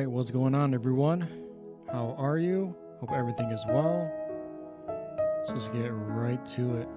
Alright, what's going on, everyone? How are you? Hope everything is well. Let's just get right to it.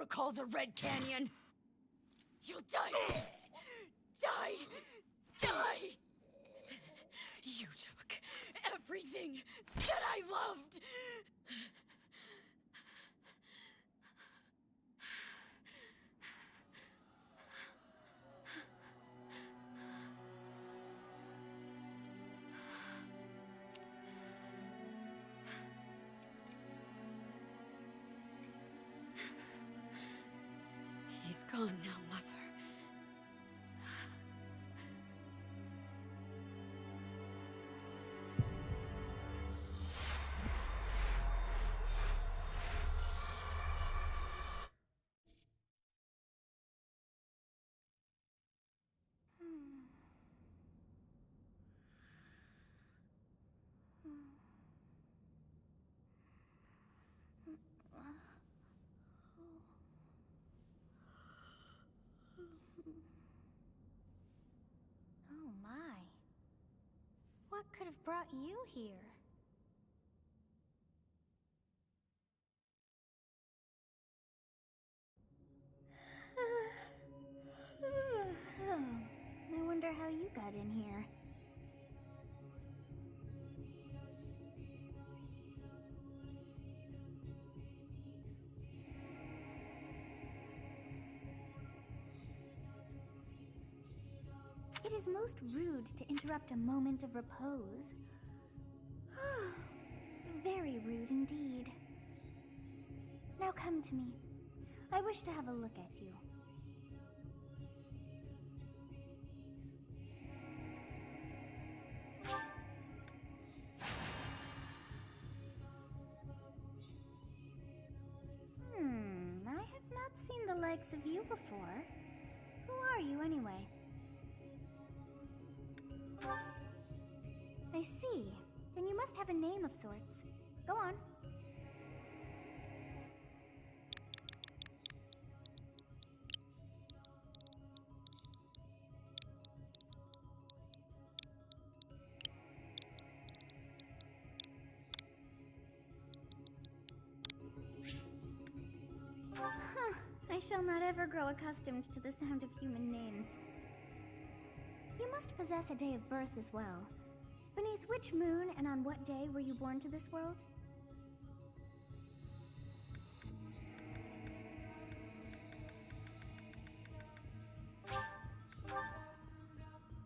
recall the Red Canyon. You'll die. Die. Die. You took everything that I loved. He's gone now, Mother. Oh my. What could have brought you here? Oh, I wonder how you got in here. It is most rude to interrupt a moment of repose. Very rude indeed. Now come to me. I wish to have a look at you. I have not seen the likes of you before. Who are you anyway? I see. Then you must have a name of sorts. Go on. I shall not ever grow accustomed to the sound of human names. You must possess a day of birth as well. Beneath which moon and on what day were you born to this world?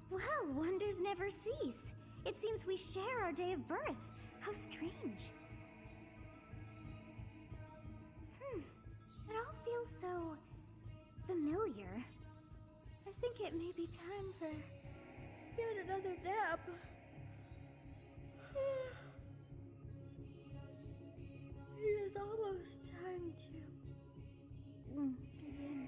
Well, wonders never cease. It seems we share our day of birth. How strange. It all feels so familiar. I think it may be time for yet another nap. It is almost time to begin.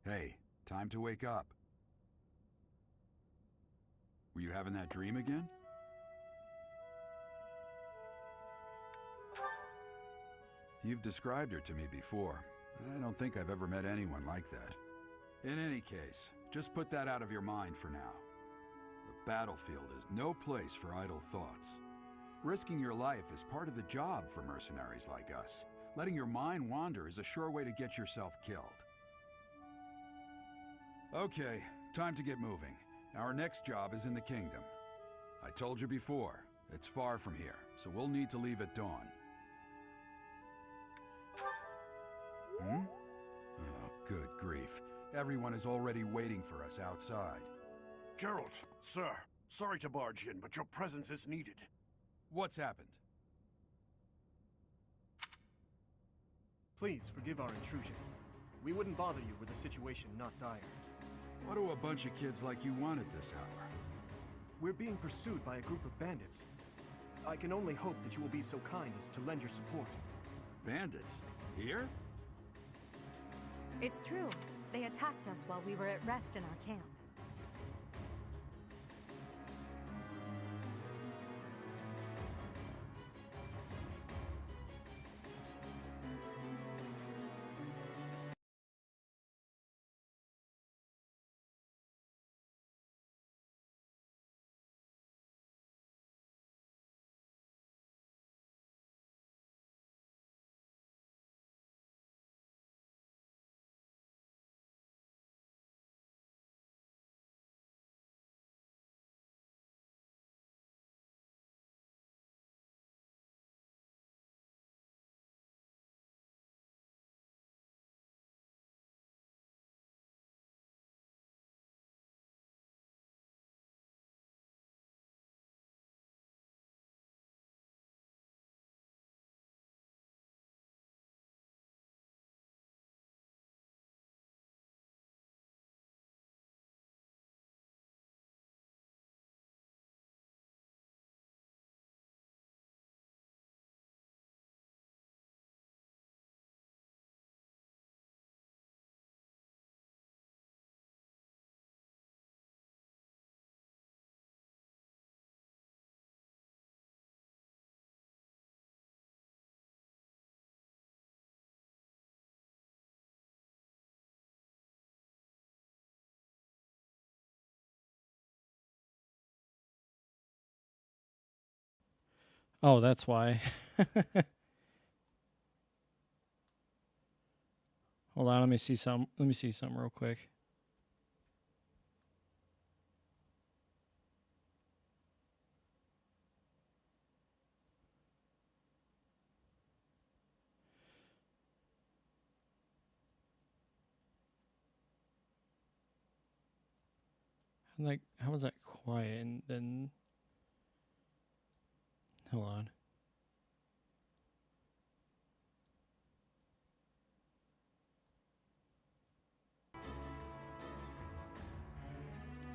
Hey, time to wake up. Were you having that dream again? You've described her to me before. I don't think I've ever met anyone like that. In any case, just put that out of your mind for now. The battlefield is no place for idle thoughts. Risking your life is part of the job for mercenaries like us. Letting your mind wander is a sure way to get yourself killed. Okay, time to get moving. Our next job is in the kingdom. I told you before, it's far from here, so we'll need to leave at dawn. Oh, good grief. Everyone is already waiting for us outside. Gerald, sir, sorry to barge in, but your presence is needed. What's happened? Please forgive our intrusion. We wouldn't bother you were the situation not dire. What do a bunch of kids like you want at this hour? We're being pursued by a group of bandits. I can only hope that you will be so kind as to lend your support. Bandits? Here? It's true. They attacked us while we were at rest in our camp. Oh, that's why. Hold on, let me see some. Let me see something real quick. Like, how was that quiet? And then, hold on.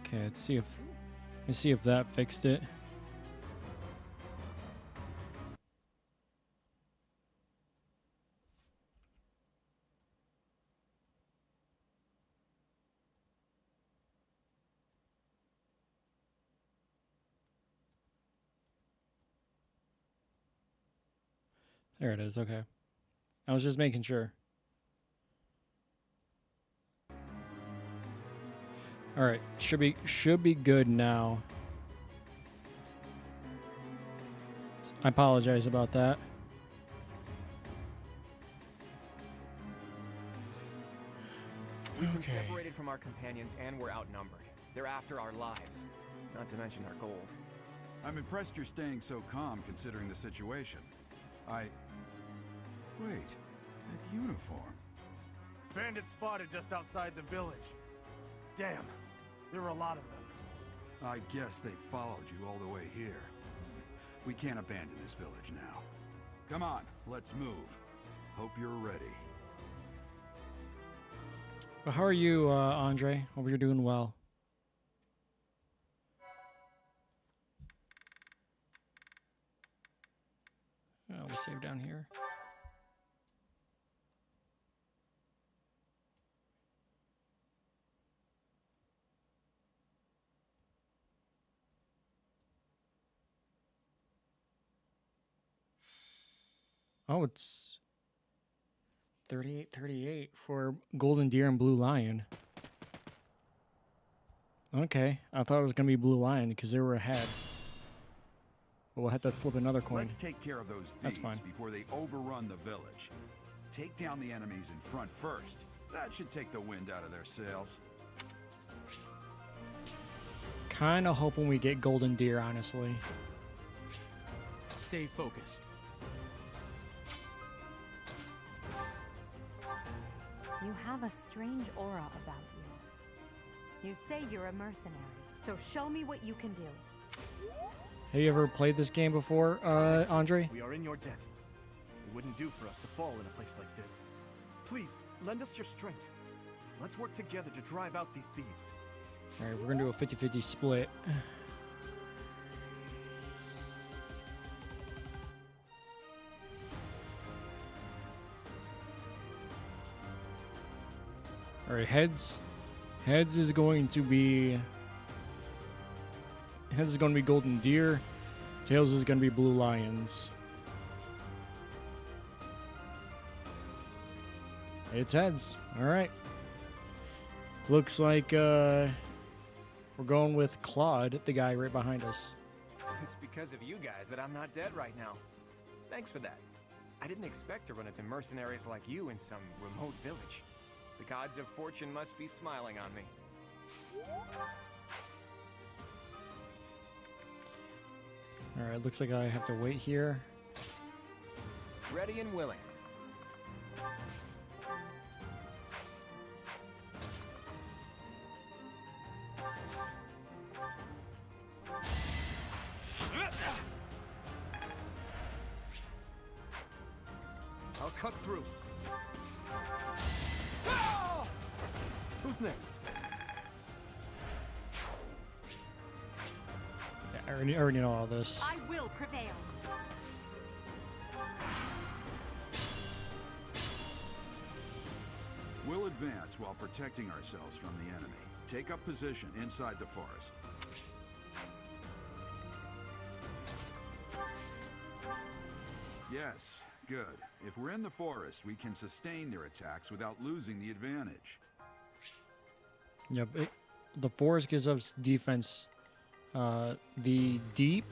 Okay, let's see if that fixed it. There it is. Okay, I was just making sure. All right, should be good now. I apologize about that. We've been separated from our companions and we're outnumbered. They're after our lives, not to mention our gold. I'm impressed you're staying so calm considering the situation. Wait, that uniform. Bandits spotted just outside the village. Damn, there are a lot of them. I guess they followed you all the way here. We can't abandon this village now. Come on, let's move. Hope you're ready. Well, how are you, Andre? Hope you're doing well. We'll save down here. Oh, it's 38 for Golden Deer and Blue Lion. Okay, I thought it was going to be Blue Lion because they were ahead. But we'll have to flip another coin. Let's take care of those That's thieves fine. before they overrun the village. Take down the enemies in front first. That should take the wind out of their sails. Kind of hoping we get Golden Deer, honestly. Stay focused. You have a strange aura about you. You say you're a mercenary, so show me what you can do. Have you ever played this game before, Andre? We are in your debt. It wouldn't do for us to fall in a place like this. Please, lend us your strength. Let's work together to drive out these thieves. All right, we're going to do a 50-50 split. All right, heads. Heads is going to be Golden Deer. Tails is going to be Blue Lions. It's heads. All right. Looks like we're going with Claude, the guy right behind us. It's because of you guys that I'm not dead right now. Thanks for that. I didn't expect to run into mercenaries like you in some remote village. The gods of fortune must be smiling on me. All right, looks like I have to wait here. Ready and willing. I'll cut through. Who's next? Yeah, I already know all this. I will prevail. We'll advance while protecting ourselves from the enemy. Take up position inside the forest. Yes, good. If we're in the forest, we can sustain their attacks without losing the advantage. Yep, the forest gives us defense. The deep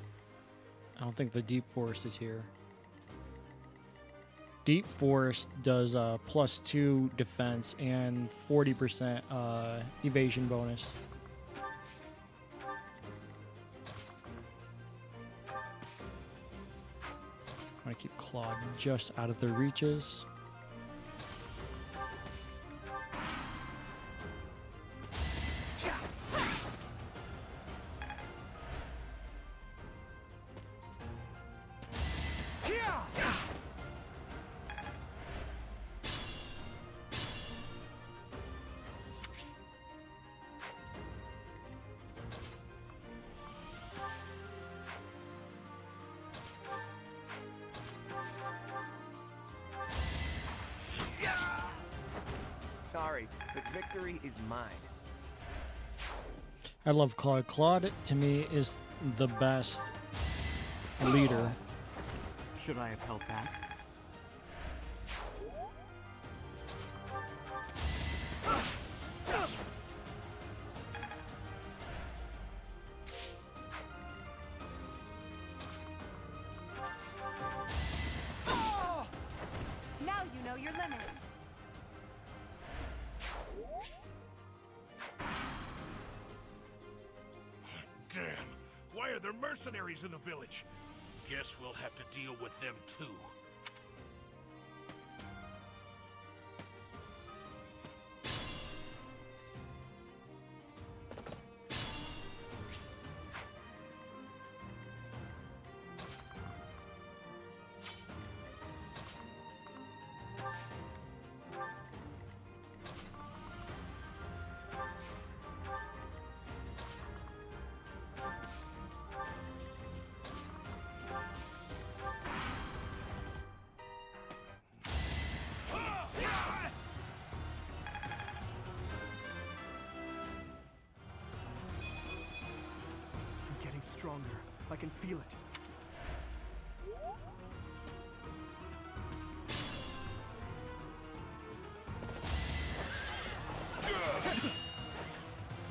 I don't think the Deep Forest is here. Deep Forest does +2 defense and 40% evasion bonus. I want to keep Claude just out of their reaches. Sorry, but victory is mine. I love Claude. Claude, to me, is the best leader. Should I have held back? Now you know your limits. Damn! Why are there mercenaries in the village? Guess we'll have to deal with them too. I'm getting stronger. I can feel it.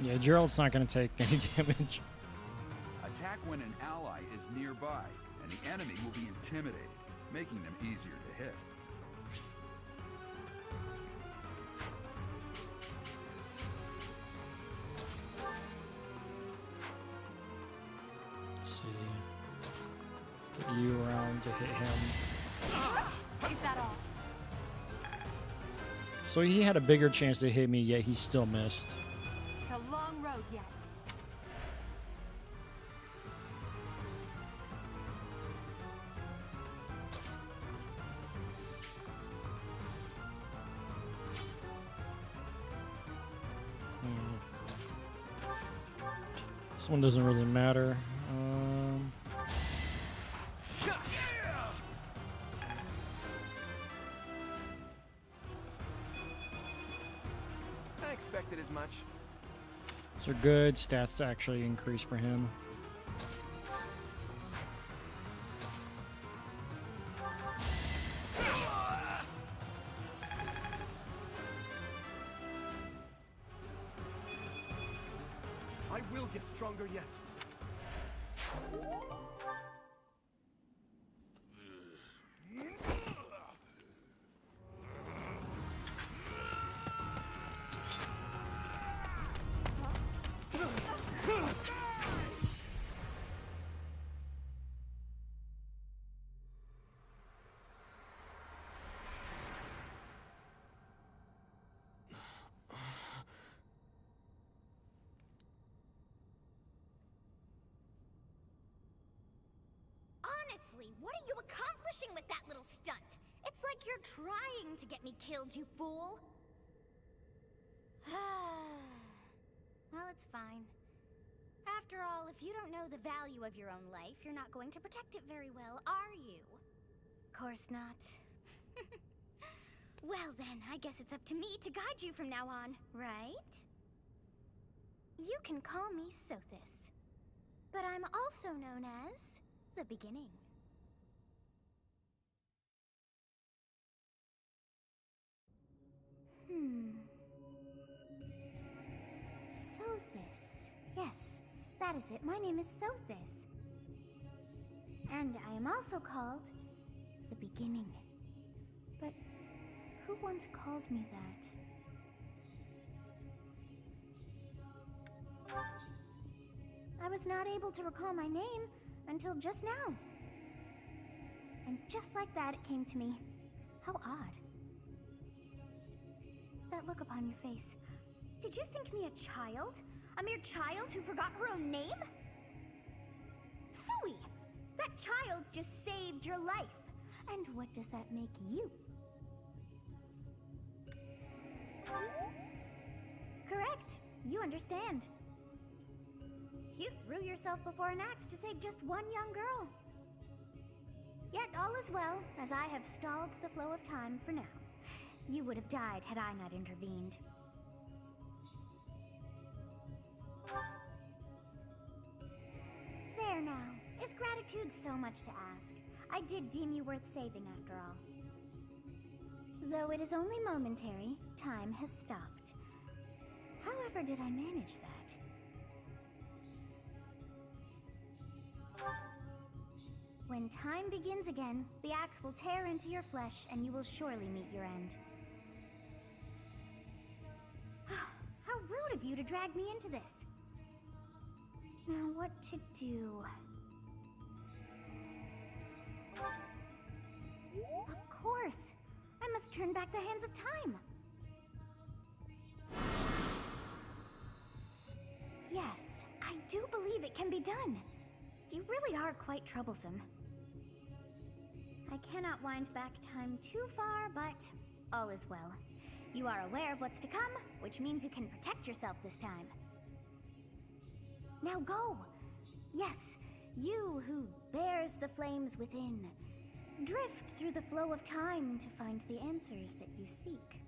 Yeah, Gerald's not going to take any damage. Attack when an ally is nearby, and the enemy will be intimidated, making them easier to hit. Let's see. Get you around to hit him. Is that all? So he had a bigger chance to hit me, yet he still missed. It's a long road yet. This one doesn't really matter. I expected as much. These are good stats to actually increase for him. I will get stronger yet. Honestly, what are you accomplishing with that little stunt? It's like you're trying to get me killed, you fool. Well, it's fine. After all, if you don't know the value of your own life, you're not going to protect it very well, are you? Course not. Well then, I guess it's up to me to guide you from now on, right? You can call me Sothis, but I'm also known as the Beginning. Sothis. Yes, that is it. My name is Sothis. And I am also called the Beginning. But who once called me that? I was not able to recall my name until just now. And just like that, it came to me. How odd. That look upon your face. Did you think me a child? A mere child who forgot her own name? Phooey! That child just saved your life. And what does that make you? Correct. You understand. You threw yourself before an axe to save just one young girl. Yet all is well, as I have stalled the flow of time for now. You would have died had I not intervened. There now. Is gratitude so much to ask? I did deem you worth saving after all. Though it is only momentary, time has stopped. However did I manage that? When time begins again, the axe will tear into your flesh and you will surely meet your end. How rude of you to drag me into this. Now what to do? Of course! I must turn back the hands of time! Yes, I do believe it can be done. You really are quite troublesome. I cannot wind back time too far, but all is well. You are aware of what's to come, which means you can protect yourself this time. Now go! Yes, you who bears the flames within. Drift through the flow of time to find the answers that you seek.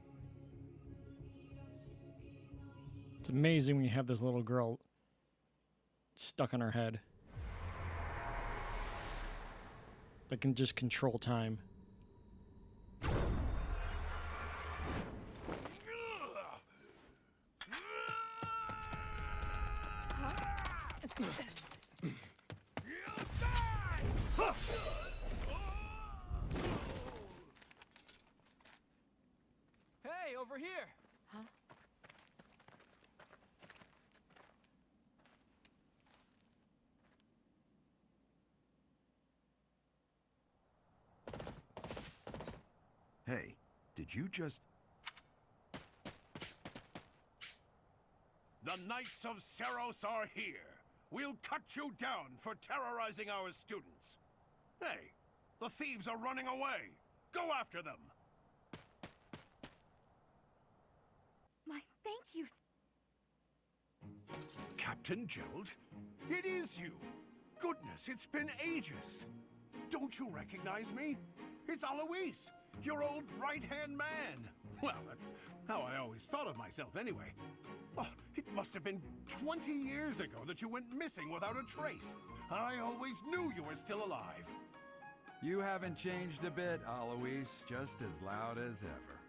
It's amazing when you have this little girl stuck on her head that can just control time. Hey, over here! Huh? Hey, did you just... The Knights of Seros are here. We'll cut you down for terrorizing our students. Hey, the thieves are running away. Go after them. My thank you. Captain Gerald? It is you. Goodness, it's been ages. Don't you recognize me? It's Alois, your old right-hand man. Well, that's how I always thought of myself anyway. Oh, it must have been 20 years ago that you went missing without a trace. I always knew you were still alive. You haven't changed a bit, Alois. Just as loud as ever.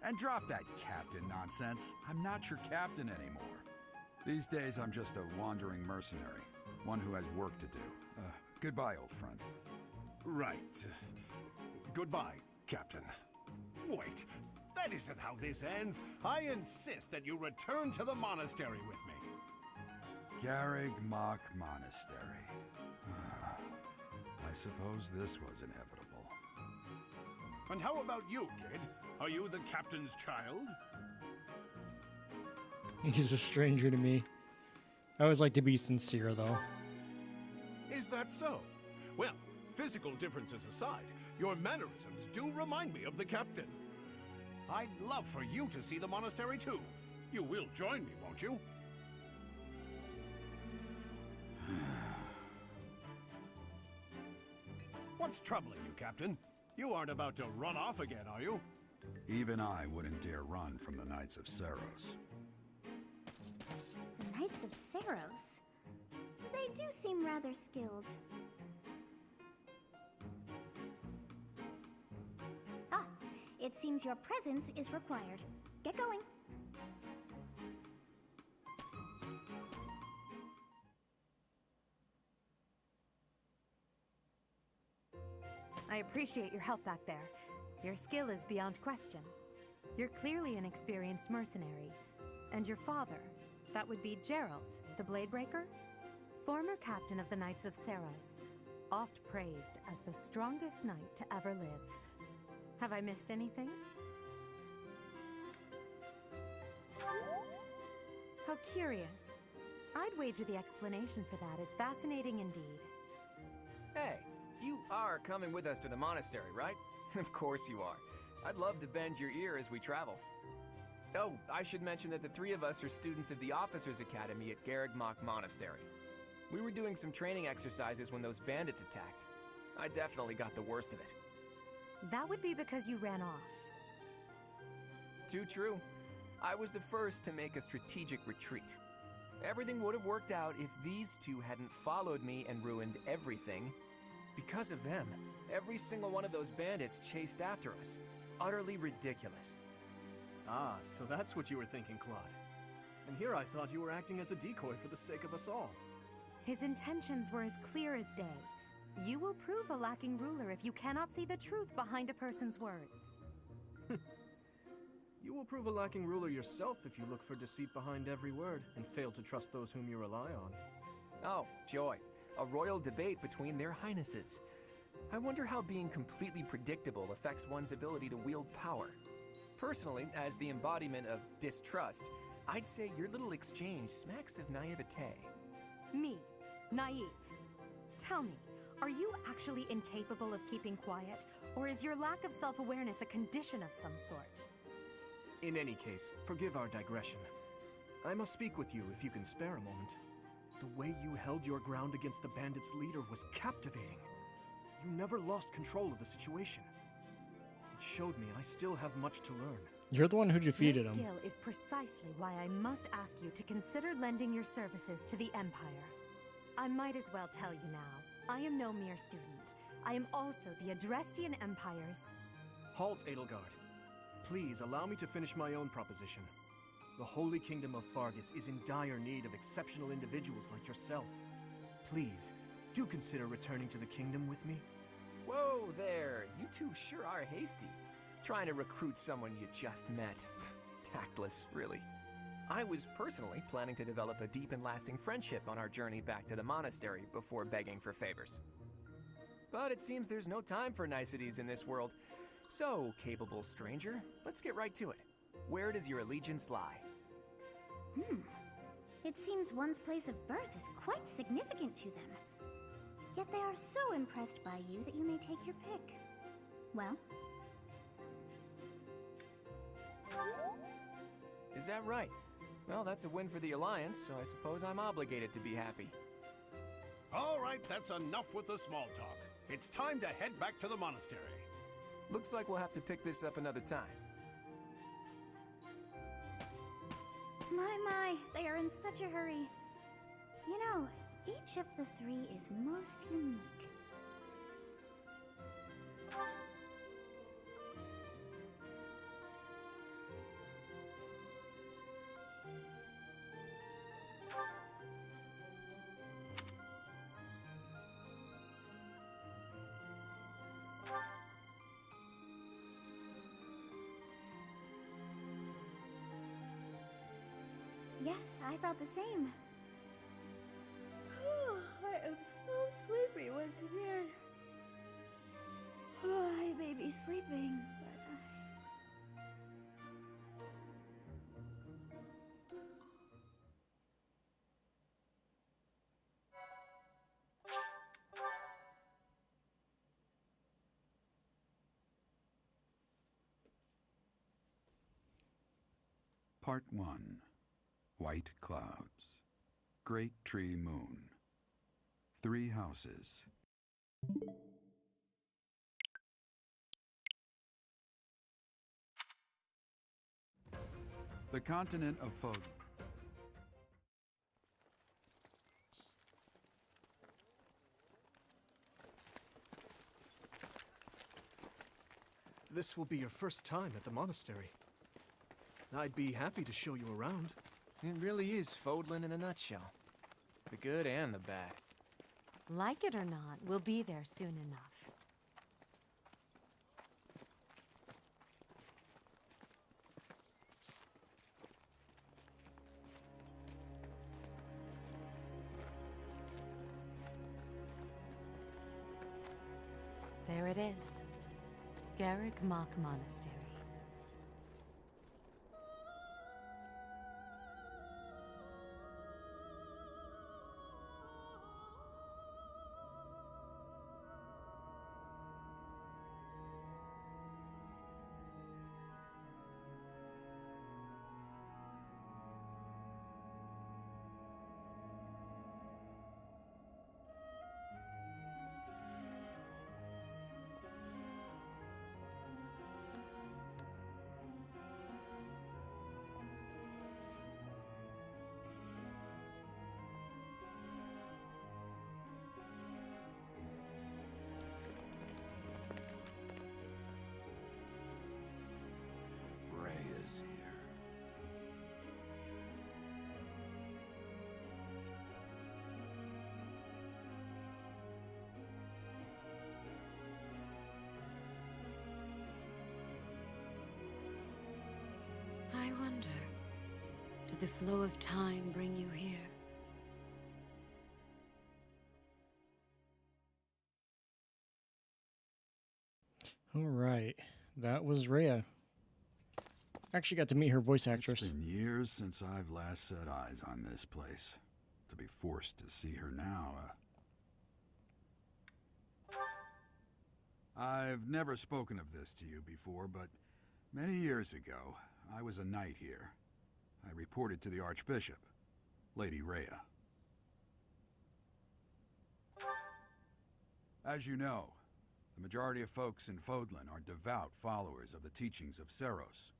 And drop that captain nonsense. I'm not your captain anymore. These days, I'm just a wandering mercenary. One who has work to do. Goodbye, old friend. Right. Goodbye, Captain. Wait, that isn't how this ends. I insist that you return to the monastery with me. Garrig Mach Monastery. I suppose this was inevitable. And how about you, kid? Are you the captain's child? He's a stranger to me. I always like to be sincere, though. Is that so? Well, physical differences aside, your mannerisms do remind me of the captain. I'd love for you to see the monastery too. You will join me, won't you? What's troubling you, Captain? You aren't about to run off again, are you? Even I wouldn't dare run from the Knights of Seros. The Knights of Seros? They do seem rather skilled. Ah, it seems your presence is required. Get going. I appreciate your help back there. Your skill is beyond question. You're clearly an experienced mercenary. And your father, that would be Gerald, the Bladebreaker? Former captain of the Knights of Seros, oft praised as the strongest knight to ever live. Have I missed anything? How curious. I'd wager the explanation for that is fascinating indeed. Hey, you are coming with us to the monastery, right? Of course you are. I'd love to bend your ear as we travel. Oh, I should mention that the three of us are students of the Officers' Academy at Garrigmach Monastery. We were doing some training exercises when those bandits attacked. I definitely got the worst of it. That would be because you ran off. Too true. I was the first to make a strategic retreat. Everything would have worked out if these two hadn't followed me and ruined everything. Because of them, every single one of those bandits chased after us. Utterly ridiculous. Ah, so that's what you were thinking, Claude. And here I thought you were acting as a decoy for the sake of us all. His intentions were as clear as day. You will prove a lacking ruler if you cannot see the truth behind a person's words. You will prove a lacking ruler yourself if you look for deceit behind every word and fail to trust those whom you rely on. Oh, joy. A royal debate between their highnesses. I wonder how being completely predictable affects one's ability to wield power. Personally, as the embodiment of distrust, I'd say your little exchange smacks of naivete. Me, naive. Tell me, are you actually incapable of keeping quiet, or is your lack of self-awareness a condition of some sort? In any case, forgive our digression. I must speak with you if you can spare a moment. The way you held your ground against the bandits' leader was captivating. You never lost control of the situation. It showed me I still have much to learn. You're the one who defeated Your him. skill is precisely why I must ask you to consider lending your services to the Empire. I might as well tell you now, I am no mere student. I am also the Adrestian Empire's... Halt, Edelgard. Please allow me to finish my own proposition. The Holy Kingdom of Fargus is in dire need of exceptional individuals like yourself. Please, do consider returning to the kingdom with me. Whoa there, you two sure are hasty. Trying to recruit someone you just met. Tactless, really. I was personally planning to develop a deep and lasting friendship on our journey back to the monastery before begging for favors. But it seems there's no time for niceties in this world. So, capable stranger, let's get right to it. Where does your allegiance lie? It seems one's place of birth is quite significant to them. Yet they are so impressed by you that you may take your pick. Well? Is that right? Well, that's a win for the Alliance, so I suppose I'm obligated to be happy. All right, that's enough with the small talk. It's time to head back to the monastery. Looks like we'll have to pick this up another time. My, they are in such a hurry. You know, each of the three is most unique. Yes, I thought the same. I am so sleepy once again. I may be sleeping, but Part 1. White clouds. Great tree moon. 3 houses. The continent of Fog. This will be your first time at the monastery. I'd be happy to show you around. It really is Fodlan in a nutshell. The good and the bad. Like it or not, we'll be there soon enough. There it is. Garrick Mach Monastery. Rhea's here. I wonder, did the flow of time bring you here? All right. That was Rhea. Actually got to meet her voice actress. It's been years since I've last set eyes on this place. To be forced to see her now, I've never spoken of this to you before, but many years ago, I was a knight here. I reported to the Archbishop, Lady Rhea. As you know, the majority of folks in Fodlan are devout followers of the teachings of Seros.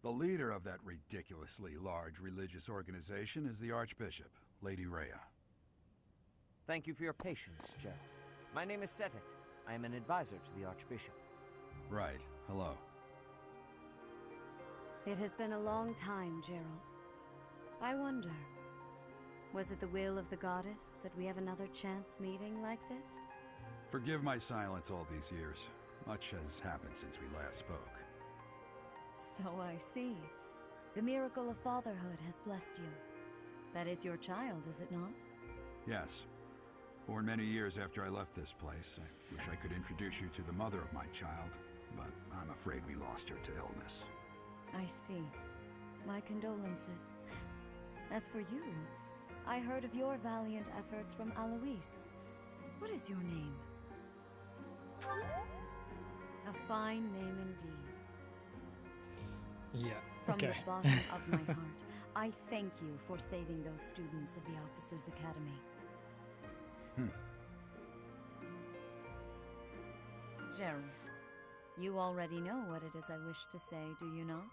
The leader of that ridiculously large religious organization is the Archbishop, Lady Rhea. Thank you for your patience, Gerald. My name is Seteth. I am an advisor to the Archbishop. Right. Hello. It has been a long time, Gerald. I wonder, was it the will of the goddess that we have another chance meeting like this? Forgive my silence all these years. Much has happened since we last spoke. So I see. The miracle of fatherhood has blessed you. That is your child, is it not? Yes. Born many years after I left this place. I wish I could introduce you to the mother of my child, but I'm afraid we lost her to illness. I see. My condolences. As for you, I heard of your valiant efforts from Alois. What is your name? A fine name indeed. Yeah. From Okay. the bottom of my heart, I thank you for saving those students of the Officers' Academy. Gerald, you already know what it is I wish to say, do you not?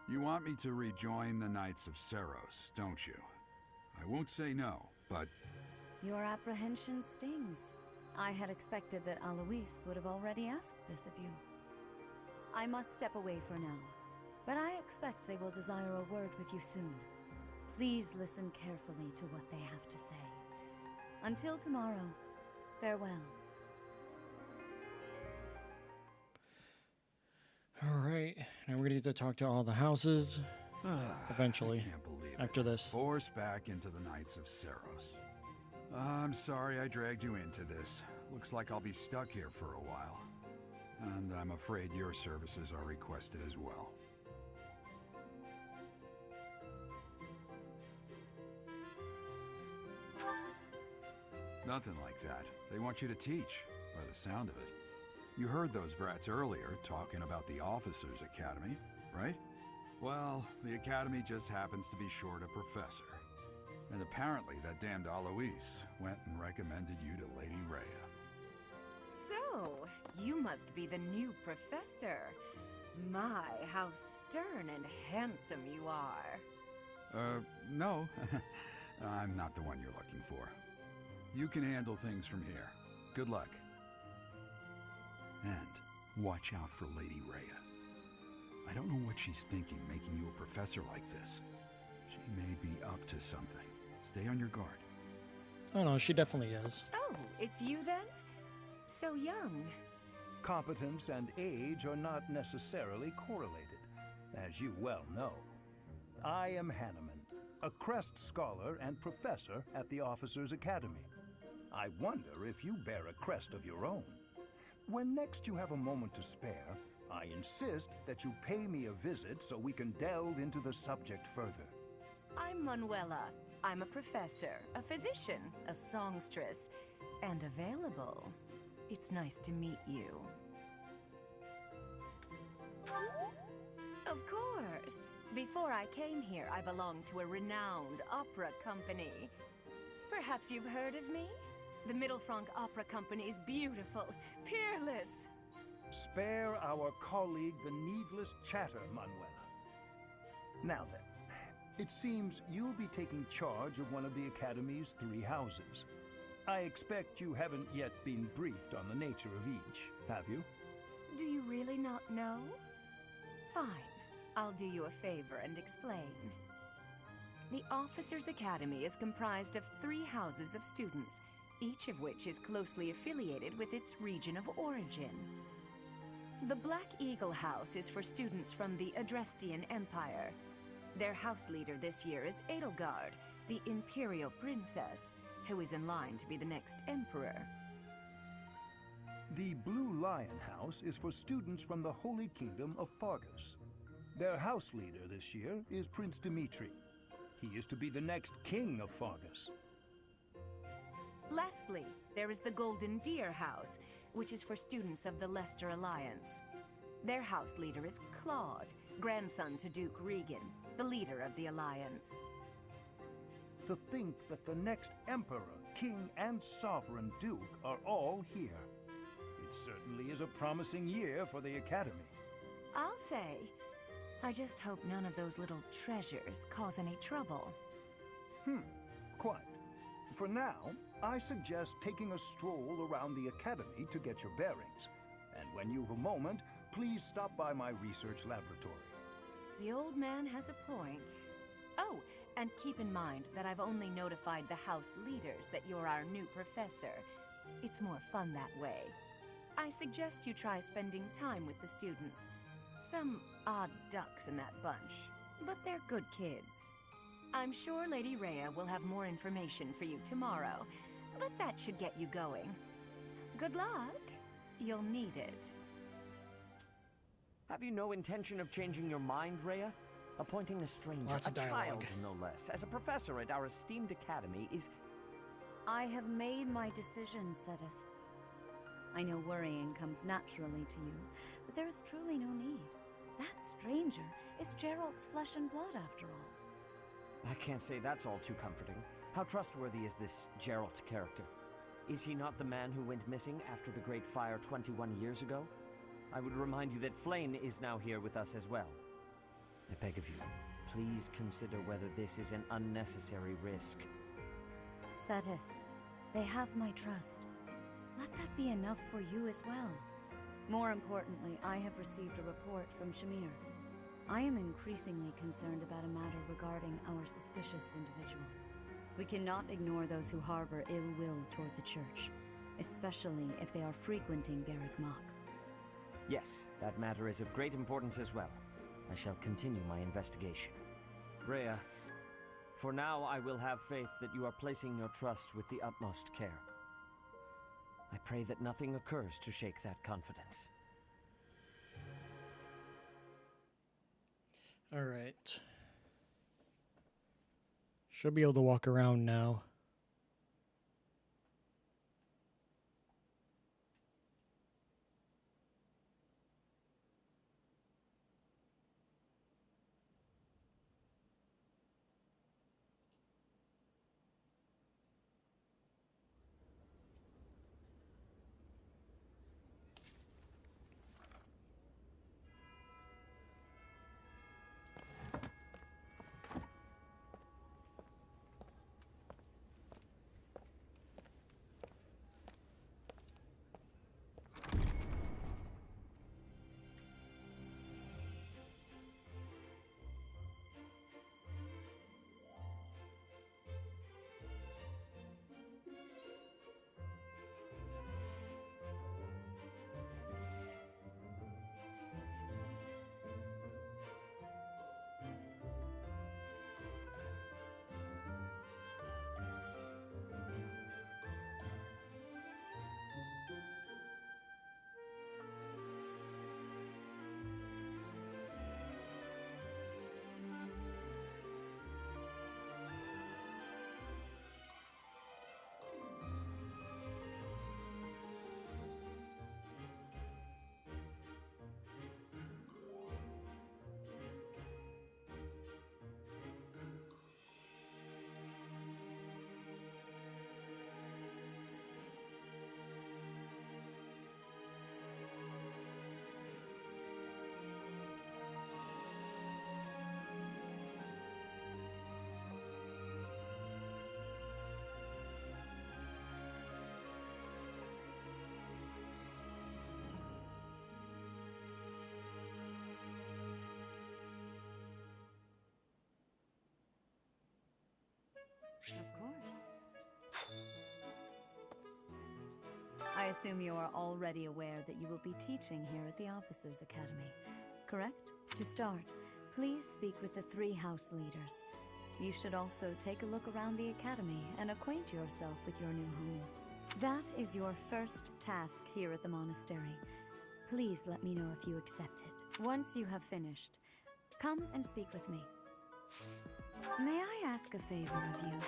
You want me to rejoin the Knights of Seros, don't you? I won't say no, but... Your apprehension stings. I had expected that Alois would have already asked this of you. I must step away for now, but I expect they will desire a word with you soon. Please listen carefully to what they have to say. Until tomorrow, farewell. All right. Now we're going to get to talk to all the houses eventually. I can't believe after it. this. Forced back into the Knights of Seros. I'm sorry I dragged you into this. Looks like I'll be stuck here for a while. And I'm afraid your services are requested as well. Nothing like that. They want you to teach, by the sound of it. You heard those brats earlier talking about the Officers' Academy, right? Well, the Academy just happens to be short a professor. And apparently that damned Alois went and recommended you to Lady Rhea. So, you must be the new professor. My, how stern and handsome you are. No. I'm not the one you're looking for. You can handle things from here. Good luck. And watch out for Lady Rhea. I don't know what she's thinking making you a professor like this. She may be up to something. Stay on your guard. Oh no, she definitely is. Oh, it's you then? So young. Competence and age are not necessarily correlated, as you well know. I am Hanneman, a Crest Scholar and Professor at the Officers' Academy. I wonder if you bear a crest of your own. when next you have a moment to spare, I insist that you pay me a visit so we can delve into the subject further. I'm Manuela. I'm a professor, a physician, a songstress, and available. It's nice to meet you. Of course. Before I came here, I belonged to a renowned opera company. Perhaps you've heard of me? The Middlefranc Opera Company is beautiful, peerless. Spare our colleague the needless chatter, Manuela. Now then, it seems you'll be taking charge of one of the Academy's 3 houses. I expect you haven't yet been briefed on the nature of each, have you? Do you really not know? Fine. I'll do you a favor and explain. The Officers' Academy is comprised of 3 houses of students, each of which is closely affiliated with its region of origin. The Black Eagle House is for students from the Adrestian Empire. Their house leader this year is Edelgard, the Imperial Princess, who is in line to be the next Emperor. The Blue Lion House is for students from the Holy Kingdom of Fargus. Their house leader this year is Prince Dimitri. He is to be the next king of Fargus. Lastly, there is the Golden Deer House, which is for students of the Leicester Alliance. Their house leader is Claude, grandson to Duke Regan, the leader of the Alliance. To think that the next Emperor, King, and Sovereign Duke are all here. It certainly is a promising year for the Academy. I'll say. I just hope none of those little treasures cause any trouble. Quite. For now, I suggest taking a stroll around the Academy to get your bearings. And when you've a moment, please stop by my research laboratory. The old man has a point. Oh, and keep in mind that I've only notified the house leaders that you're our new professor. It's more fun that way. I suggest you try spending time with the students. Some odd ducks in that bunch, but they're good kids. I'm sure Lady Rhea will have more information for you tomorrow, but that should get you going. Good luck. You'll need it. Have you no intention of changing your mind, Rhea? Appointing a stranger, Lots a of dialogue. child no less, as a professor at our esteemed academy is... I have made my decision, Sedith. I know worrying comes naturally to you, but there is truly no need. That stranger is Gerald's flesh and blood, after all. I can't say that's all too comforting. How trustworthy is this Gerald character? Is he not the man who went missing after the Great Fire 21 years ago? I would remind you that Flayn is now here with us as well. I beg of you, please consider whether this is an unnecessary risk. Sedith, they have my trust. Let that be enough for you as well. More importantly, I have received a report from Shamir. I am increasingly concerned about a matter regarding our suspicious individual. We cannot ignore those who harbor ill will toward the Church, especially if they are frequenting Garrick Mach. Yes, that matter is of great importance as well. I shall continue my investigation. Rhea, for now I will have faith that you are placing your trust with the utmost care. I pray that nothing occurs to shake that confidence. All right. Should be able to walk around now. assume you are already aware that you will be teaching here at the Officers' Academy, correct? To start, please speak with the 3 house leaders. You should also take a look around the academy and acquaint yourself with your new home. That is your first task here at the monastery. Please let me know if you accept it. Once you have finished, come and speak with me. May I ask a favor of you?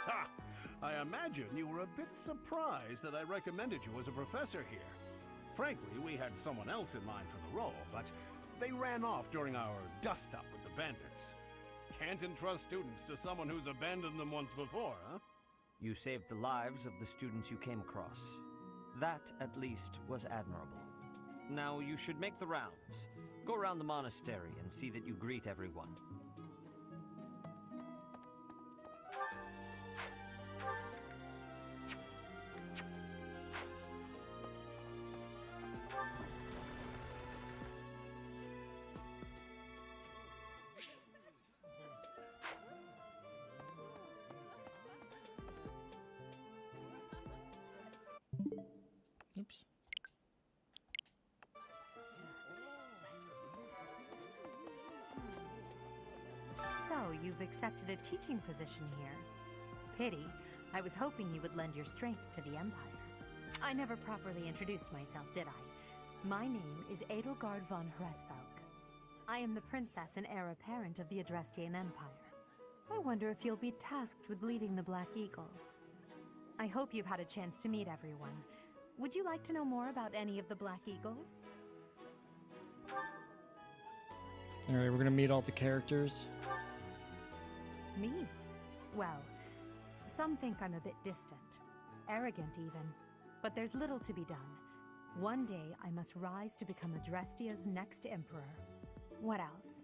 Ha! I imagine you were a bit surprised that I recommended you as a professor here. Frankly, we had someone else in mind for the role, but they ran off during our dust-up with the bandits. Can't entrust students to someone who's abandoned them once before, huh? You saved the lives of the students you came across. That, at least, was admirable. Now you should make the rounds. Go around the monastery and see that you greet everyone. Oops. So, you've accepted a teaching position here. Pity. I was hoping you would lend your strength to the Empire. I never properly introduced myself, did I? My name is Edelgard von Hresvelk. I am the princess and heir apparent of the Adrestian Empire. I wonder if you'll be tasked with leading the Black Eagles. I hope you've had a chance to meet everyone. Would you like to know more about any of the Black Eagles? Alright, we're gonna meet all the characters. Me? Well, some think I'm a bit distant, arrogant even, but there's little to be done. One day I must rise to become Adrestia's next emperor. What else?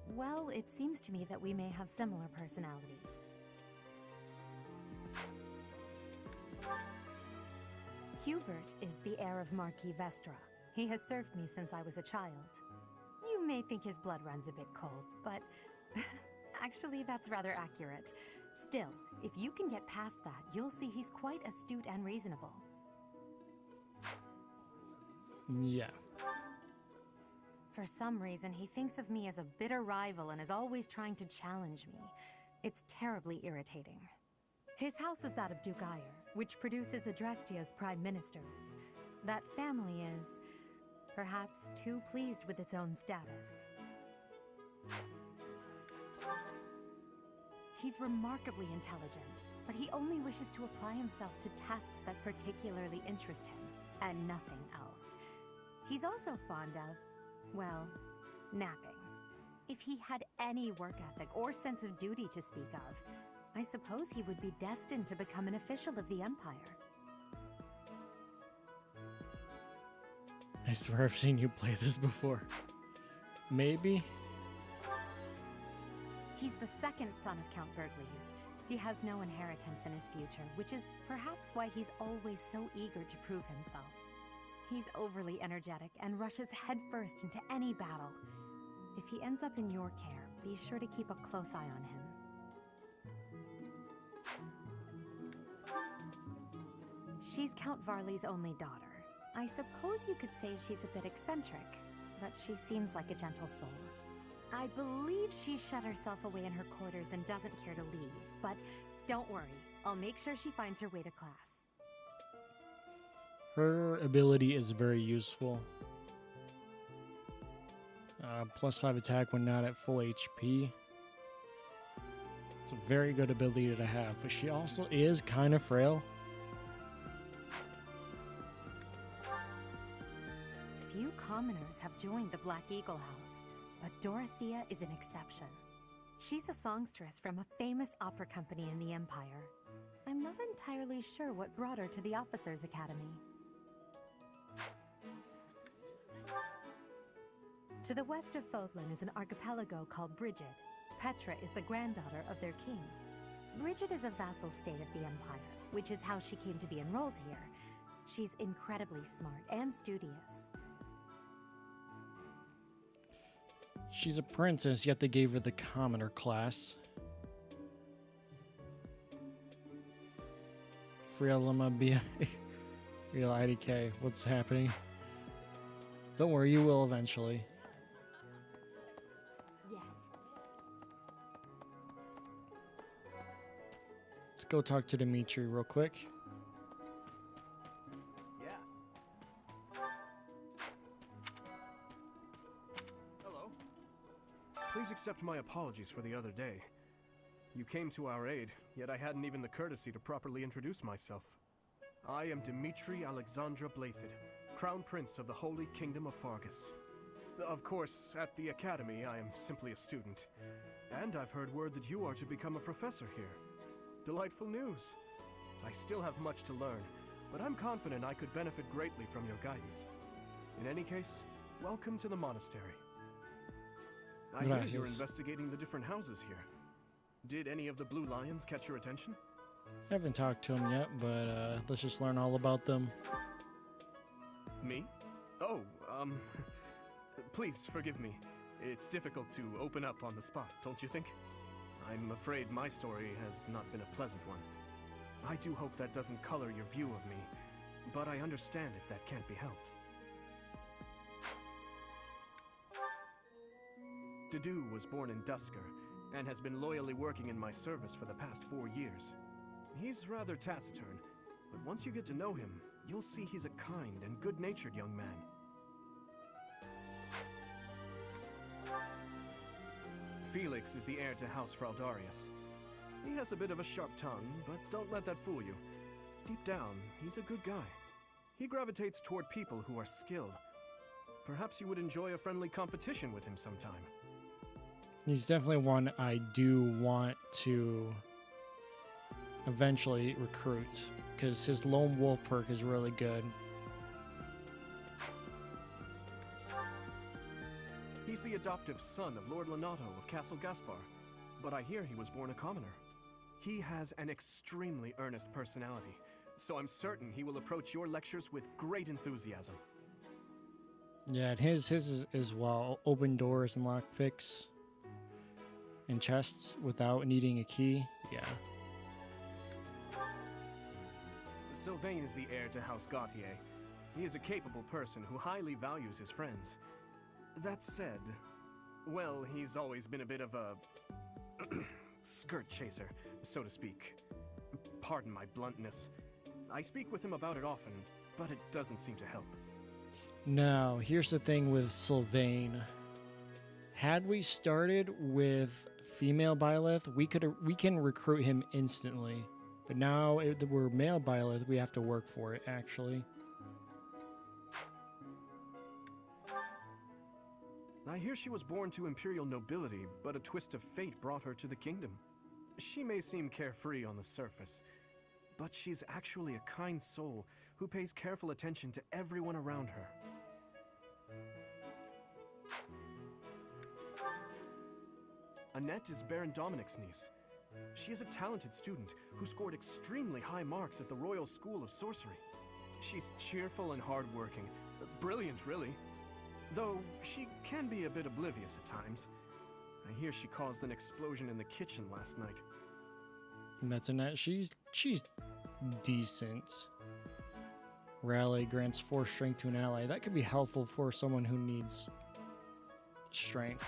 Well, it seems to me that we may have similar personalities. Hubert is the heir of Marquis Vestra. He has served me since I was a child. You may think his blood runs a bit cold, but actually that's rather accurate. Still, if you can get past that, you'll see he's quite astute and reasonable. Yeah. For some reason, he thinks of me as a bitter rival and is always trying to challenge me. It's terribly irritating. His house is that of Duke Ire, which produces Adrestia's prime ministers. That family is, perhaps, too pleased with its own status. He's remarkably intelligent, but he only wishes to apply himself to tasks that particularly interest him, and nothing else. He's also fond of, well, napping. If he had any work ethic or sense of duty to speak of, I suppose he would be destined to become an official of the Empire. I swear I've seen you play this before. Maybe? He's the second son of Count Bergles. He has no inheritance in his future, which is perhaps why he's always so eager to prove himself. He's overly energetic and rushes headfirst into any battle. If he ends up in your care, be sure to keep a close eye on him. She's Count Varley's only daughter. I suppose you could say she's a bit eccentric, but she seems like a gentle soul. I believe she shut herself away in her quarters and doesn't care to leave, but don't worry, I'll make sure she finds her way to class. Her ability is very useful. +5 attack when not at full HP. It's a very good ability to have, but she also is kind of frail. Few commoners have joined the Black Eagle House, but Dorothea is an exception. She's a songstress from a famous opera company in the Empire. I'm not entirely sure what brought her to the Officers' Academy. To the west of Fodlan is an archipelago called Brigid. Petra is the granddaughter of their king. Brigid is a vassal state of the Empire, which is how she came to be enrolled here. She's incredibly smart and studious. She's a princess, yet they gave her the commoner class. Freelima be real IDK. What's happening? Don't worry, you will eventually. Yes. Let's go talk to Dimitri real quick. Yeah. Hello. Please accept my apologies for the other day. You came to our aid, yet I hadn't even the courtesy to properly introduce myself. I am Dimitri Alexandra Blathid, Crown Prince of the Holy Kingdom of Fargus. Of course, at the Academy, I am simply a student. And I've heard word that you are to become a professor here. Delightful news. I still have much to learn, but I'm confident I could benefit greatly from your guidance. In any case, welcome to the monastery. I hear you're investigating the different houses here. Did any of the Blue Lions catch your attention? I haven't talked to him yet, but let's just learn all about them. Me? Oh, please forgive me. It's difficult to open up on the spot, don't you think? I'm afraid my story has not been a pleasant one. I do hope that doesn't color your view of me, but I understand if that can't be helped. Dedu was born in Dusker, and has been loyally working in my service for the past 4 years. He's rather taciturn, but once you get to know him, you'll see he's a kind and good-natured young man. Felix is the heir to House Fraldarius. He has a bit of a sharp tongue, but don't let that fool you. Deep down, he's a good guy. He gravitates toward people who are skilled. Perhaps you would enjoy a friendly competition with him sometime. He's definitely one I do want to eventually recruit, because his lone wolf perk is really good. He's the adoptive son of Lord Lenato of Castle Gaspar, but I hear he was born a commoner. He has an extremely earnest personality, so I'm certain he will approach your lectures with great enthusiasm. Yeah, and his is well, open doors and lockpicks and chests without needing a key. Yeah. Sylvain is the heir to House Gautier. He is a capable person who highly values his friends. That said, well, he's always been a bit of a skirt chaser, so to speak. Pardon my bluntness. I speak with him about it often, but it doesn't seem to help. Now, here's the thing with Sylvain. Had we started with female Byleth, we can recruit him instantly. But now we're male Byleth, we have to work for it, actually. I hear she was born to imperial nobility, but a twist of fate brought her to the kingdom. She may seem carefree on the surface, but she's actually a kind soul who pays careful attention to everyone around her. Annette is Baron Dominic's niece. She is a talented student who scored extremely high marks at the Royal School of Sorcery. She's cheerful and hardworking. Brilliant, really. Though she can be a bit oblivious at times. I hear she caused an explosion in the kitchen last night. And that's Annette. She's decent. Rally grants 4 strength to an ally. That could be helpful for someone who needs strength.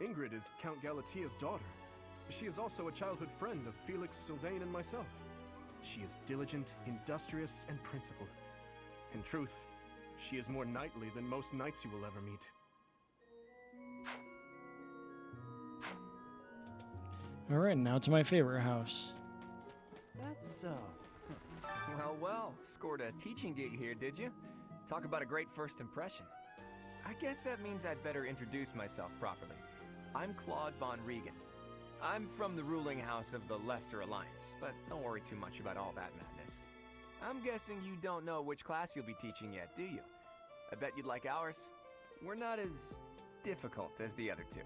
Ingrid is Count Galatia's daughter. She is also a childhood friend of Felix, Sylvain, and myself. She is diligent, industrious, and principled. In truth, she is more knightly than most knights you will ever meet. Alright, now to my favorite house. That's so. Well, scored a teaching gig here, did you? Talk about a great first impression. I guess that means I'd better introduce myself properly. I'm Claude von Regan. I'm from the ruling house of the Leicester Alliance, but don't worry too much about all that madness. I'm guessing you don't know which class you'll be teaching yet, do you? I bet you'd like ours. We're not as difficult as the other two.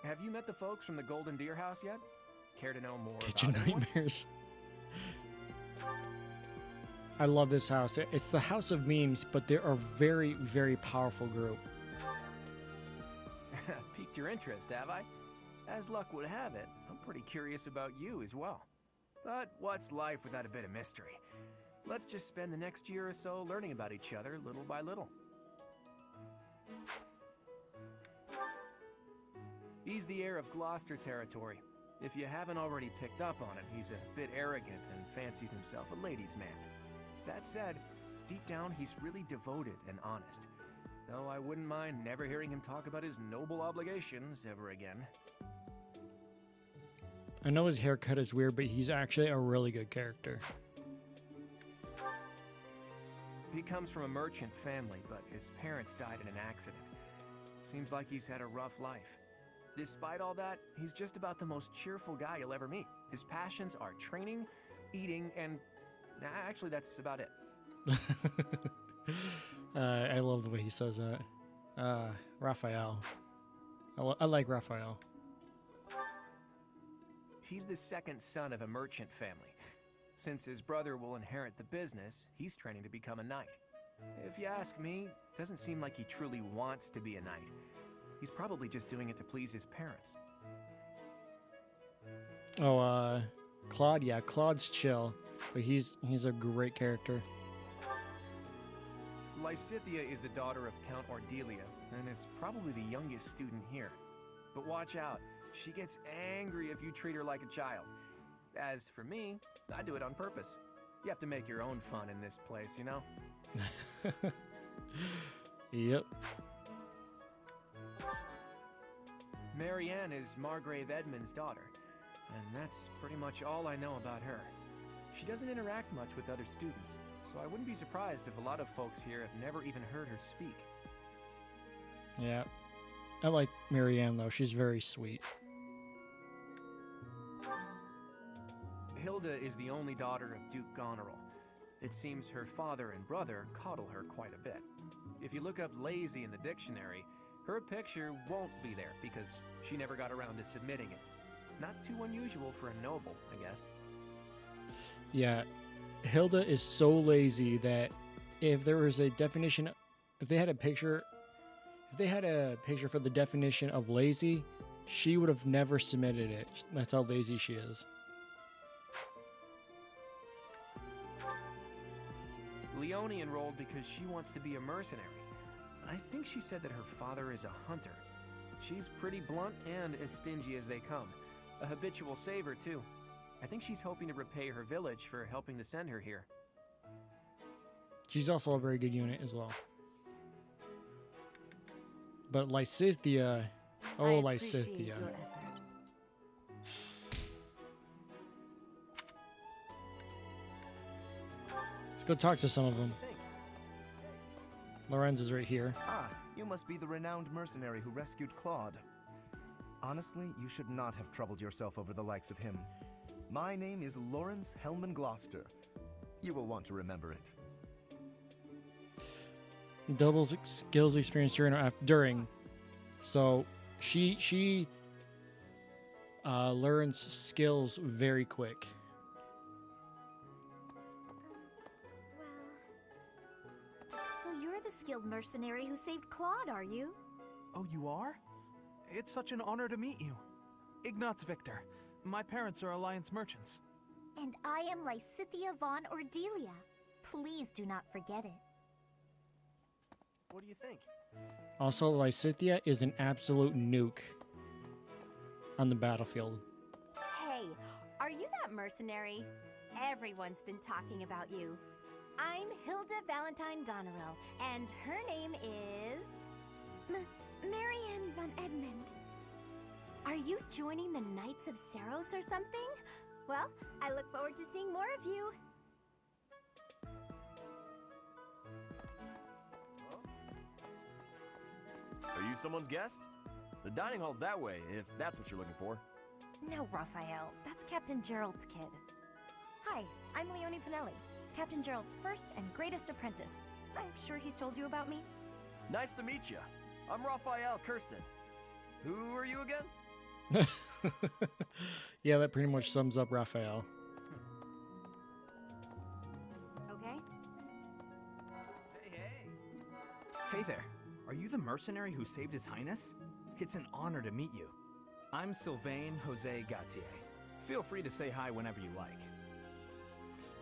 Have you met the folks from the Golden Deer House yet? Care to know more Kitchen about anyone? nightmares. I love this house. It's the house of memes, but they're a very, very powerful group. Piqued your interest, have I? As luck would have it, I'm pretty curious about you as well. But what's life without a bit of mystery? Let's just spend the next year or so learning about each other little by little. He's the heir of Gloucester territory. If you haven't already picked up on it, he's a bit arrogant and fancies himself a ladies' man. That said, deep down he's really devoted and honest. Though I wouldn't mind never hearing him talk about his noble obligations ever again. I know his haircut is weird, but he's actually a really good character. He comes from a merchant family, but his parents died in an accident. Seems like he's had a rough life. Despite all that, he's just about the most cheerful guy you'll ever meet. His passions are training, eating, and actually that's about it. I love the way he says that. Raphael. I like Raphael. He's the second son of a merchant family. Since his brother will inherit the business, he's training to become a knight. If you ask me, it doesn't seem like he truly wants to be a knight. He's probably just doing it to please his parents. Oh, Claude, yeah, Claude's chill, but he's a great character. Lysithea is the daughter of Count Ordelia, and is probably the youngest student here. But watch out, she gets angry if you treat her like a child. As for me, I do it on purpose. You have to make your own fun in this place, you know? Yep. Marianne is Margrave Edmund's daughter, and that's pretty much all I know about her. She doesn't interact much with other students, so I wouldn't be surprised if a lot of folks here have never even heard her speak. Yeah. I like Marianne, though. She's very sweet. Hilda is the only daughter of Duke Goneril. It seems her father and brother coddle her quite a bit. If you look up lazy in the dictionary, her picture won't be there because she never got around to submitting it. Not too unusual for a noble, I guess. Yeah, Hilda is so lazy that if there was a definition, if they had a picture for the definition of lazy, she would have never submitted it. That's how lazy she is. Leonie enrolled because she wants to be a mercenary. I think she said that her father is a hunter. She's pretty blunt and as stingy as they come. A habitual saver, too. I think she's hoping to repay her village for helping to send her here. She's also a very good unit as well. But Lysithea... Oh, Lysithea. Let's go talk to some of them. Lorenz is right here. Ah, you must be the renowned mercenary who rescued Claude. Honestly, you should not have troubled yourself over the likes of him. My name is Lawrence Hellman Gloucester. You will want to remember it. Doubles skills experience during. So she learns skills very quick. So you're the skilled mercenary who saved Claude, are you? Oh, you are? It's such an honor to meet you. Ignatz Victor. My parents are Alliance merchants. And I am Lysithea von Ordelia. Please do not forget it. What do you think? Also, Lysithea is an absolute nuke on the battlefield. Hey, are you that mercenary? Everyone's been talking about you. I'm Hilda Valentine Goneril, and her name is... Marianne von Edmund. Are you joining the Knights of Seros or something? Well, I look forward to seeing more of you. Are you someone's guest? The dining hall's that way, if that's what you're looking for. No, Raphael. That's Captain Gerald's kid. Hi, I'm Leonie Pinelli, Captain Gerald's first and greatest apprentice. I'm sure he's told you about me. Nice to meet you. I'm Raphael Kirsten. Who are you again? Yeah, that pretty much sums up Raphael. Okay. Hey there. Are you the mercenary who saved His Highness? It's an honor to meet you. I'm Sylvain Jose Gautier. Feel free to say hi whenever you like.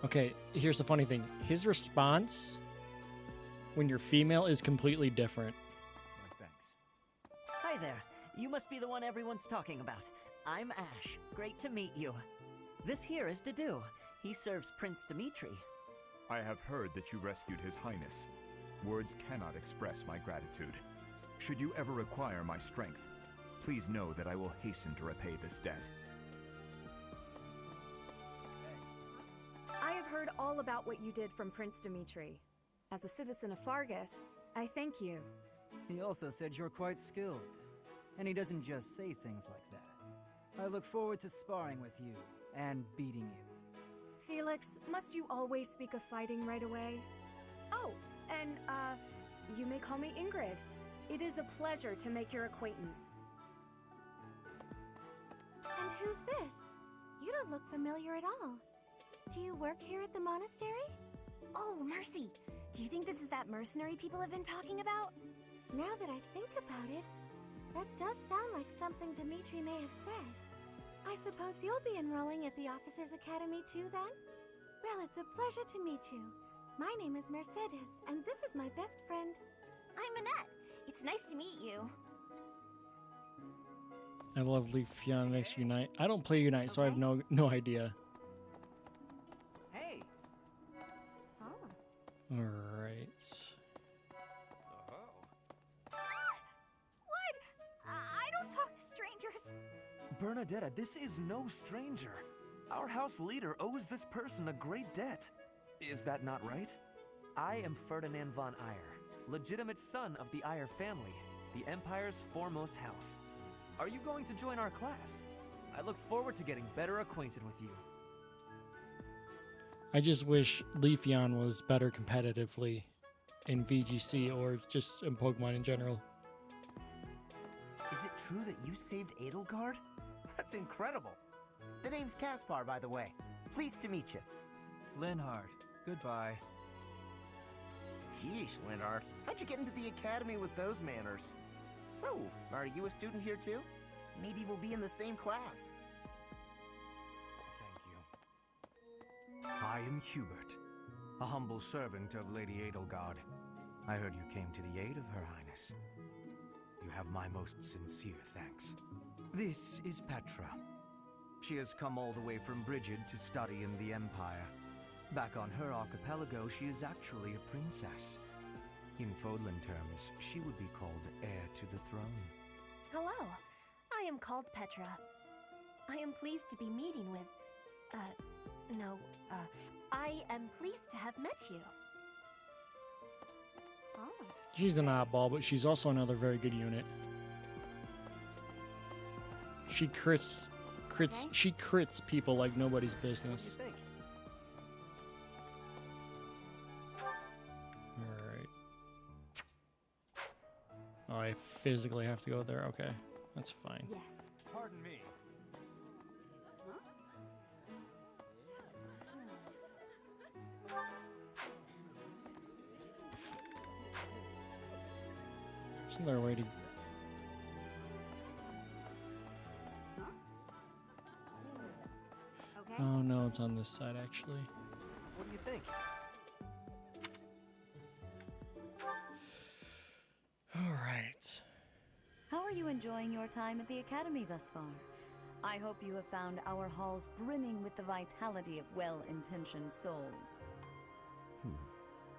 Okay, here's the funny thing. His response when you're female is completely different. Thanks. Hi there. You must be the one everyone's talking about. I'm Ash. Great to meet you. This here is Dedu. He serves Prince Dimitri. I have heard that you rescued His Highness. Words cannot express my gratitude. Should you ever require my strength, please know that I will hasten to repay this debt. I have heard all about what you did from Prince Dimitri. As a citizen of Fargus, I thank you. He also said you're quite skilled. And he doesn't just say things like that. I look forward to sparring with you and beating you. Felix, must you always speak of fighting right away? Oh, and, you may call me Ingrid. It is a pleasure to make your acquaintance. And who's this? You don't look familiar at all. Do you work here at the monastery? Oh, Mercy! Do you think this is that mercenary people have been talking about? Now that I think about it, that does sound like something Dimitri may have said. I suppose you'll be enrolling at the Officers' Academy too, then? Well, it's a pleasure to meet you. My name is Mercedes, and this is my best friend. I'm Annette. It's nice to meet you. I love Leaf Phoenix Unite. I don't play Unite, so I have no idea. Hey! All right. What? I don't talk to strangers. Bernadetta, this is no stranger. Our house leader owes this person a great debt. Is that not right? I am Ferdinand von Eyre, legitimate son of the Eyre family, the Empire's foremost house. Are you going to join our class? I look forward to getting better acquainted with you. I just wish Leafeon was better competitively in VGC or just in Pokemon in general. Is it true that you saved Edelgard? That's incredible. The name's Caspar, by the way. Pleased to meet you. Linhard, goodbye. Sheesh, Linhard. How'd you get into the academy with those manners? So, are you a student here too? Maybe we'll be in the same class. Thank you. I am Hubert, a humble servant of Lady Edelgard. I heard you came to the aid of Her Highness. You have my most sincere thanks. This is Petra. She has come all the way from Brigid to study in the Empire. Back on her archipelago, she is actually a princess. In Fodlan terms, she would be called heir to the throne. Hello. I am called Petra. I am pleased to be meeting with... I am pleased to have met you. Oh. She's an oddball, but she's also another very good unit. She crits people like nobody's business. What do you think? Alright. Oh, I physically have to go there. Okay. That's fine. Yes. Pardon me. There's another way to... Okay. Oh no, it's on this side actually. What do you think? Alright. How are you enjoying your time at the Academy thus far? I hope you have found our halls brimming with the vitality of well-intentioned souls.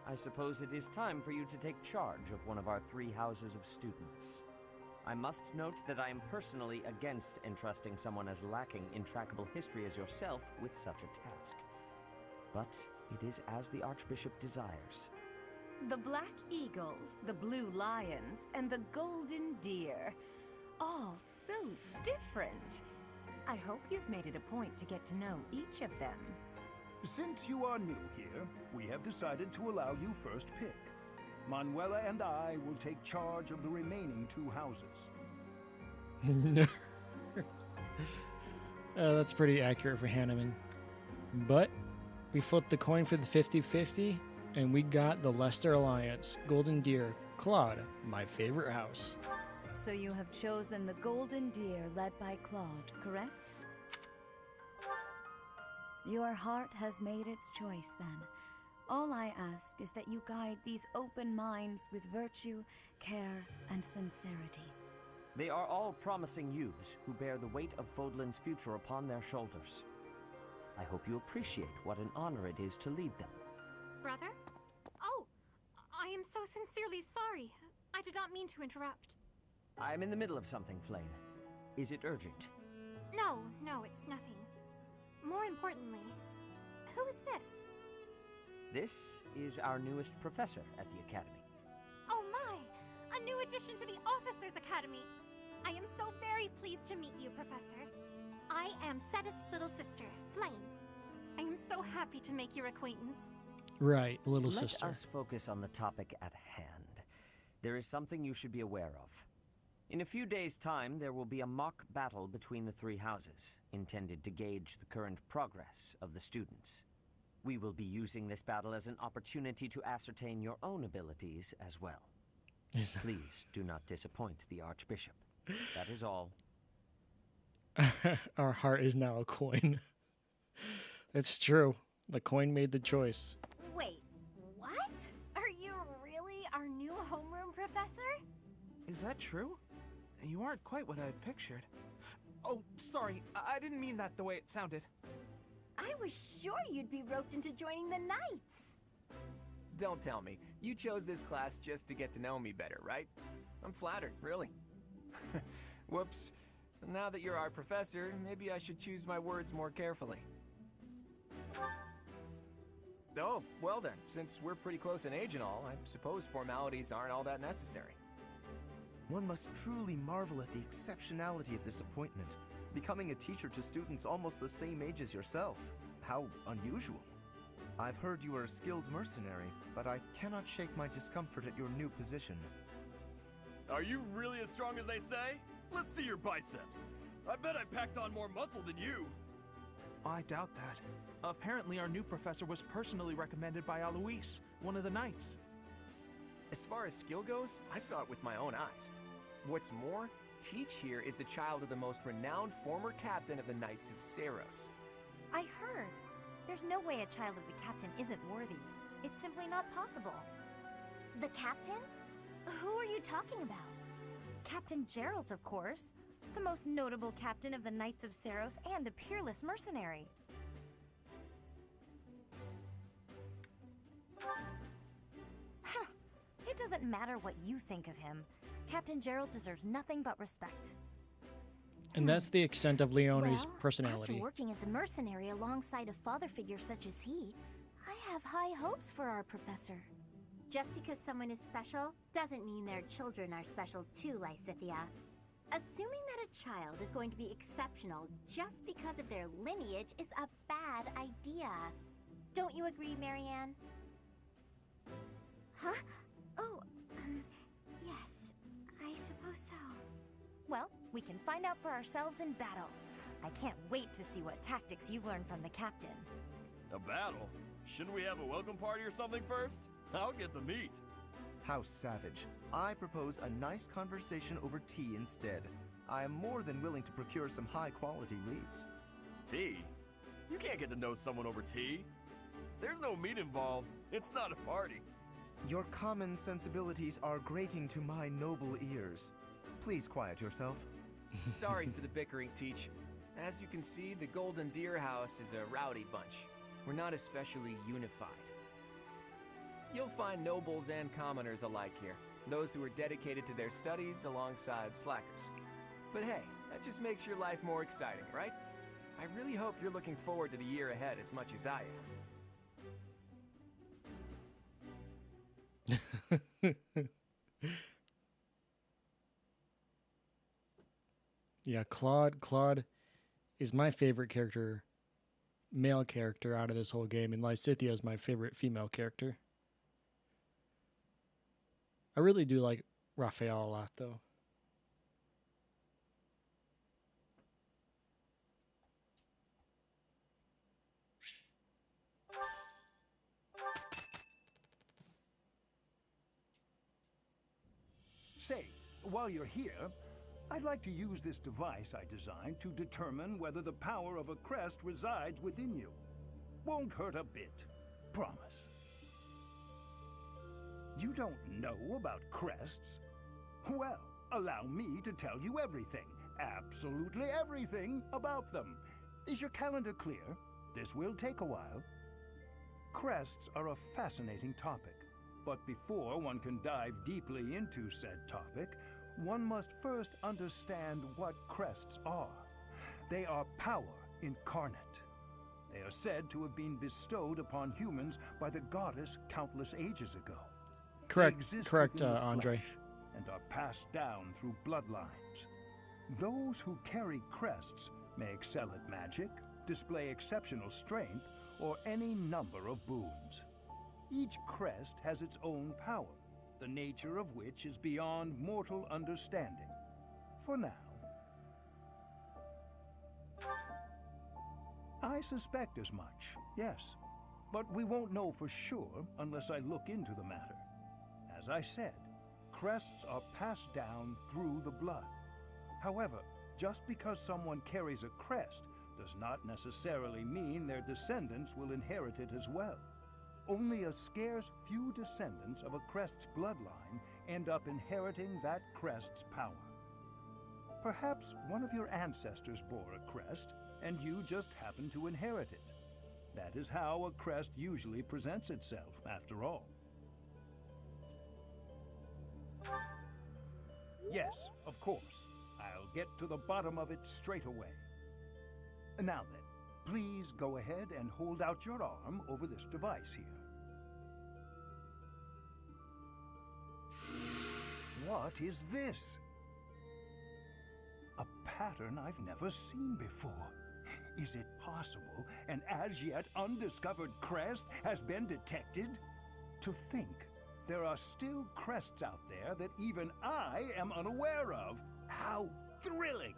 I suppose it is time for you to take charge of one of our 3 houses of students. I must note that I am personally against entrusting someone as lacking in trackable history as yourself with such a task. But it is as the Archbishop desires. The Black Eagles, the Blue Lions, and the Golden Deer. All so different. I hope you've made it a point to get to know each of them. Since you are new here, we have decided to allow you first pick. Manuela and I will take charge of the remaining 2 houses. No. That's pretty accurate for Hanneman. But we flipped the coin for the 50-50, and we got the Leicester Alliance, Golden Deer, Claude, my favorite house. So you have chosen the Golden Deer led by Claude, correct? Your heart has made its choice, then. All I ask is that you guide these open minds with virtue, care, and sincerity. They are all promising youths who bear the weight of Fodlan's future upon their shoulders. I hope you appreciate what an honor it is to lead them. Brother? Oh, I am so sincerely sorry. I did not mean to interrupt. I'm in the middle of something, Flame. Is it urgent? No, it's nothing. More importantly, who is this? This is our newest professor at the Academy. Oh my! A new addition to the Officers' Academy! I am so very pleased to meet you, Professor. I am Sedith's little sister, Flame. I am so happy to make your acquaintance. Right, little sister. Let us focus on the topic at hand. There is something you should be aware of. In a few days' time, there will be a mock battle between the three houses, intended to gauge the current progress of the students. We will be using this battle as an opportunity to ascertain your own abilities as well. Please do not disappoint the Archbishop. That is all. Our heart is now a coin. It's true. The coin made the choice. Wait, what? Are you really our new homeroom professor? Is that true? You aren't quite what I had pictured. Oh, sorry. I didn't mean that the way it sounded. I was sure you'd be roped into joining the Knights. Don't tell me. You chose this class just to get to know me better, right? I'm flattered, really. Whoops. Now that you're our professor, maybe I should choose my words more carefully. Oh, well then, since we're pretty close in age and all, I suppose formalities aren't all that necessary. One must truly marvel at the exceptionality of this appointment. Becoming a teacher to students almost the same age as yourself. How unusual. I've heard you are a skilled mercenary, but I cannot shake my discomfort at your new position. Are you really as strong as they say? Let's see your biceps. I bet I packed on more muscle than you. I doubt that. Apparently our new professor was personally recommended by Alois, one of the Knights. As far as skill goes, I saw it with my own eyes. What's more, Teach here is the child of the most renowned former captain of the Knights of Seiros. I heard. There's no way a child of the captain isn't worthy. It's simply not possible. The captain? Who are you talking about? Captain Geralt, of course. The most notable captain of the Knights of Seiros and a peerless mercenary. Huh. It doesn't matter what you think of him. Captain Geralt deserves nothing but respect. And that's the extent of Leonie's Well, personality. After working as a mercenary alongside a father figure such as he, I have high hopes for our professor. Just because someone is special doesn't mean their children are special too, Lysithia. Assuming that a child is going to be exceptional just because of their lineage is a bad idea. Don't you agree, Marianne? Huh? Oh, yes, I suppose so. Well, we can find out for ourselves in battle. I can't wait to see what tactics you've learned from the captain. A battle? Shouldn't we have a welcome party or something first? I'll get the meat. How savage. I propose a nice conversation over tea instead. I am more than willing to procure some high-quality leaves. Tea? You can't get to know someone over tea. There's no meat involved. It's not a party. Your common sensibilities are grating to my noble ears. Please quiet yourself. Sorry for the bickering, Teach. As you can see, the Golden Deer House is a rowdy bunch. We're not especially unified. You'll find nobles and commoners alike here, those who are dedicated to their studies alongside slackers. But hey, that just makes your life more exciting, right? I really hope you're looking forward to the year ahead as much as I am. Yeah, Claude is my favorite character, male character out of this whole game, and Lysithia is my favorite female character. I really do like Raphael a lot, though. Say, while you're here, I'd like to use this device I designed to determine whether the power of a crest resides within you. Won't hurt a bit. Promise. You don't know about crests? Well, allow me to tell you everything, absolutely everything about them. Is your calendar clear? This will take a while. Crests are a fascinating topic, but before one can dive deeply into said topic, one must first understand what crests are. They are power incarnate. They are said to have been bestowed upon humans by the goddess countless ages ago. Correct, Andre. And are passed down through bloodlines. Those who carry crests may excel at magic, display exceptional strength, or any number of boons. Each crest has its own power, the nature of which is beyond mortal understanding. For now. I suspect as much, yes. But we won't know for sure unless I look into the matter. As I said, crests are passed down through the blood. However, just because someone carries a crest does not necessarily mean their descendants will inherit it as well. Only a scarce few descendants of a crest's bloodline end up inheriting that crest's power. Perhaps one of your ancestors bore a crest, and you just happen to inherit it. That is how a crest usually presents itself, after all. Yes, of course. I'll get to the bottom of it straight away. Now then, please go ahead and hold out your arm over this device here. What is this? A pattern I've never seen before. Is it possible an as yet undiscovered crest has been detected? To think there are still crests out there that even I am unaware of. How thrilling!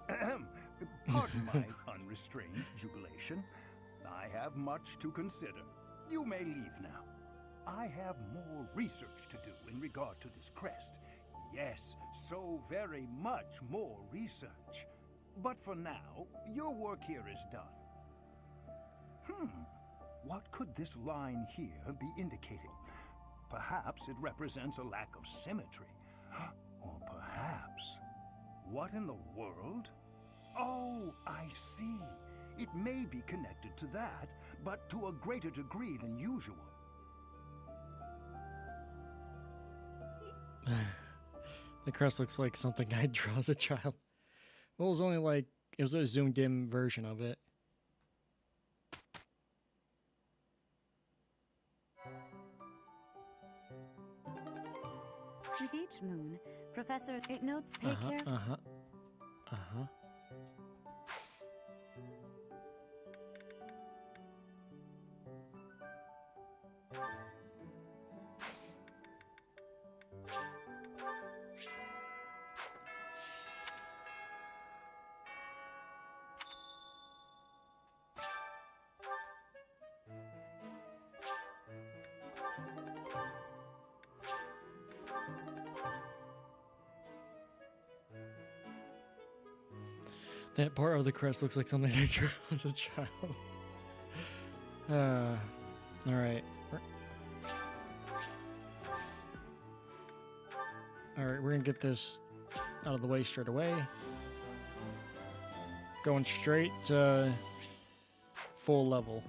Pardon my unrestrained jubilation. I have much to consider. You may leave now. I have more research to do in regard to this crest. Yes, so very much more research. But for now, your work here is done. What could this line here be indicating? Perhaps it represents a lack of symmetry. Or perhaps... What in the world? Oh, I see. It may be connected to that, but to a greater degree than usual. The crest looks like something I'd draw as a child. Well, it was only like, it was a zoomed in version of it. With each moon, Professor, it notes pay care. That part of the crest looks like something I drew as a child. Alright. Alright, we're gonna get this out of the way straight away. Going straight to full level.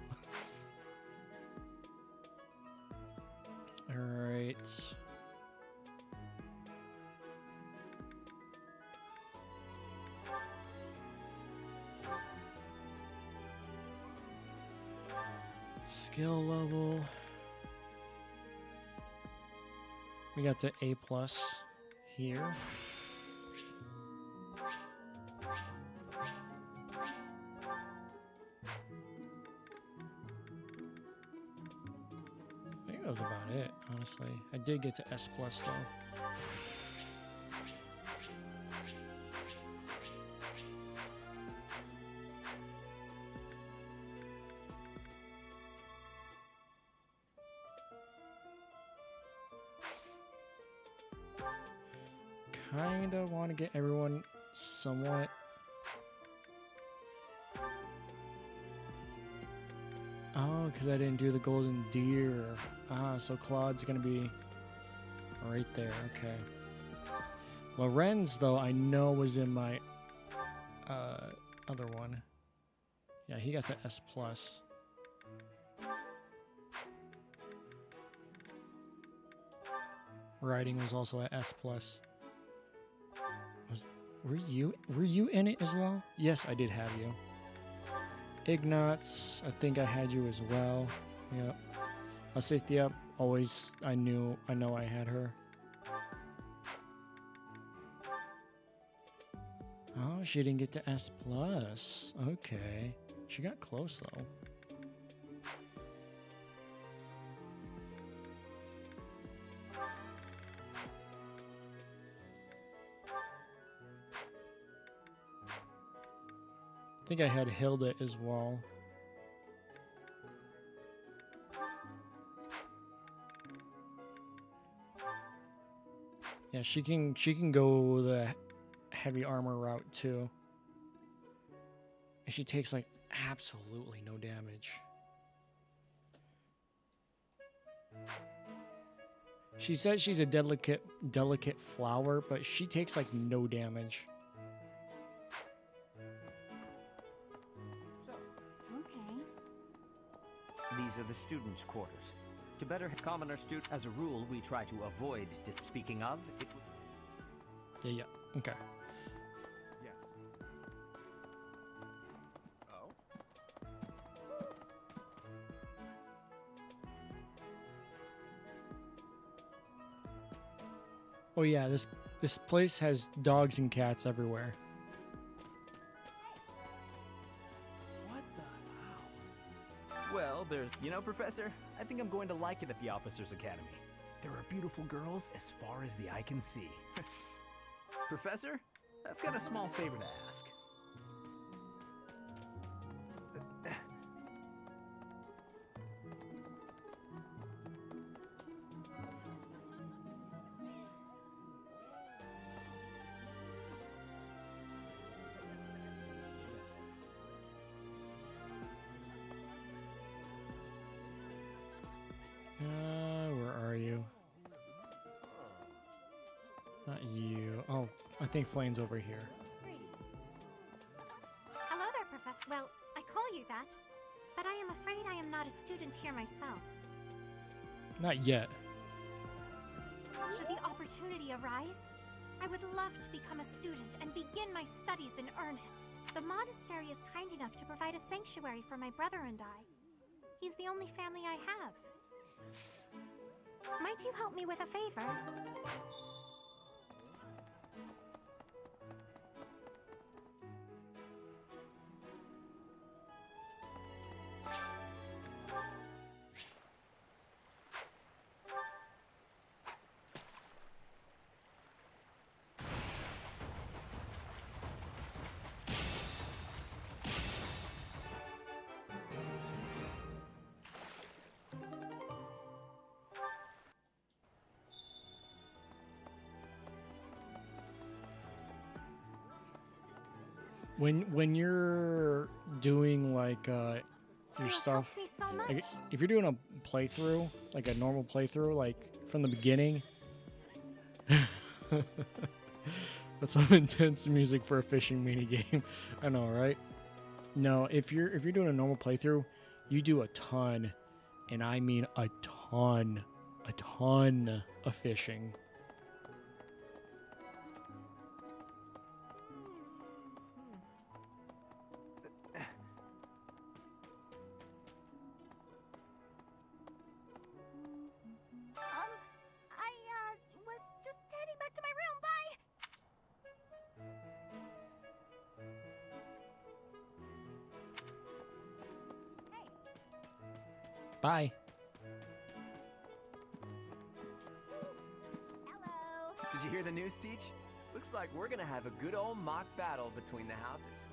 Alright. Skill level. We got to A+ here. I think that was about it, honestly. I did get to S+ though. kinda want to get everyone somewhat. Oh, because I didn't do the golden deer. Ah, so Claude's gonna be right there. Okay. Lorenz, though, I know was in my other one. Yeah, he got the S+. Writing was also at S+. Were you in it as well? Yes, I did have you. Ignatz, I think I had you as well. Yep. Asithia, always I know I had her. Oh, she didn't get to S+. Okay. She got close though. I think I had Hilda as well. Yeah, she can go the heavy armor route too. And she takes like absolutely no damage. She says she's a delicate flower, but she takes like no damage. These are the students' quarters. To better commoner student, as a rule, we try to avoid. Speaking of, it. Yeah. Okay. Yes. Oh. Oh yeah, this place has dogs and cats everywhere. Well, you know, Professor, I think I'm going to like it at the Officers Academy. There are beautiful girls as far as the eye can see. Professor, I've got a small favor to ask. Where are you? Not you. Oh, I think Flame's over here. Hello there, Professor. Well, I call you that, but I am afraid I am not a student here myself. Not yet. Should the opportunity arise, I would love to become a student and begin my studies in earnest. The monastery is kind enough to provide a sanctuary for my brother and I. He's the only family I have. Might you help me with a favor? When you're doing like your stuff, Me so much. like if you're doing a playthrough, like a normal playthrough, like from the beginning, that's some intense music for a fishing minigame. I know, right? No, if you're doing a normal playthrough, you do a ton, and I mean a ton of fishing. I was just heading back to my room. Bye! Bye. Did you hear the news, Teach? Looks like we're gonna have a good old mock battle between the houses.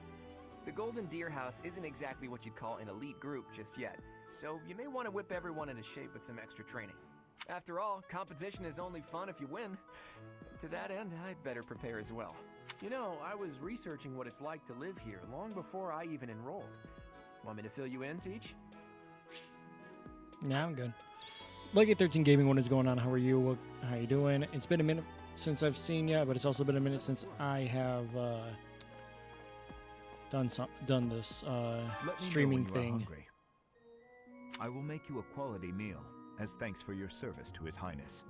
The Golden Deer House isn't exactly what you'd call an elite group just yet, so you may want to whip everyone into shape with some extra training. After all, competition is only fun if you win. To that end, I'd better prepare as well. You know, I was researching what it's like to live here long before I even enrolled. Want me to fill you in, Teach? Nah, I'm good. Lucky 13 Gaming, what is going on? How are you? How you doing? It's been a minute since I've seen you, but it's also been a minute since I have done this streaming thing. I will make you a quality meal as thanks for your service to His Highness.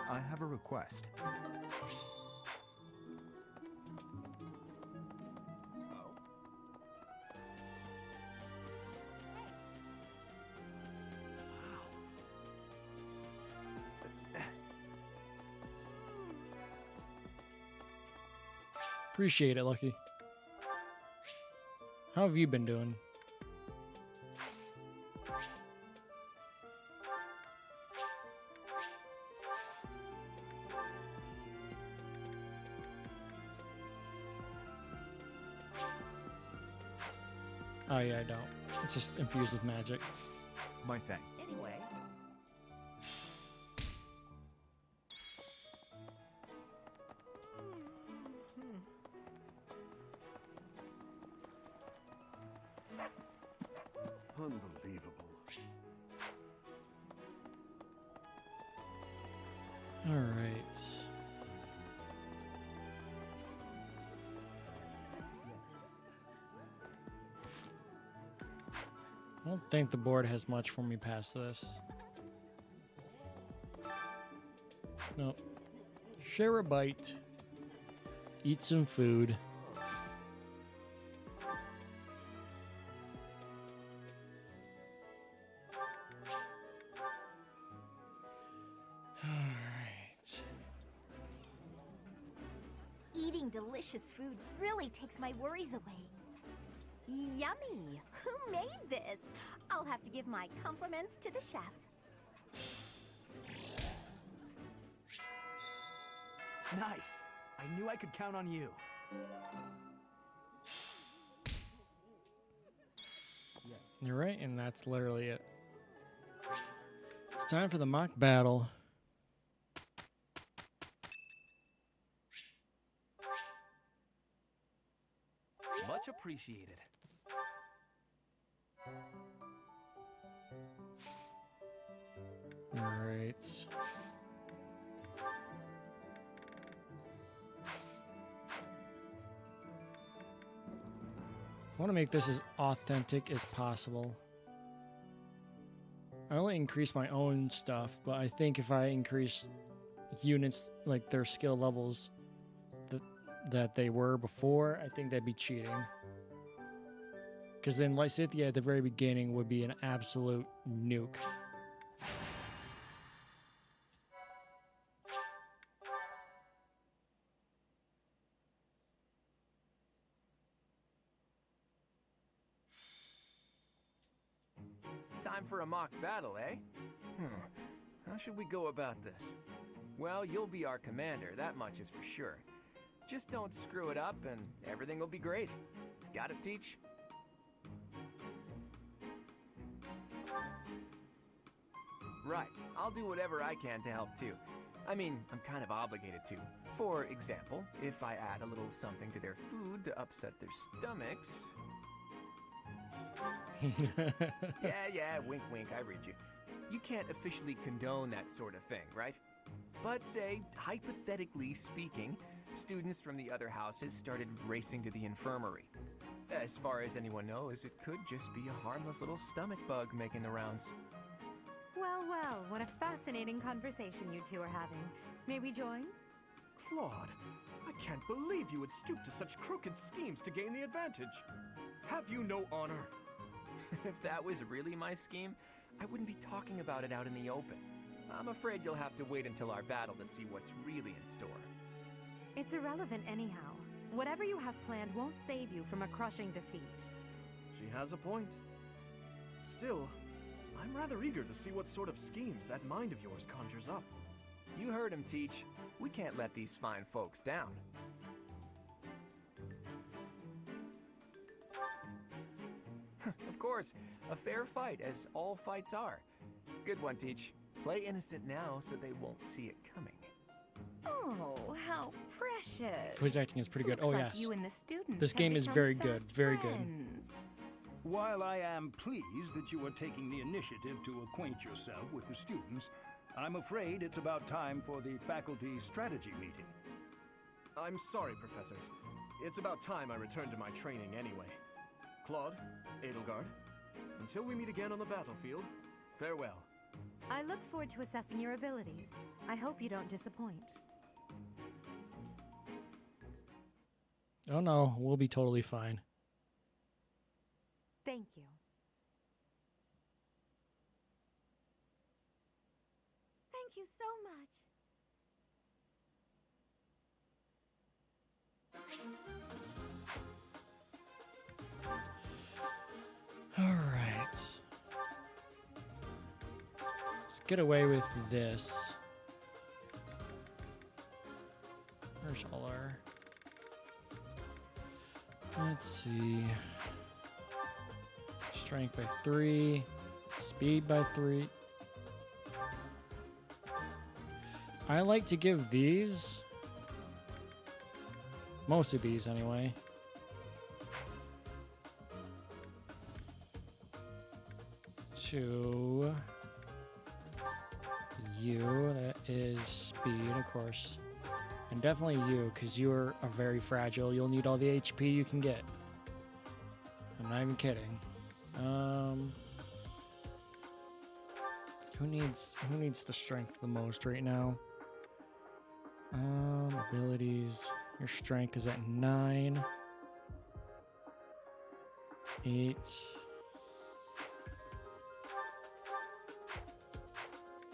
I have a request. Appreciate it, Lucky. How have you been doing? Oh yeah, I don't. It's just infused with magic. My thanks. Anyway. Unbelievable. All right. I don't think the board has much for me past this. Nope. Share a bite. Eat some food. Eating delicious food really takes my worries away. Yummy! Who made this? I'll have to give my compliments to the chef. Nice! I knew I could count on you. You're right, and that's literally it. It's time for the mock battle. Much appreciated. All right. I want to make this as authentic as possible. I only increase my own stuff, but I think if I increase units, like their skill levels that they were before, I think that'd be cheating. Because then Lysithia at the very beginning would be an absolute nuke. Time for a mock battle, eh? How should we go about this? Well, you'll be our commander, that much is for sure. Just don't screw it up and everything will be great. Got it, Teach? Right, I'll do whatever I can to help too. I mean, I'm kind of obligated to. For example, if I add a little something to their food to upset their stomachs... Yeah, wink wink, I read you. You can't officially condone that sort of thing, right? But say, hypothetically speaking, students from the other houses started racing to the infirmary. As far as anyone knows, it could just be a harmless little stomach bug making the rounds. Well, well, what a fascinating conversation you two are having. May we join? Claude, I can't believe you would stoop to such crooked schemes to gain the advantage. Have you no honor? If that was really my scheme, I wouldn't be talking about it out in the open. I'm afraid you'll have to wait until our battle to see what's really in store. It's irrelevant anyhow. Whatever you have planned won't save you from a crushing defeat. She has a point. Still, I'm rather eager to see what sort of schemes that mind of yours conjures up. You heard him, Teach. We can't let these fine folks down. Of course, a fair fight, as all fights are. Good one, Teach. Play innocent now so they won't see it coming. Oh, how precious. Voice acting is pretty good. Looks Oh, like yes. you and the students This have game is become very good. fast Very good. friends. While I am pleased that you are taking the initiative to acquaint yourself with the students, I'm afraid it's about time for the faculty strategy meeting. I'm sorry, professors. It's about time I returned to my training anyway. Claude, Edelgard, until we meet again on the battlefield, farewell. I look forward to assessing your abilities. I hope you don't disappoint. Oh no, we'll be totally fine. Thank you. Thank you so much. All right. Let's get away with this. Where's all our... Let's see. Strength by 3. Speed by 3. I like to give these... most of these, anyway. To you, that is speed, of course, and definitely you, because you are very fragile. You'll need all the HP you can get. I'm not even kidding. Who needs the strength the most right now? Abilities. Your strength is at 9, 8.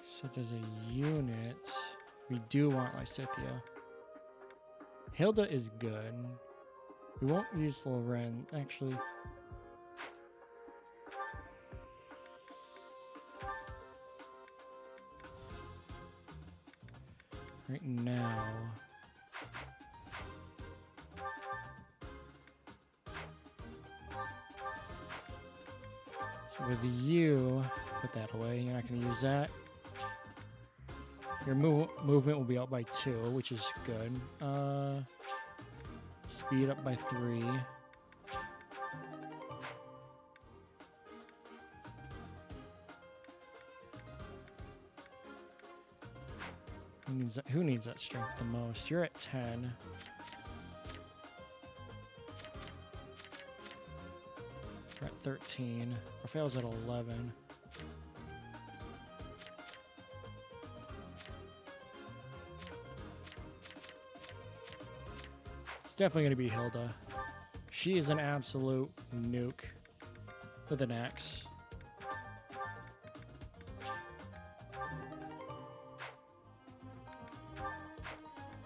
So as a unit, we do want Lysithea. Hilda is good. We won't use Loren, actually. Right now. So with you, put that away. You're not going to use that. Your movement will be up by 2, which is good. Speed up by 3. Who needs that strength the most? You're at 10. You're at 13. Raphael's at 11. It's definitely going to be Hilda. She is an absolute nuke with an axe.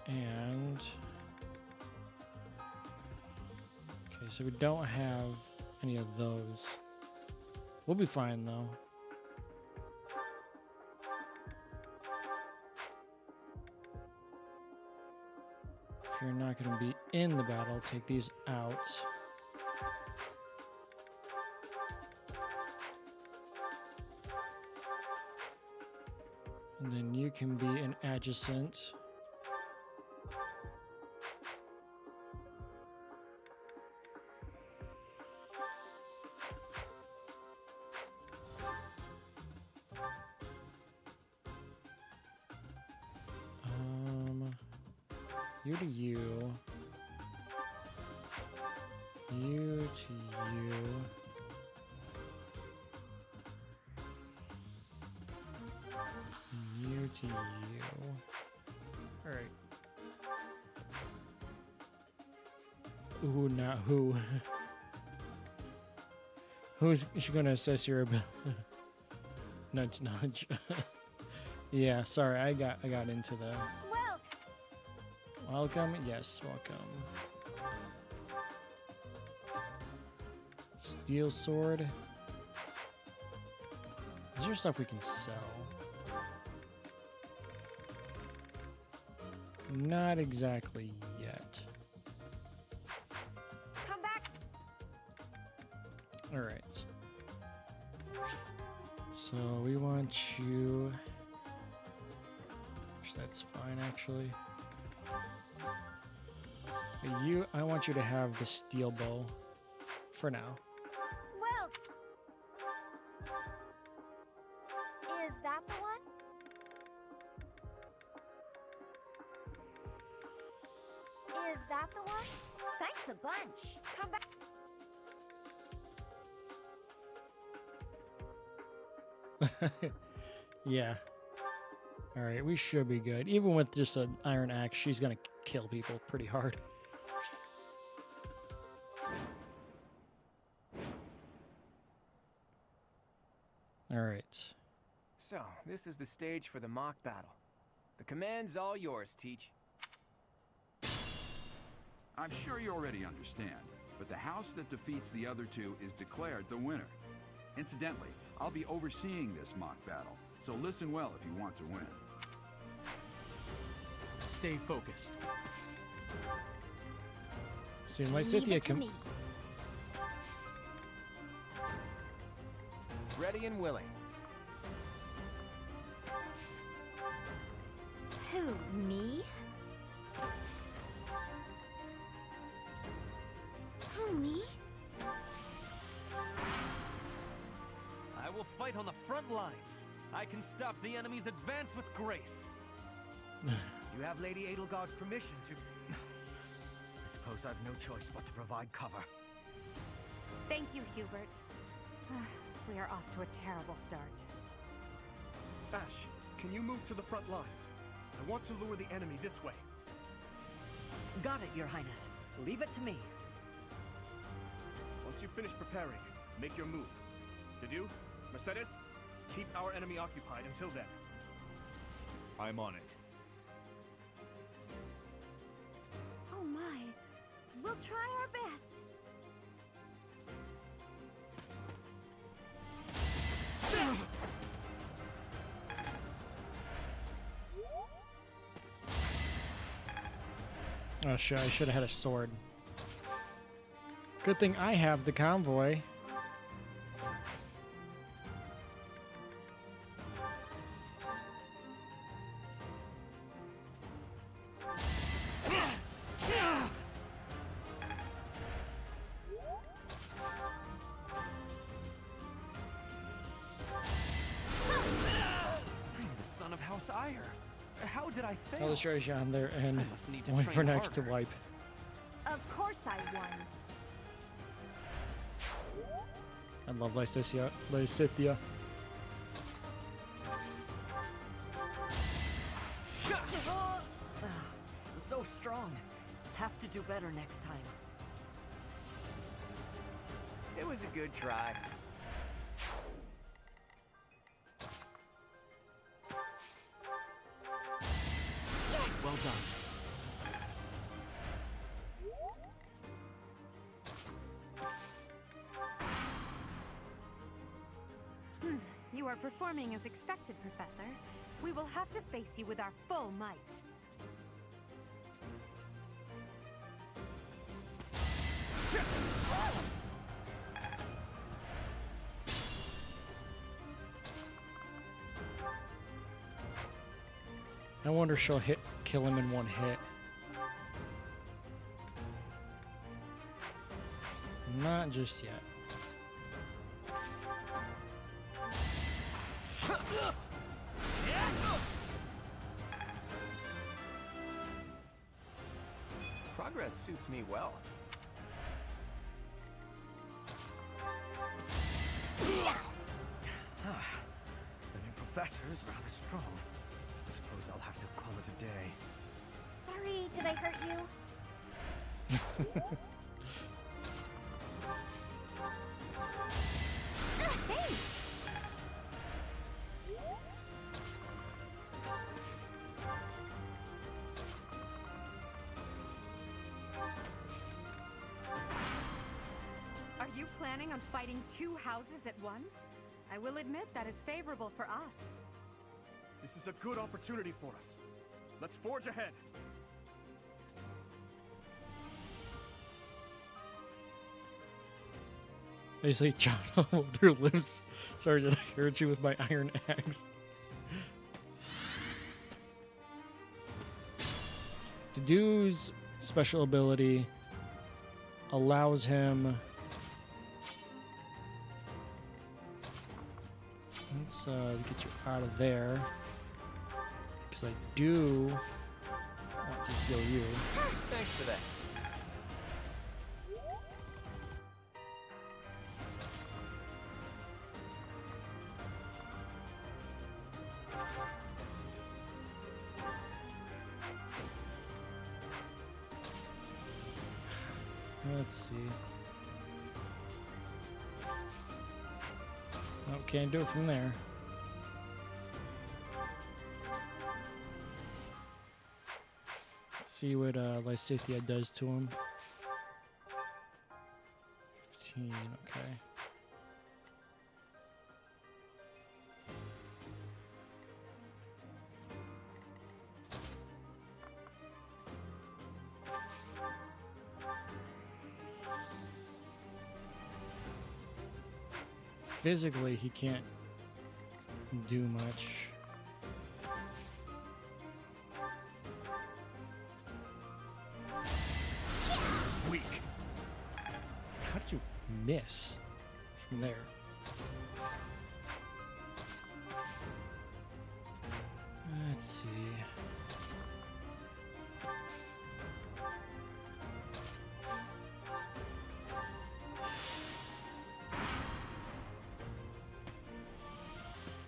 And... okay, so we don't have any of those. We'll be fine, though. If you're not going to be in the battle, take these out. And then you can be an adjacent. You to you. You to you. You to you. Alright. Ooh, not who. Who's she gonna assess your ability? Nudge, nudge. Yeah, sorry, I got into the... Welcome? Yes, welcome. Steel sword. Is there stuff we can sell? Not exactly yet. Come back. All right. So we want you... That's fine, actually. I want you to have the steel bow for now. Well, is that the one? Is that the one? Thanks a bunch. Come back. Yeah. All right, we should be good. Even with just an iron axe, she's gonna kill people pretty hard. All right. So, this is the stage for the mock battle. The command's all yours, Teach. I'm sure you already understand, but the house that defeats the other two is declared the winner. Incidentally, I'll be overseeing this mock battle, so listen well if you want to win. Stay focused. Seems like Cynthia can. Ready and willing. Who, me? Who, me? I will fight on the front lines. I can stop the enemy's advance with grace. Do you have Lady Edelgard's permission to... I suppose I've no choice but to provide cover. Thank you, Hubert. We are off to a terrible start. Ash, can you move to the front lines? I want to lure the enemy this way. Got it, Your Highness. Leave it to me. Once you finish preparing, make your move. Did you? Mercedes? Keep our enemy occupied until then. I'm on it. Oh my. We'll try our best. Oh shit! I should have had a sword. Good thing I have the convoy. I'm the son of House Ire. How did I fail? I'll just try on there and I must need to wait train for next to harder. wipe. Of course I won. I love Lysithea. Lysithea. So strong. Have to do better next time. It was a good try. Well done. You are performing as expected, Professor. We will have to face you with our full might. I wonder if she'll kill him in one hit. Not just yet. Progress suits me well. The new professor is rather strong. I suppose I'll have to call it a day. Sorry, did I hurt you? Thanks! Are you planning on fighting two houses at once? I will admit that is favorable for us. This is a good opportunity for us. Let's forge ahead. Basically, chop off their limbs. Sorry, did I hurt you with my iron axe? Dedue's special ability allows him. Let's get you out of there, because I do want to heal you. Thanks for that. Let's see. Oh, can't do it from there. Let's see what Lysithea does to him. 15, okay. Physically, he can't do much. Weak. How did you miss from there? Let's see.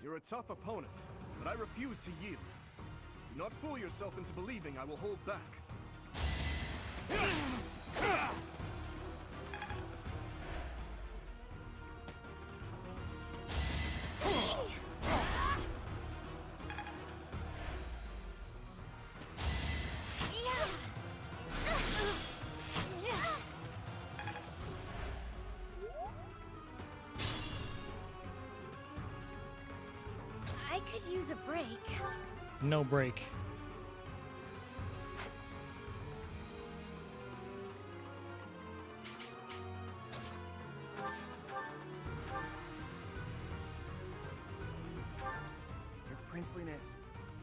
You're a tough opponent, but I refuse to yield. Do not fool yourself into believing I will hold back. I could use a break. No break. Psst, your princeliness.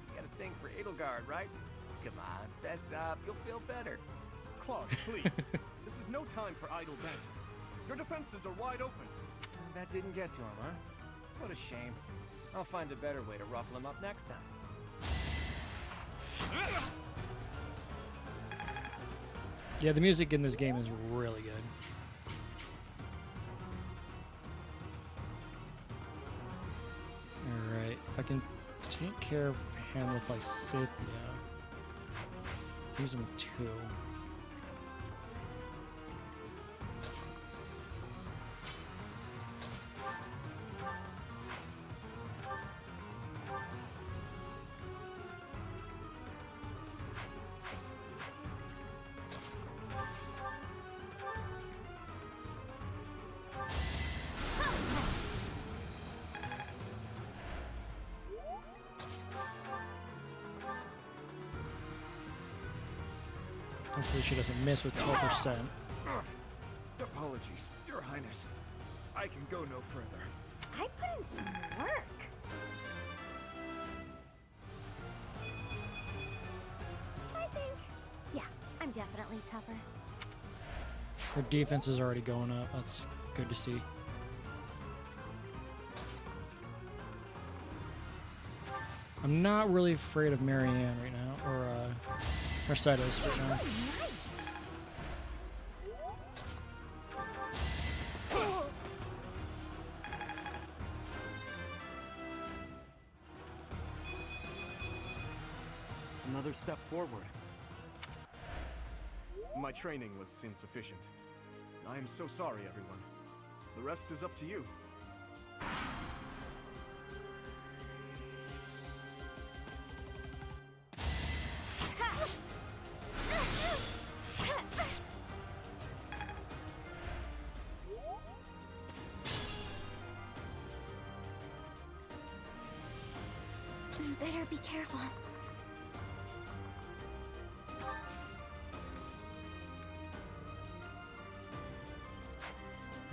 You got a thing for Edelgard, right? Come on, fess up. You'll feel better. Claude, please. This is no time for idle banter. Your defenses are wide open. That didn't get to him, huh? What a shame. I'll find a better way to ruffle him up next time. Yeah, the music in this game is really good. Alright, if I can take care of him with Lysithea. Use him 2. Hopefully she doesn't miss with 12%. Apologies, Your Highness. I can go no further. I put in some work. I think, yeah, I'm definitely tougher. Her defense is already going up. That's good to see. I'm not really afraid of Marianne right now, or Mercedes right now. Another step forward. My training was insufficient. I am so sorry, everyone. The rest is up to you. Better be careful.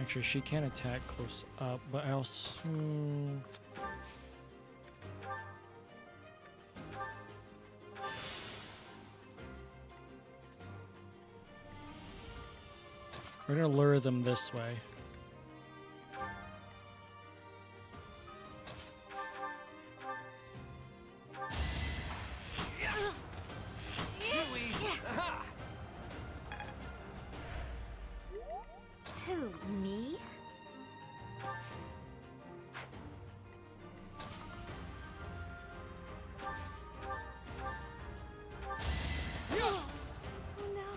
Actually, she can attack close up, but I also... We're gonna lure them this way. Too easy. Who, me? Oh no!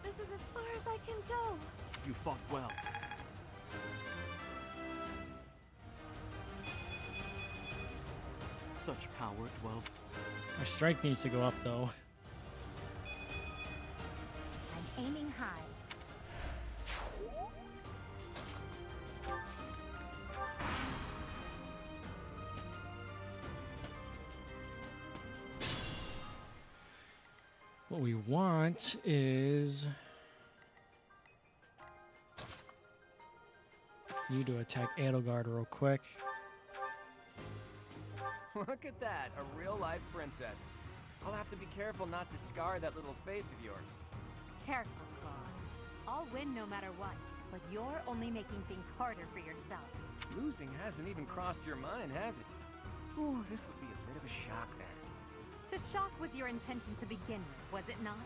This is as far as I can go. You fought well. Such power dwells. My strength needs to go up, though. I'm aiming high. What we want is you to attack Edelgard real quick. Look at that, a real-life princess. I'll have to be careful not to scar that little face of yours. Careful, Claude. I'll win no matter what, but you're only making things harder for yourself. Losing hasn't even crossed your mind, has it? Ooh, this will be a bit of a shock then. To shock was your intention to begin with, was it not?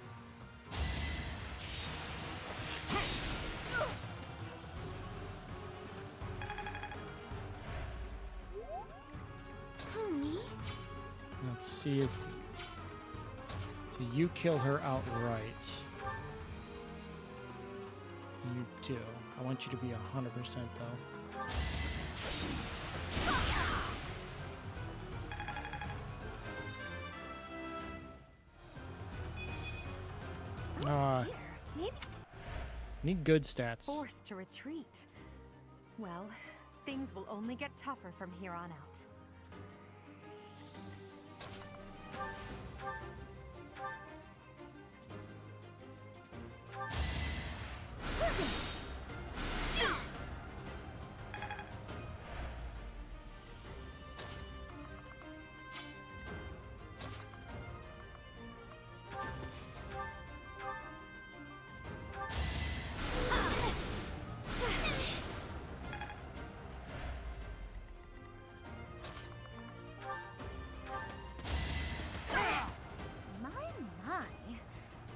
Who, me? Let's see if so you kill her outright. You do. I want you to be 100% though. Maybe Need good stats. forced to retreat. Well, things will only get tougher from here on out. My.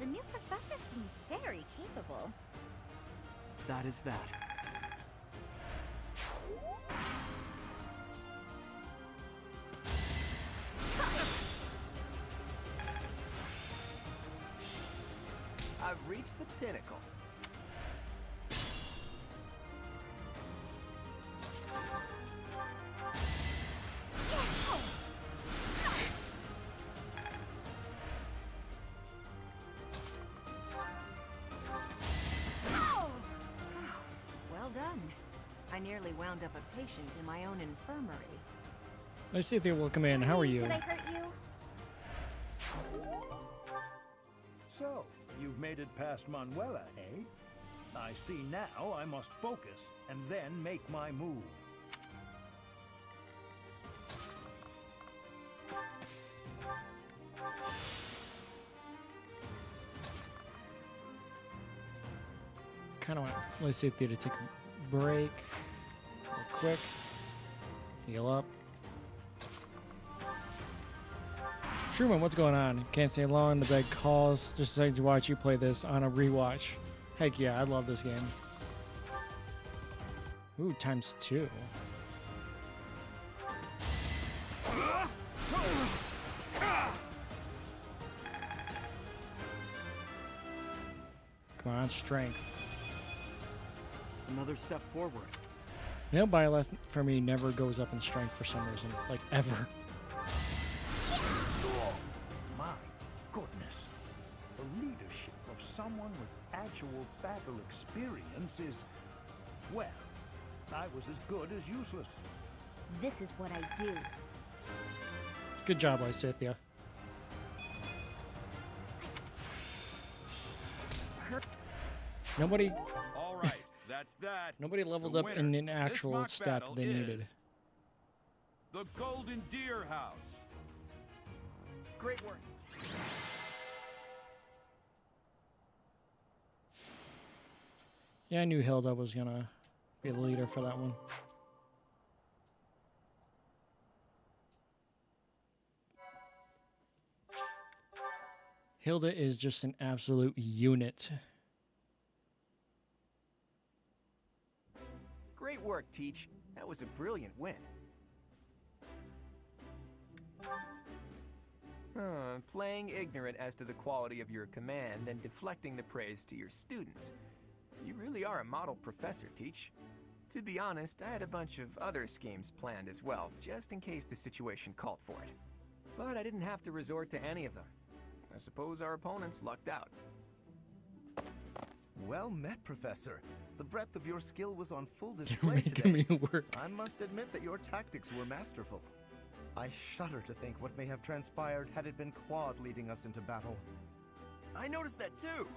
The new professor seems very capable. That is that. I've reached the pinnacle. Well done. I nearly wound up a patient in my own infirmary. Let's see if they will come in. How are you? Did I hurt you? So, you've made it past Manuela, eh? I see now I must focus and then make my move. Kind of want. Let's see if they to take a break real quick. Heal up. Truman, what's going on? Can't stay long. The bed calls. Just excited to watch you play this on a rewatch. Heck yeah, I love this game. Ooh, ×2. Come on, strength. Another step forward. Male Byleth for me never goes up in strength for some reason, like ever. My goodness. The leadership of someone with actual battle experience is, well, I was as good as useless. This is what I do. Good job, Lysithia. Nobody. All right, that's that. Nobody leveled The up winner in an this actual mock stat battle that they needed. is The Golden Deer House. Great work. Yeah, I knew Hilda was gonna be the leader for that one. Hilda is just an absolute unit. Great work, Teach. That was a brilliant win. Playing ignorant as to the quality of your command and deflecting the praise to your students. You really are a model professor, Teach. To be honest, I had a bunch of other schemes planned as well, just in case the situation called for it. But I didn't have to resort to any of them. I suppose our opponents lucked out. Well met, Professor. The breadth of your skill was on full display today. Me work. I must admit that your tactics were masterful. I shudder to think what may have transpired had it been Claude leading us into battle. I noticed that too.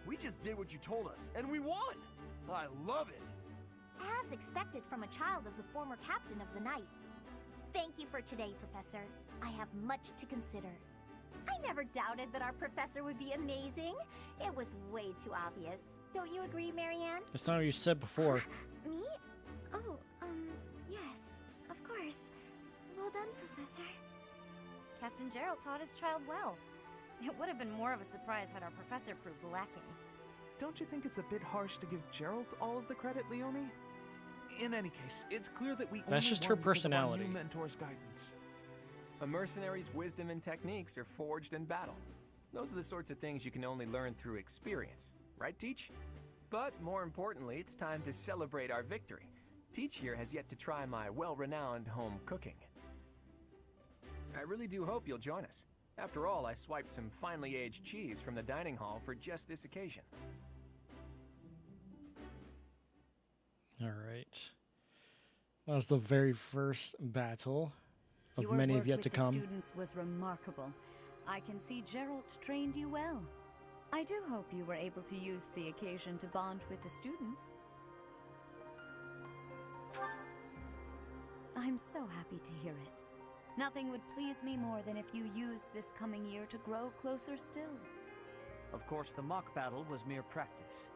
We just did what you told us, and we won! I love it! As expected from a child of the former captain of the Knights. Thank you for today, Professor. I have much to consider. I never doubted that our professor would be amazing. It was way too obvious. Don't you agree, Marianne? That's not what you said before. Me? Oh, yes, of course. Well done, Professor. Captain Gerald taught his child well. It would have been more of a surprise had our professor proved lacking. Don't you think it's a bit harsh to give Gerald all of the credit, Leonie? In any case, it's clear that we That's only just her won because of our personality. new mentor's guidance. A mercenary's wisdom and techniques are forged in battle. Those are the sorts of things you can only learn through experience, right, Teach? But more importantly, it's time to celebrate our victory. Teach here has yet to try my well-renowned home cooking. I really do hope you'll join us. After all, I swiped some finely aged cheese from the dining hall for just this occasion. All right. That was the very first battle of Your many work of yet with to the come. Students was remarkable. I can see Gerald trained you well. I do hope you were able to use the occasion to bond with the students. I'm so happy to hear it. Nothing would please me more than if you used this coming year to grow closer still. Of course, the mock battle was mere practice.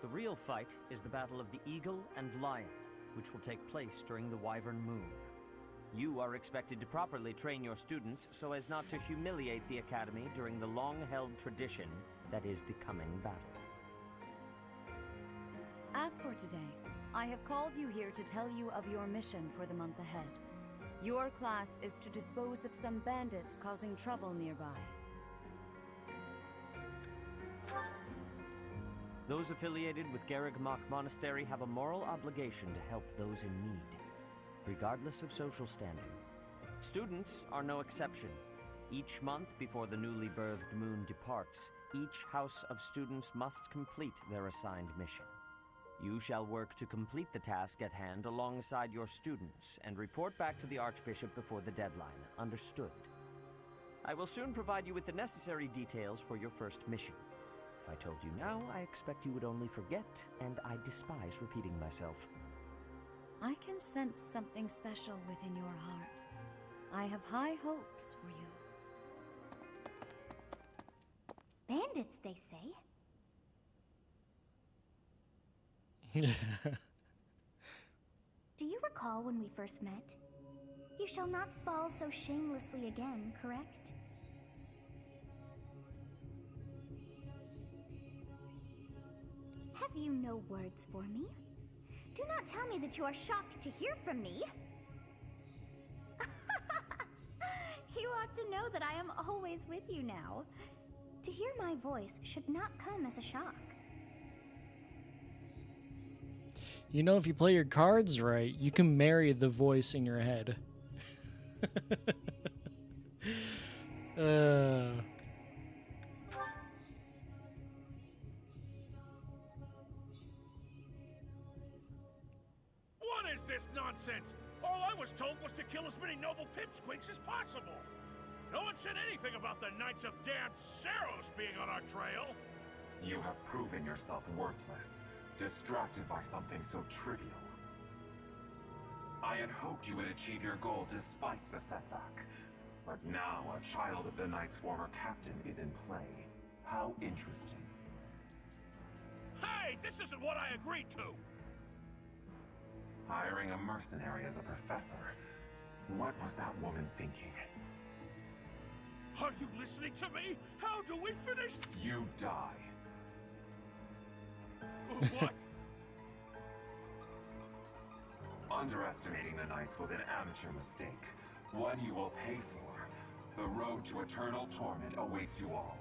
The real fight is the battle of the Eagle and Lion, which will take place during the Wyvern Moon. You are expected to properly train your students so as not to humiliate the Academy during the long-held tradition that is the coming battle. As for today, I have called you here to tell you of your mission for the month ahead. Your class is to dispose of some bandits causing trouble nearby. Those affiliated with Garrigmach Monastery have a moral obligation to help those in need, regardless of social standing. Students are no exception. Each month before the newly birthed moon departs, each house of students must complete their assigned mission. You shall work to complete the task at hand alongside your students and report back to the Archbishop before the deadline. Understood? I will soon provide you with the necessary details for your first mission. If I told you now, I expect you would only forget, and I despise repeating myself. I can sense something special within your heart. I have high hopes for you. Bandits, they say. Do you recall when we first met? You shall not fall so shamelessly again, correct? Have you no words for me? Do not tell me that you are shocked to hear from me. You ought to know that I am always with you now. To hear my voice should not come as a shock. You know, if you play your cards right, you can marry the voice in your head. What is this nonsense? All I was told was to kill as many noble pipsqueaks as possible. No one said anything about the Knights of Dan Saros being on our trail. You have proven yourself worthless, distracted by something so trivial. I had hoped you would achieve your goal despite the setback. But now a child of the Knight's former captain is in play. How interesting. Hey! Hey, this isn't what I agreed to! Hiring a mercenary as a professor. What was that woman thinking? Are you listening to me? How do we finish? You die. What? Underestimating the Knights was an amateur mistake. One you will pay for. The road to eternal torment awaits you all.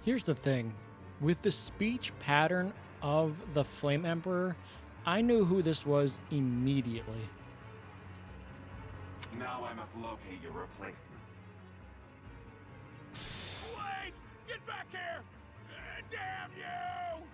Here's the thing. With the speech pattern of the Flame Emperor, I knew who this was immediately. Now I must locate your replacements. Wait! Get back here! Damn you!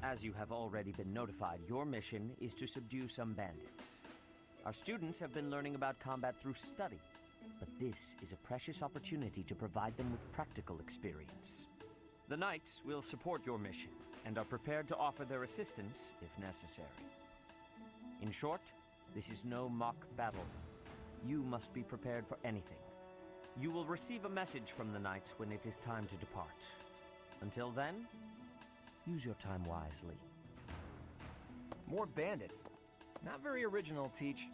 As you have already been notified, your mission is to subdue some bandits. Our students have been learning about combat through study, but this is a precious opportunity to provide them with practical experience. The Knights will support your mission and are prepared to offer their assistance if necessary. In short, this is no mock battle. You must be prepared for anything. You will receive a message from the Knights when it is time to depart. Until then, use your time wisely. More bandits. Not very original, Teach.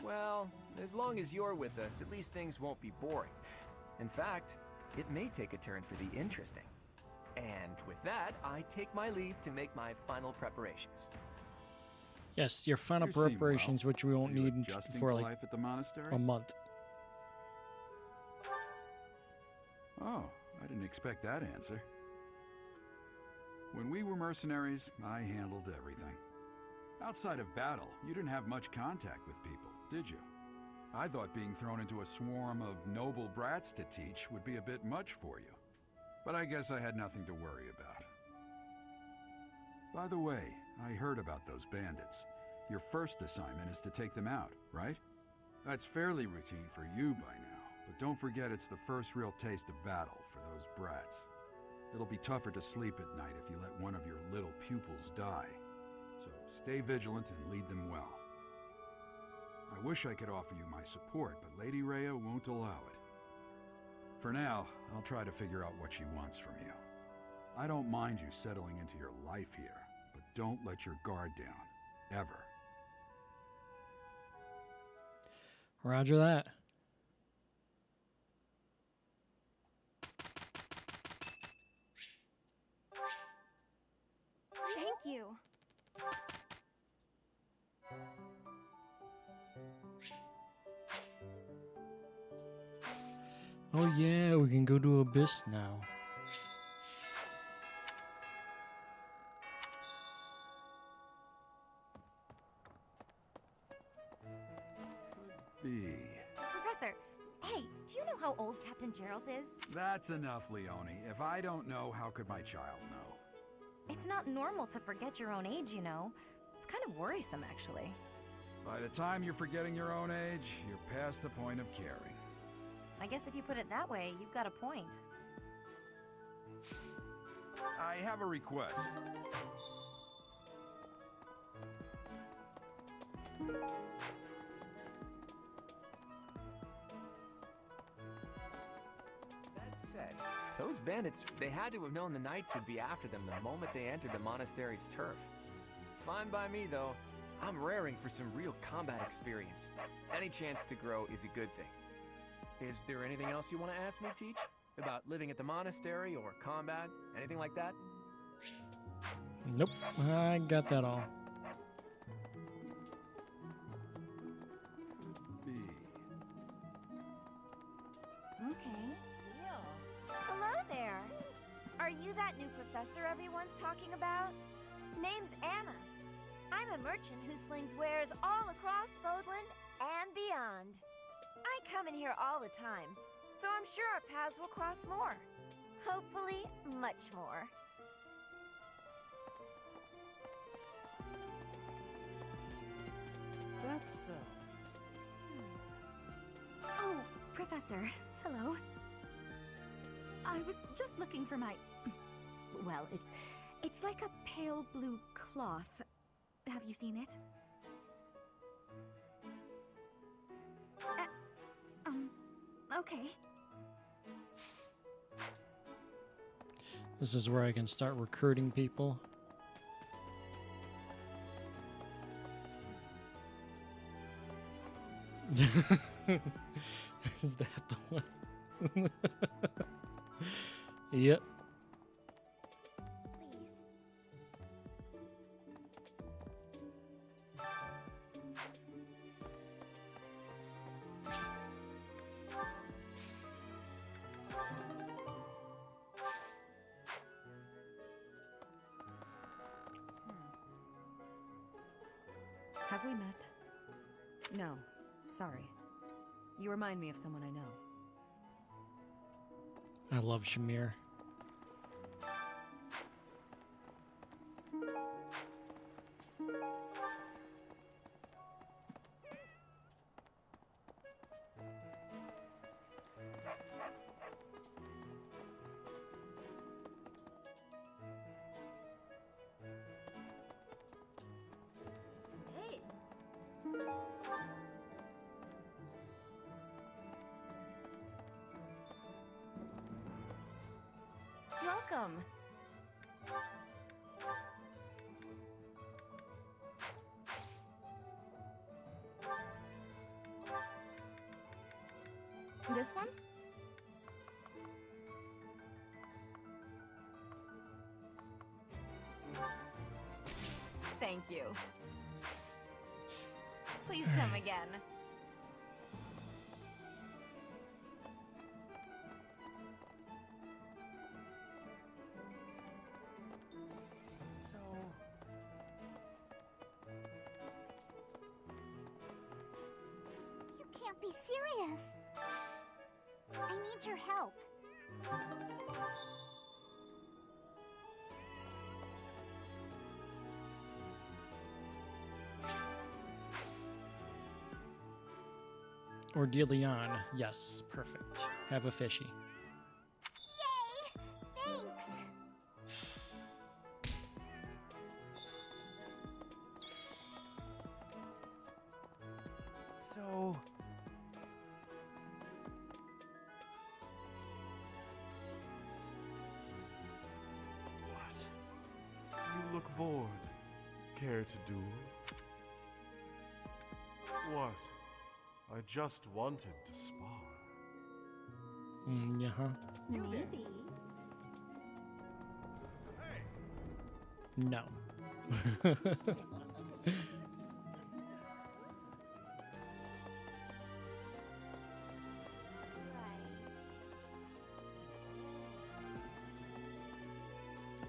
Well, as long as you're with us, at least things won't be boring. In fact, it may take a turn for the interesting. And with that, I take my leave to make my final preparations. Yes, your final You seem preparations, well. which we won't Are you need adjusting for to like life at the monastery? a month. Oh, I didn't expect that answer. When we were mercenaries, I handled everything. Outside of battle, you didn't have much contact with people, did you? I thought being thrown into a swarm of noble brats to teach would be a bit much for you. But I guess I had nothing to worry about. By the way, I heard about those bandits. Your first assignment is to take them out, right? That's fairly routine for you by now. But don't forget it's the first real taste of battle for those brats. It'll be tougher to sleep at night if you let one of your little pupils die. So stay vigilant and lead them well. I wish I could offer you my support, but Lady Rhea won't allow it. For now, I'll try to figure out what she wants from you. I don't mind you settling into your life here, but don't let your guard down. Ever. Roger that. Thank you. Oh yeah, we can go to Abyss now. B. Professor, hey, do you know how old Captain Gerald is? That's enough, Leone. If I don't know, how could my child know? It's not normal to forget your own age, you know. It's kind of worrisome, actually. By the time you're forgetting your own age, you're past the point of caring. I guess if you put it that way, you've got a point. I have a request. That said, those bandits, they had to have known the Knights would be after them the moment they entered the monastery's turf. Fine by me, though. I'm raring for some real combat experience. Any chance to grow is a good thing. Is there anything else you want to ask me, Teach? About living at the monastery or combat? Anything like that? Nope, I got that all. Okay. Deal. Hello there. Are you that new professor everyone's talking about? Name's Anna. I'm a merchant who slings wares all across Fodland and beyond. I come in here all the time, so I'm sure our paths will cross more. Hopefully, much more. That's so. Oh, Professor. Hello. I was just looking for my... Well, it's like a pale blue cloth. Have you seen it? Okay. This is where I can start recruiting people. Is that the one? Yep. Have we met? No. Sorry. You remind me of someone I know. I love Shamir. Hey. Welcome. This one? Thank you. Please come again. So... You can't be serious. I need your help. Or Leon. Yes, perfect. Have a fishy. Yay! Thanks! So... What? You look bored. Care to duel? What? I just wanted to spar. Yeah. Maybe. No.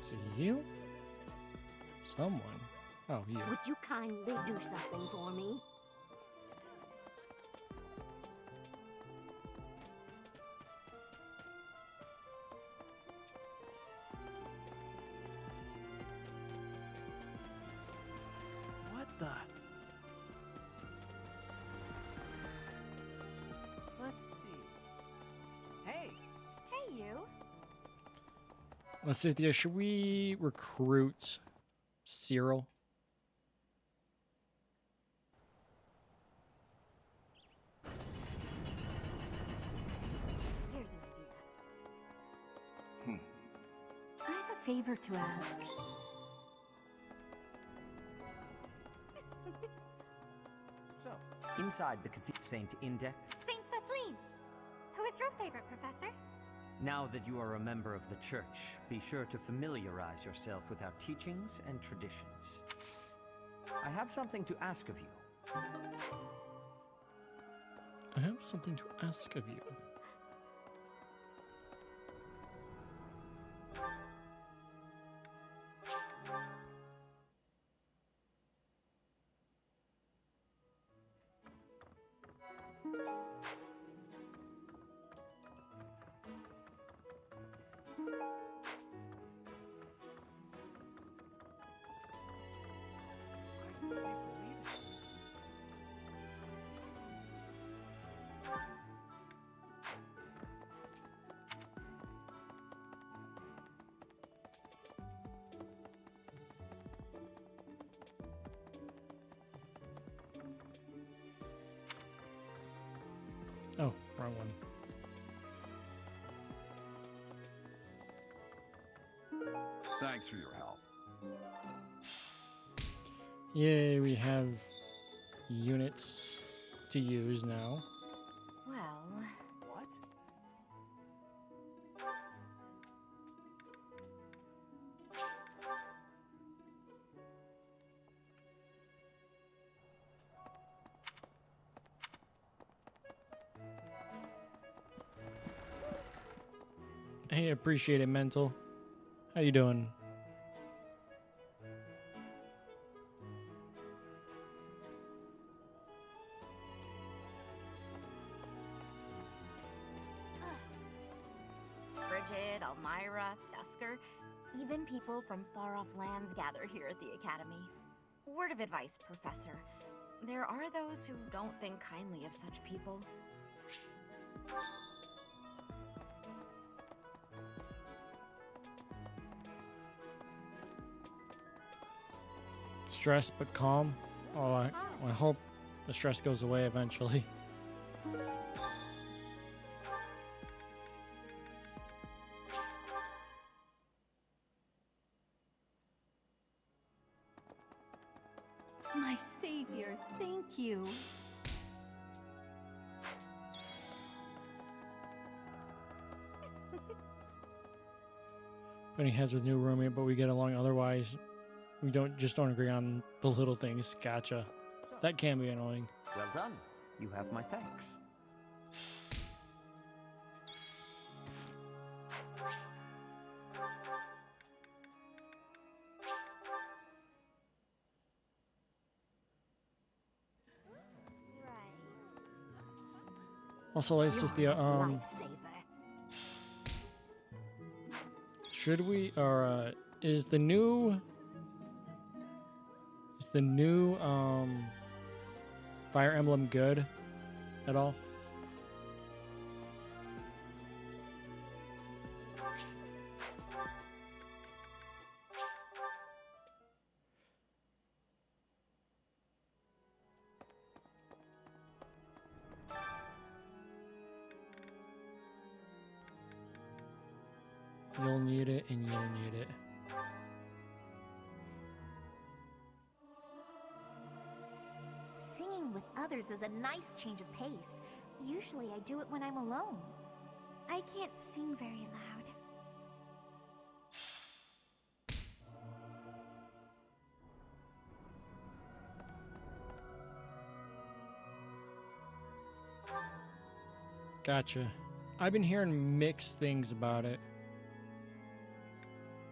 See you? Someone. Oh, you. Would you kindly do something for me? What the... Let's see... Hey! Hey, you. Let's see, Thea, should we recruit Cyril? Here's an idea. I have a favor to ask. So, inside the cathedral, Saint Indec, Saint Kathleen! Who is your favorite, Professor? now that you are a member of the Church, be sure to familiarize yourself with our teachings and traditions. I have something to ask of you. I have something to ask of you. Oh, wrong one. Thanks for your help. Yay, we have units to use now. Well... What? Hey, appreciate it, Mental. How you doing? Bridget, Elmira, Dusker, even people from far-off lands gather here at the Academy. Word of advice, Professor. There are those who don't think kindly of such people. Stressed but calm. Oh, I hope the stress goes away eventually. My savior, thank you. Putting heads with new roommate, but we get along otherwise. We don't agree on the little things. Gotcha. That can be annoying. Well done. You have my thanks. Also, like Cynthia, should we, or is the new Fire Emblem good at all? You'll need it, and you'll need it. Singing with others is a nice change of pace. Usually I do it when I'm alone. I can't sing very loud. Gotcha. I've been hearing mixed things about it.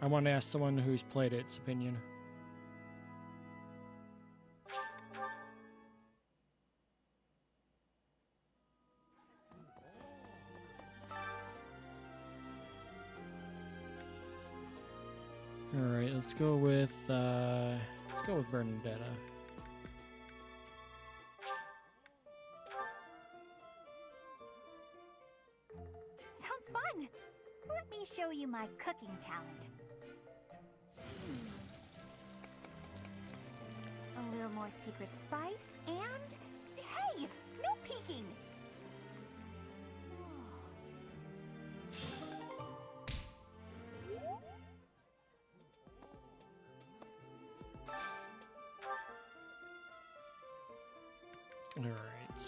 I want to ask someone who's played its opinion. All right, let's go with Bernadetta. Sounds fun! Let me show you my cooking talent. A little more secret spice, and... Hey! No peeking! All right.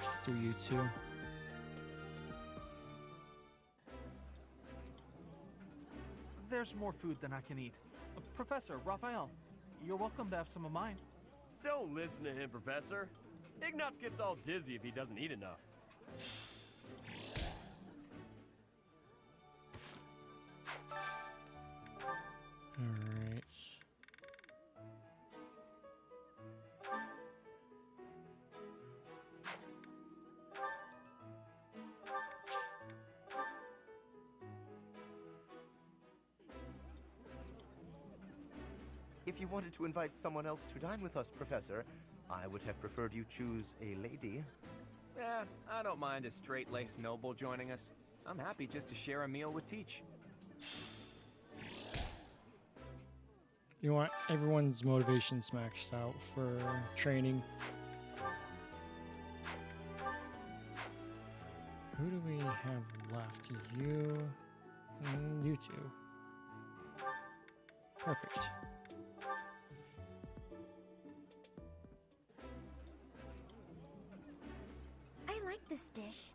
Let's do you two. There's more food than I can eat. Professor, Raphael, you're welcome to have some of mine. Don't listen to him, Professor. Ignatz gets all dizzy if he doesn't eat enough. All right. If you wanted to invite someone else to dine with us, Professor, I would have preferred you choose a lady. I don't mind a straight-laced noble joining us. I'm happy just to share a meal with Teach. You want everyone's motivations maxed out for training. Who do we have left? You and you two. Perfect. I like this dish.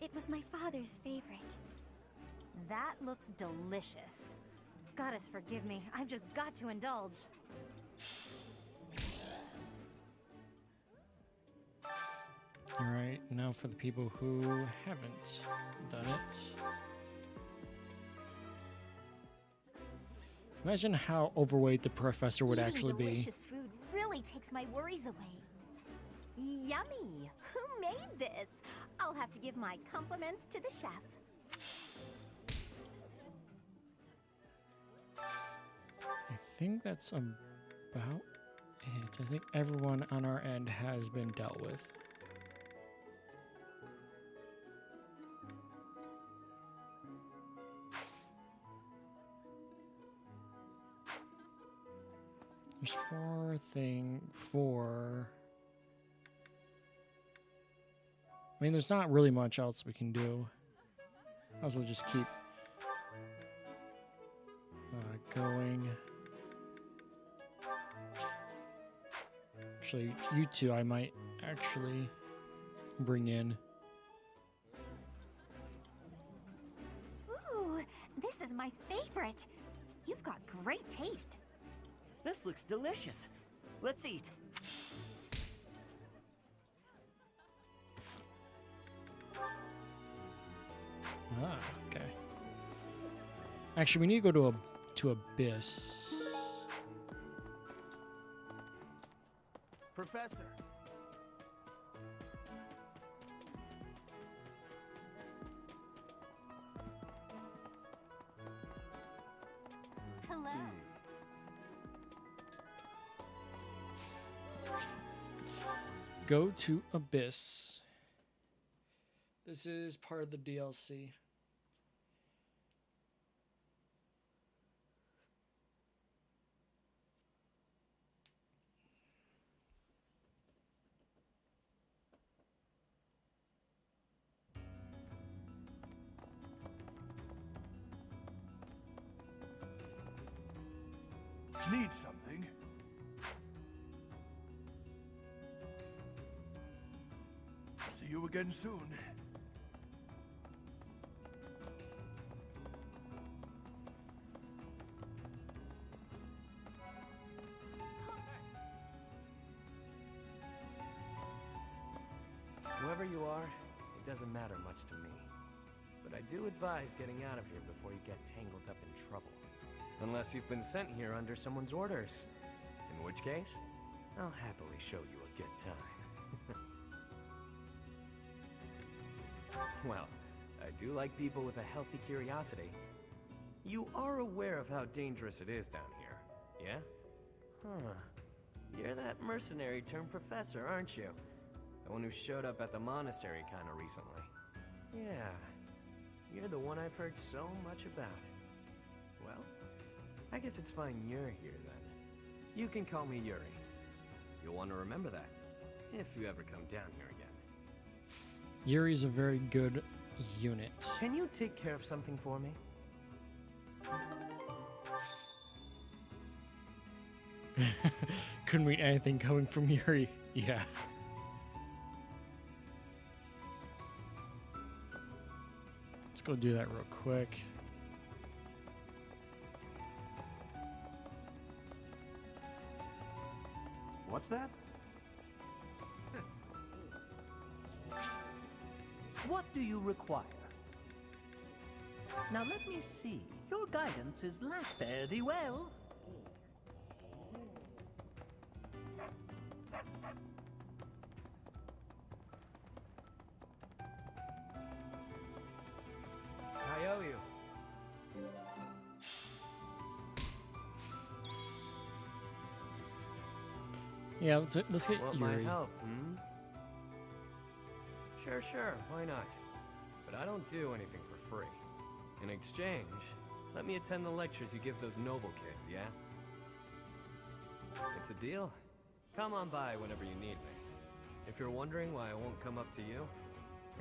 It was my father's favorite. That looks delicious. Goddess, forgive me. I've just got to indulge. Alright, now for the people who haven't done it. Imagine how overweight the professor would actually be. Delicious food really takes my worries away. Yummy! Who made this? I'll have to give my compliments to the chef. I think that's about it. I think everyone on our end has been dealt with. There's four. I mean, there's not really much else we can do. Might as well just keep going. Actually, you two I might actually bring in. Ooh, this is my favorite. You've got great taste. This looks delicious. Let's eat. Ah, okay. Actually, we need to go to Abyss. Professor. Hello. Go to Abyss. This is part of the DLC. Need something? See you again soon. Whoever you are, it doesn't matter much to me. But I do advise getting out of here before you get tangled up in trouble. Unless you've been sent here under someone's orders. In which case, I'll happily show you a good time. Well, I do like people with a healthy curiosity. You are aware of how dangerous it is down here, yeah? Huh. You're that mercenary turned professor, aren't you? The one who showed up at the monastery kinda recently. Yeah, you're the one I've heard so much about. Well, I guess it's fine you're here then. You can call me Yuri. You'll want to remember that, if you ever come down here again. Yuri's a very good unit. Can you take care of something for me? Couldn't read anything coming from Yuri. Yeah. Let's go do that real quick. What's that? What do you require? Now let me see. Your guidance is fare thee well. I owe you. Yeah, let's get Want Yuri. my help, Sure, why not? But I don't do anything for free. In exchange, let me attend the lectures you give those noble kids, yeah? It's a deal. Come on by whenever you need me. If you're wondering why I won't come up to you,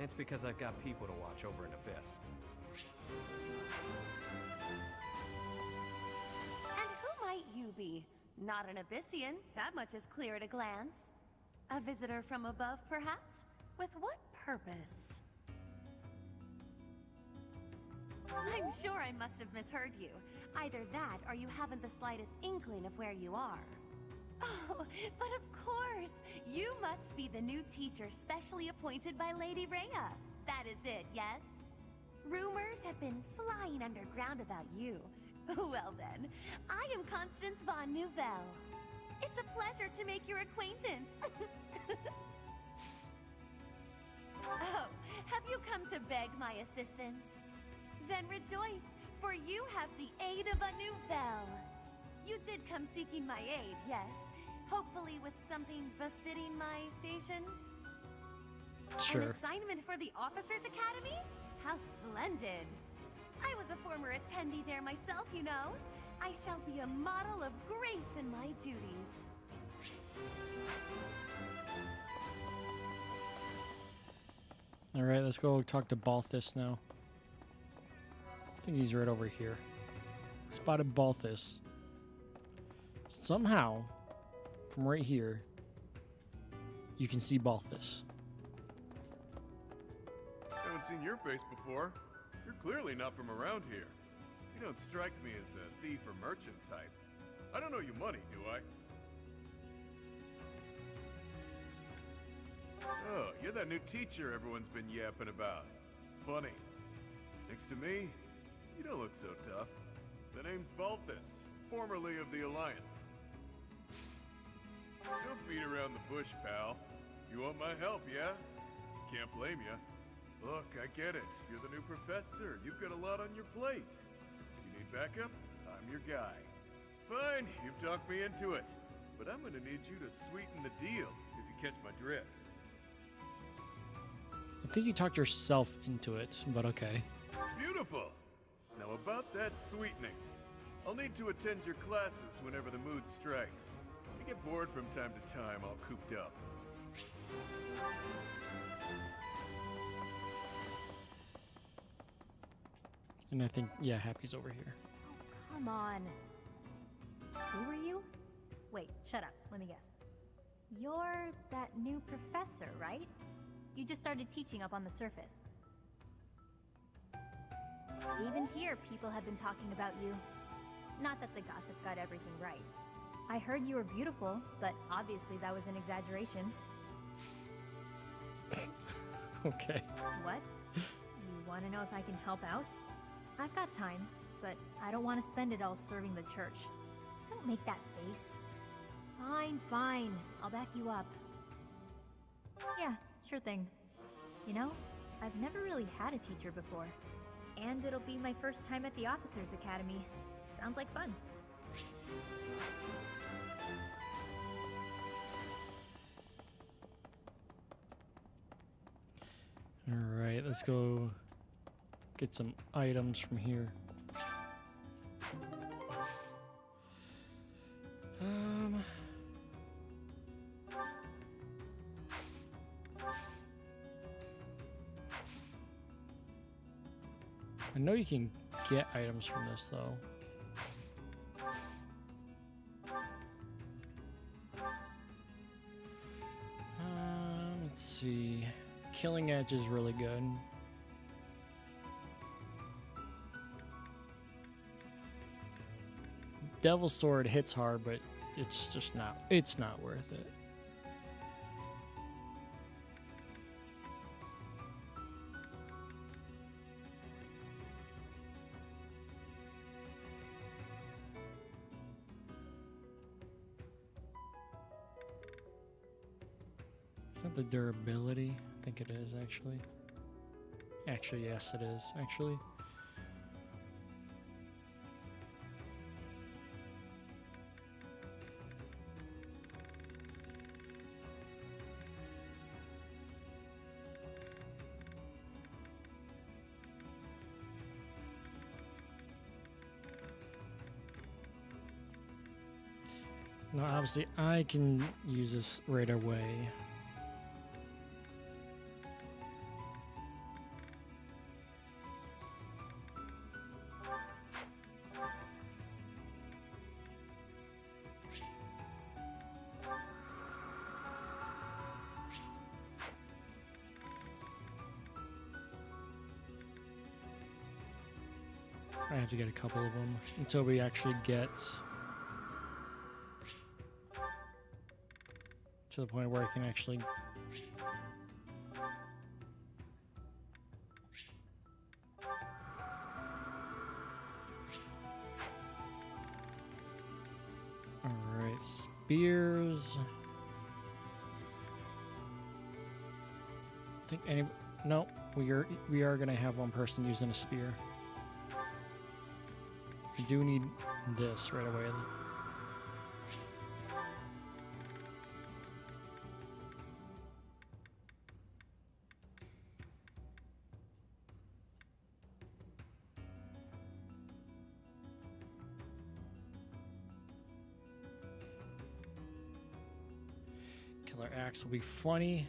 it's because I've got people to watch over in Abyss. And who might you be? Not an Abyssian, that much is clear at a glance. A visitor from above, perhaps? With what purpose? I'm sure I must have misheard you. Either that, or you haven't the slightest inkling of where you are. Oh, but of course! You must be the new teacher specially appointed by Lady Rhea. That is it, yes? Rumors have been flying underground about you. Well then, I am Constance von Nouvelle. It's a pleasure to make your acquaintance. Oh, have you come to beg my assistance? Then rejoice, for you have the aid of a Nouvelle. You did come seeking my aid, yes. Hopefully with something befitting my station? Sure. An assignment for the Officers Academy? How splendid. I was a former attendee there myself, you know. I shall be a model of grace in my duties. Alright, let's go talk to Balthus now. I think he's right over here. Spotted Balthus. Somehow, from right here, you can see Balthus. Haven't seen your face before. You're clearly not from around here. You don't strike me as the thief or merchant type. I don't owe you money, do I? Oh, you're that new teacher everyone's been yapping about. Funny. Next to me, you don't look so tough. The name's Balthus, formerly of the Alliance. Don't beat around the bush, pal. You want my help, yeah? Can't blame ya. Look, I get it. You're the new professor. You've got a lot on your plate. You need backup? I'm your guy. Fine, you've talked me into it. But I'm gonna need you to sweeten the deal, if you catch my drift. I think you talked yourself into it, but okay. Beautiful! Now about that sweetening. I'll need to attend your classes whenever the mood strikes. I get bored from time to time, all cooped up. And I think, yeah, Happy's over here. Come on. Who are you? Wait, shut up. Let me guess. You're that new professor, right? You just started teaching up on the surface. Even here, people have been talking about you. Not that the gossip got everything right. I heard you were beautiful, but obviously that was an exaggeration. Okay. What? You want to know if I can help out? I've got time, but I don't want to spend it all serving the church. Don't make that face. Fine, fine. I'll back you up. Yeah, sure thing. You know, I've never really had a teacher before. And it'll be my first time at the Officers Academy. Sounds like fun. Alright, let's go get some items from here. I know you can get items from this though. Let's see. Killing Edge is really good. Devil's Sword hits hard, but it's just not, it's not worth it. Is that the durability? I think it is, actually. Actually, yes, it is, actually. Now, obviously, I can use this right away. I have to get a couple of them until we actually get to the point where I can actually Alright, spears. I think any no, we are gonna have one person using a spear. We do need this right away. Killer axe will be funny.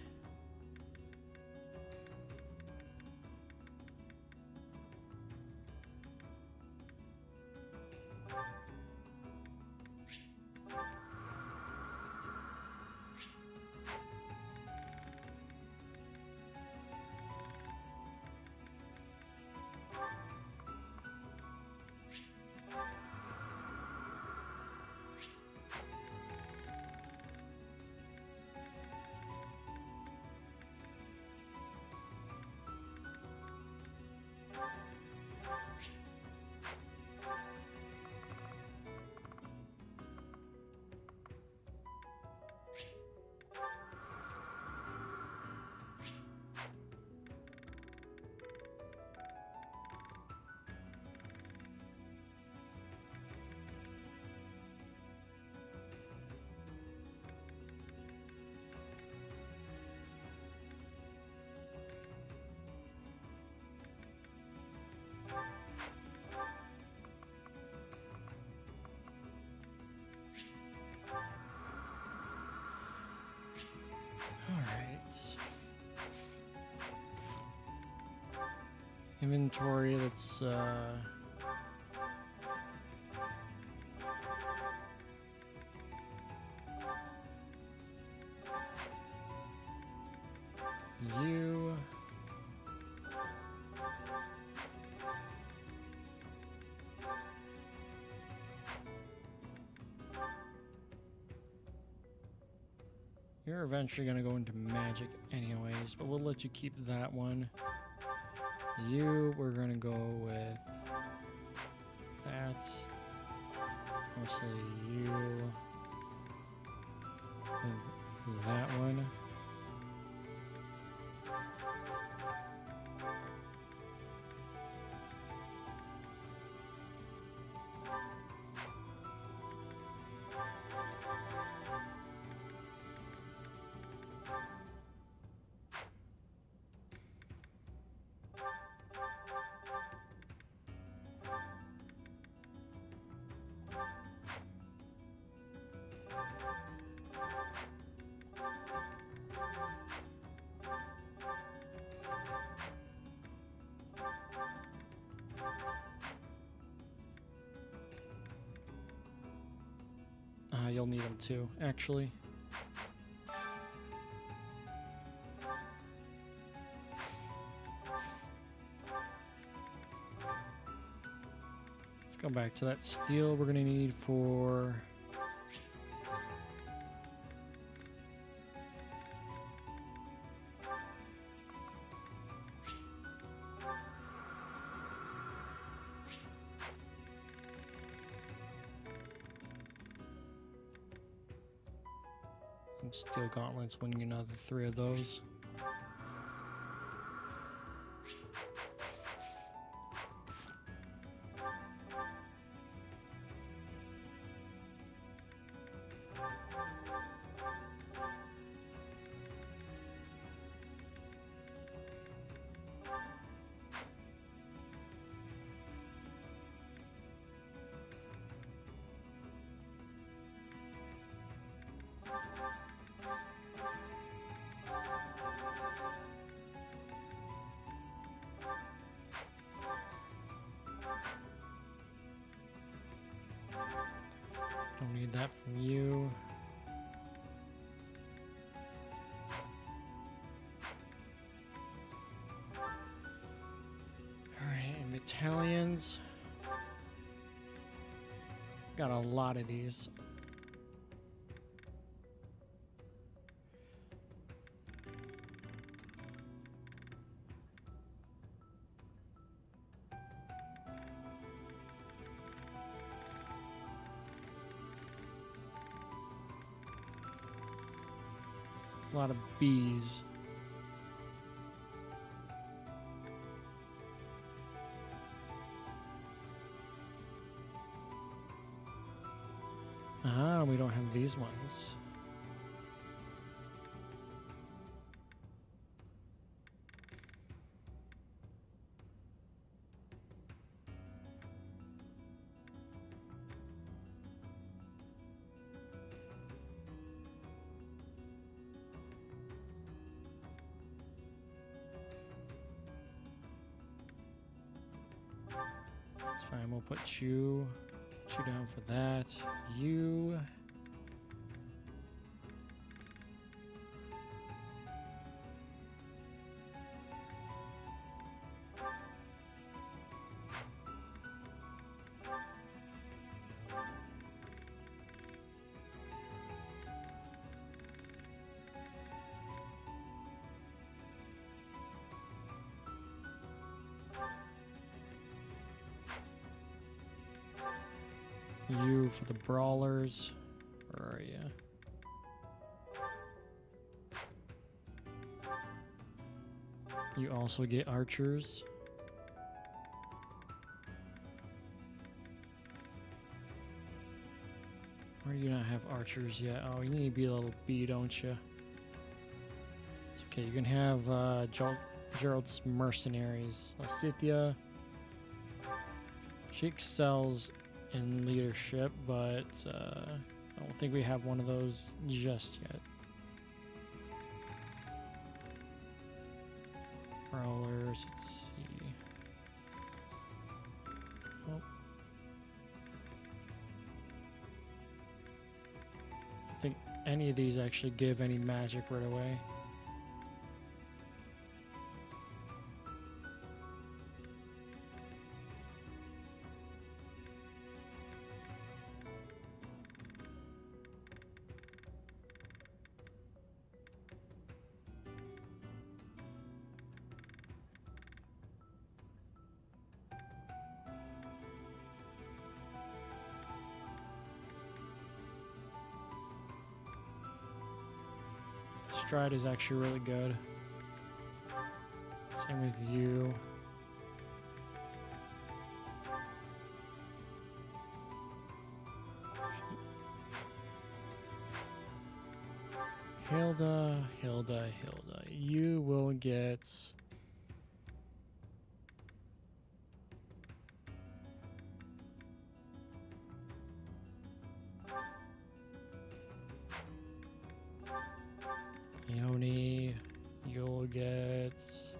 Inventory, let's you you're eventually gonna go into magic anyways, but we'll let you keep that one. You, we're gonna go with that. Mostly you. And that one. You'll need them too, actually. Let's go back to that steel we're gonna need for steel gauntlets when you know the 3 of those. Need that from you. Alright, and battalions. Got a lot of these. A lot of bees. Ah, we don't have these ones. That's fine. We'll put you down for that. You. You for the brawlers. Where are you? You also get archers. Where do you not have archers yet? Oh, you need to be a little bee, don't you? It's okay. You can have Gerald's mercenaries. Lysithia. She excels in leadership, but I don't think we have one of those just yet. Brawlers, let's see. Oh. I think any of these actually give any magic right away. Stride is actually really good. Same with you. Hilda. You will get... Leonie, you'll get this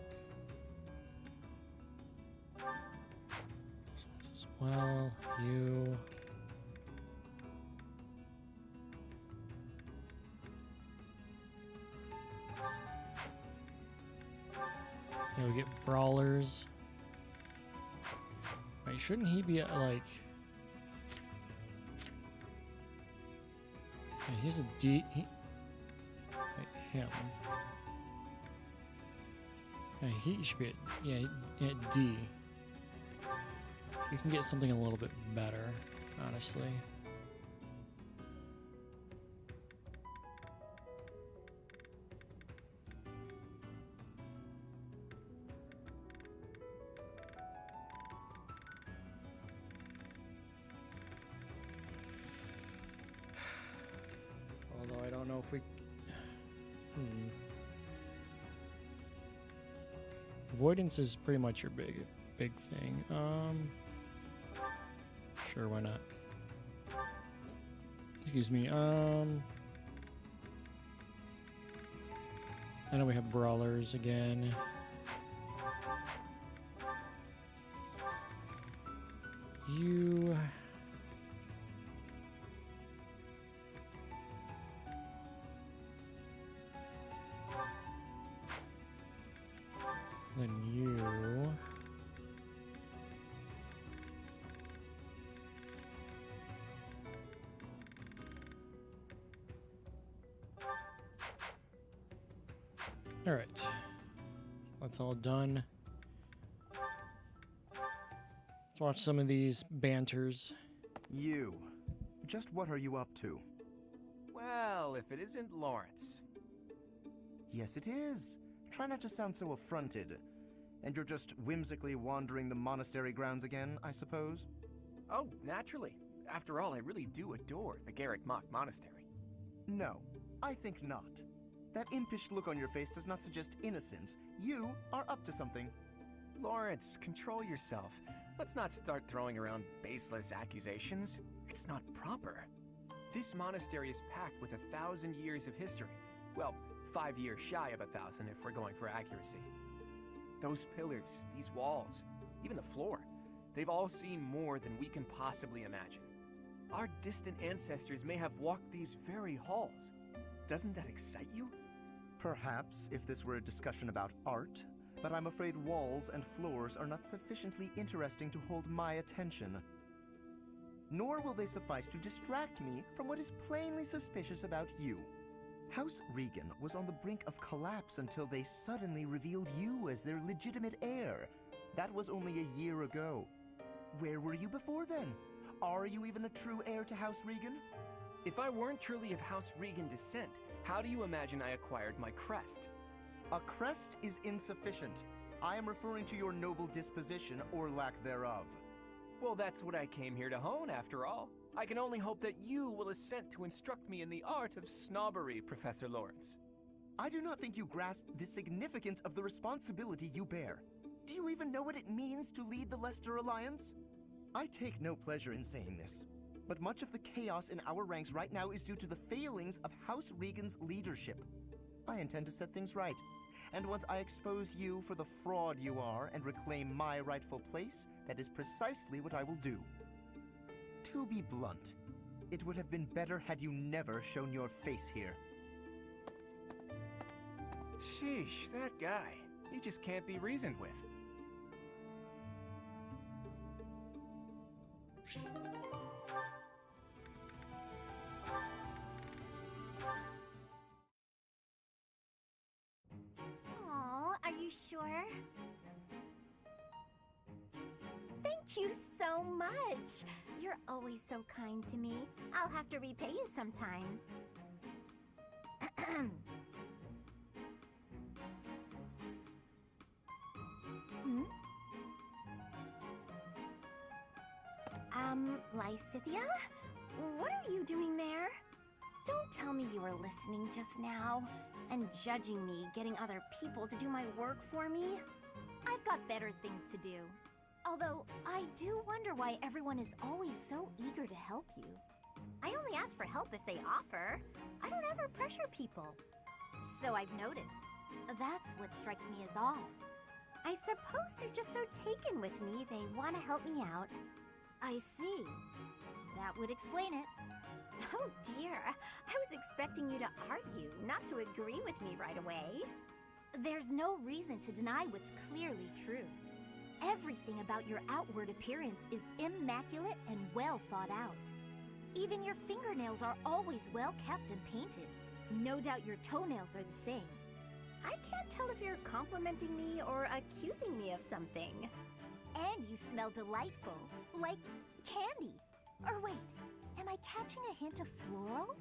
one's as well. You. You'll get brawlers. Wait, shouldn't he be at, like... Yeah, he's a D... Him. Yeah, he should be at D. You can get something a little bit better, honestly. Although I don't know if we... Avoidance is pretty much your big thing. Sure, why not? Excuse me. I know we have brawlers again. Alright. That's all done. Let's watch some of these banters. You. Just what are you up to? Well, if it isn't Lawrence. Yes, it is. Try not to sound so affronted. And you're just whimsically wandering the monastery grounds again, I suppose? Oh, naturally. After all, I really do adore the Garrick Mock Monastery. No, I think not. That impish look on your face does not suggest innocence. You are up to something. Lawrence, control yourself. Let's not start throwing around baseless accusations. It's not proper. This monastery is packed with 1,000 years of history. Well, 5 years shy of 1,000 if we're going for accuracy. Those pillars, these walls, even the floor, they've all seen more than we can possibly imagine. Our distant ancestors may have walked these very halls. Doesn't that excite you? Perhaps if this were a discussion about art, but I'm afraid walls and floors are not sufficiently interesting to hold my attention. Nor will they suffice to distract me from what is plainly suspicious about you. House Regan was on the brink of collapse until they suddenly revealed you as their legitimate heir. That was only a year ago. Where were you before then? Are you even a true heir to House Regan? If I weren't truly of House Regan descent, how do you imagine I acquired my crest? A crest is insufficient. I am referring to your noble disposition or lack thereof. Well, that's what I came here to hone, after all. I can only hope that you will assent to instruct me in the art of snobbery, Professor Lawrence. I do not think you grasp the significance of the responsibility you bear. Do you even know what it means to lead the Leicester Alliance? I take no pleasure in saying this, but much of the chaos in our ranks right now is due to the failings of House Regan's leadership. I intend to set things right, and once I expose you for the fraud you are and reclaim my rightful place, that is precisely what I will do. To be blunt, it would have been better had you never shown your face here. Sheesh, that guy. He just can't be reasoned with. Aw, are you sure? Thank you so much. You're always so kind to me. I'll have to repay you sometime. Hmm? Lysithia? What are you doing there? Don't tell me you were listening just now and judging me getting other people to do my work for me. I've got better things to do. Although, I do wonder why everyone is always so eager to help you. I only ask for help if they offer. I don't ever pressure people. So I've noticed. That's what strikes me as odd. I suppose they're just so taken with me they want to help me out. I see. That would explain it. Oh dear, I was expecting you to argue, not to agree with me right away. There's no reason to deny what's clearly true. Everything about your outward appearance is immaculate and well thought out. Even your fingernails are always well kept and painted. No doubt your toenails are the same. I can't tell if you're complimenting me or accusing me of something. And you smell delightful, like candy. Or wait, am I catching a hint of floral?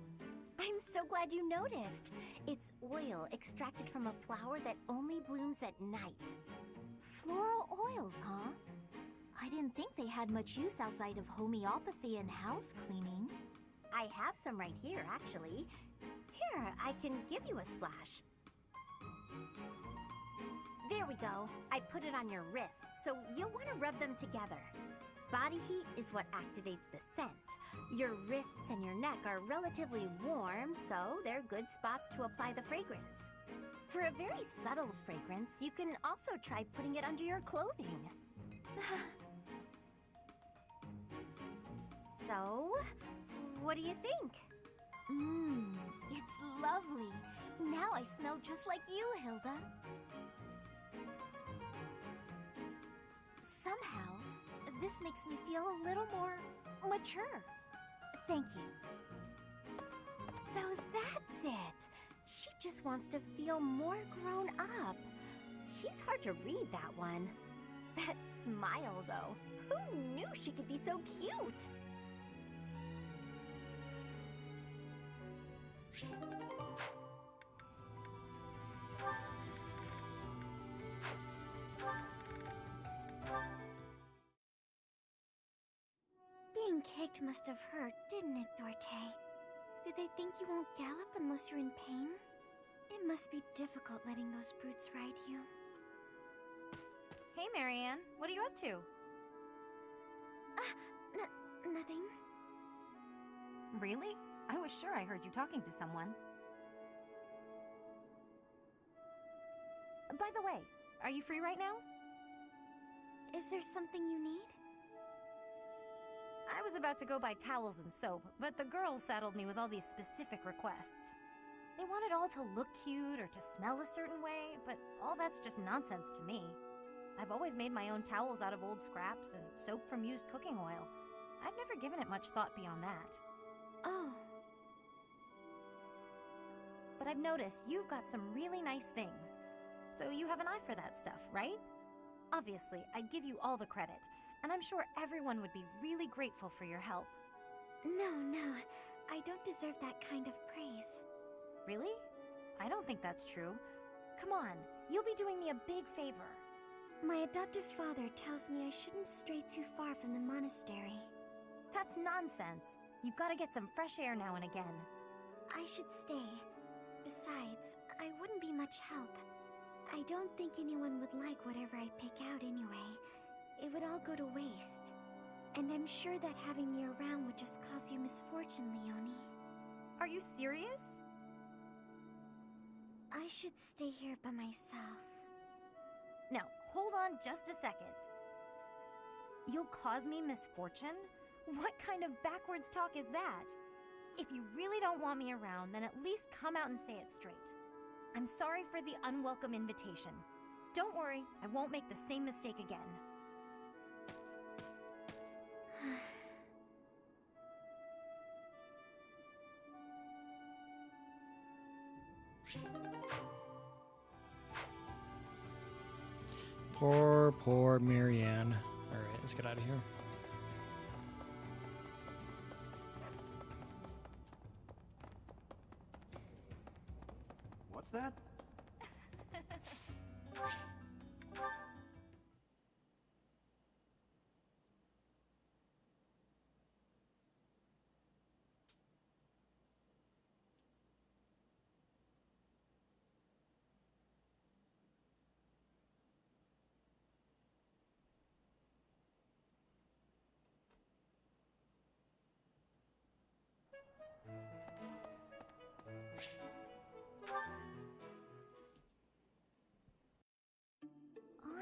I'm so glad you noticed. It's oil extracted from a flower that only blooms at night. Floral oils, huh? I didn't think they had much use outside of homeopathy and house cleaning. I have some right here, actually. Here, I can give you a splash. There we go. I put it on your wrists, so you'll want to rub them together. Body heat is what activates the scent. Your wrists and your neck are relatively warm, so they're good spots to apply the fragrance. For a very subtle fragrance, you can also try putting it under your clothing. So, what do you think? It's lovely. Now I smell just like you, Hilda. Somehow, this makes me feel a little more mature. Thank you. So that's it. She just wants to feel more grown up. She's hard to read, that one. That smile, though. Who knew she could be so cute? Being kicked must have hurt, didn't it, Dorte? Did they think you won't gallop unless you're in pain? It must be difficult letting those brutes ride you. Hey, Marianne. What are you up to? Nothing. Really? I was sure I heard you talking to someone. By the way, are you free right now? Is there something you need? I was about to go buy towels and soap, but the girls saddled me with all these specific requests. They want it all to look cute or to smell a certain way, but all that's just nonsense to me. I've always made my own towels out of old scraps and soap from used cooking oil. I've never given it much thought beyond that. Oh. But I've noticed you've got some really nice things. So you have an eye for that stuff, right? Obviously, I give you all the credit, and I'm sure everyone would be really grateful for your help. No, I don't deserve that kind of praise. Really? I don't think that's true. Come on, you'll be doing me a big favor. My adoptive father tells me I shouldn't stray too far from the monastery. That's nonsense. You've got to get some fresh air now and again. I should stay. Besides, I wouldn't be much help. I don't think anyone would like whatever I pick out anyway. It would all go to waste. And I'm sure that having me around would just cause you misfortune, Leonie. Are you serious? I should stay here by myself. Now, hold on just a second. You'll cause me misfortune? What kind of backwards talk is that? If you really don't want me around, then at least come out and say it straight. I'm sorry for the unwelcome invitation. Don't worry, I won't make the same mistake again. Poor Marianne. Alright, let's get out of here. What's that?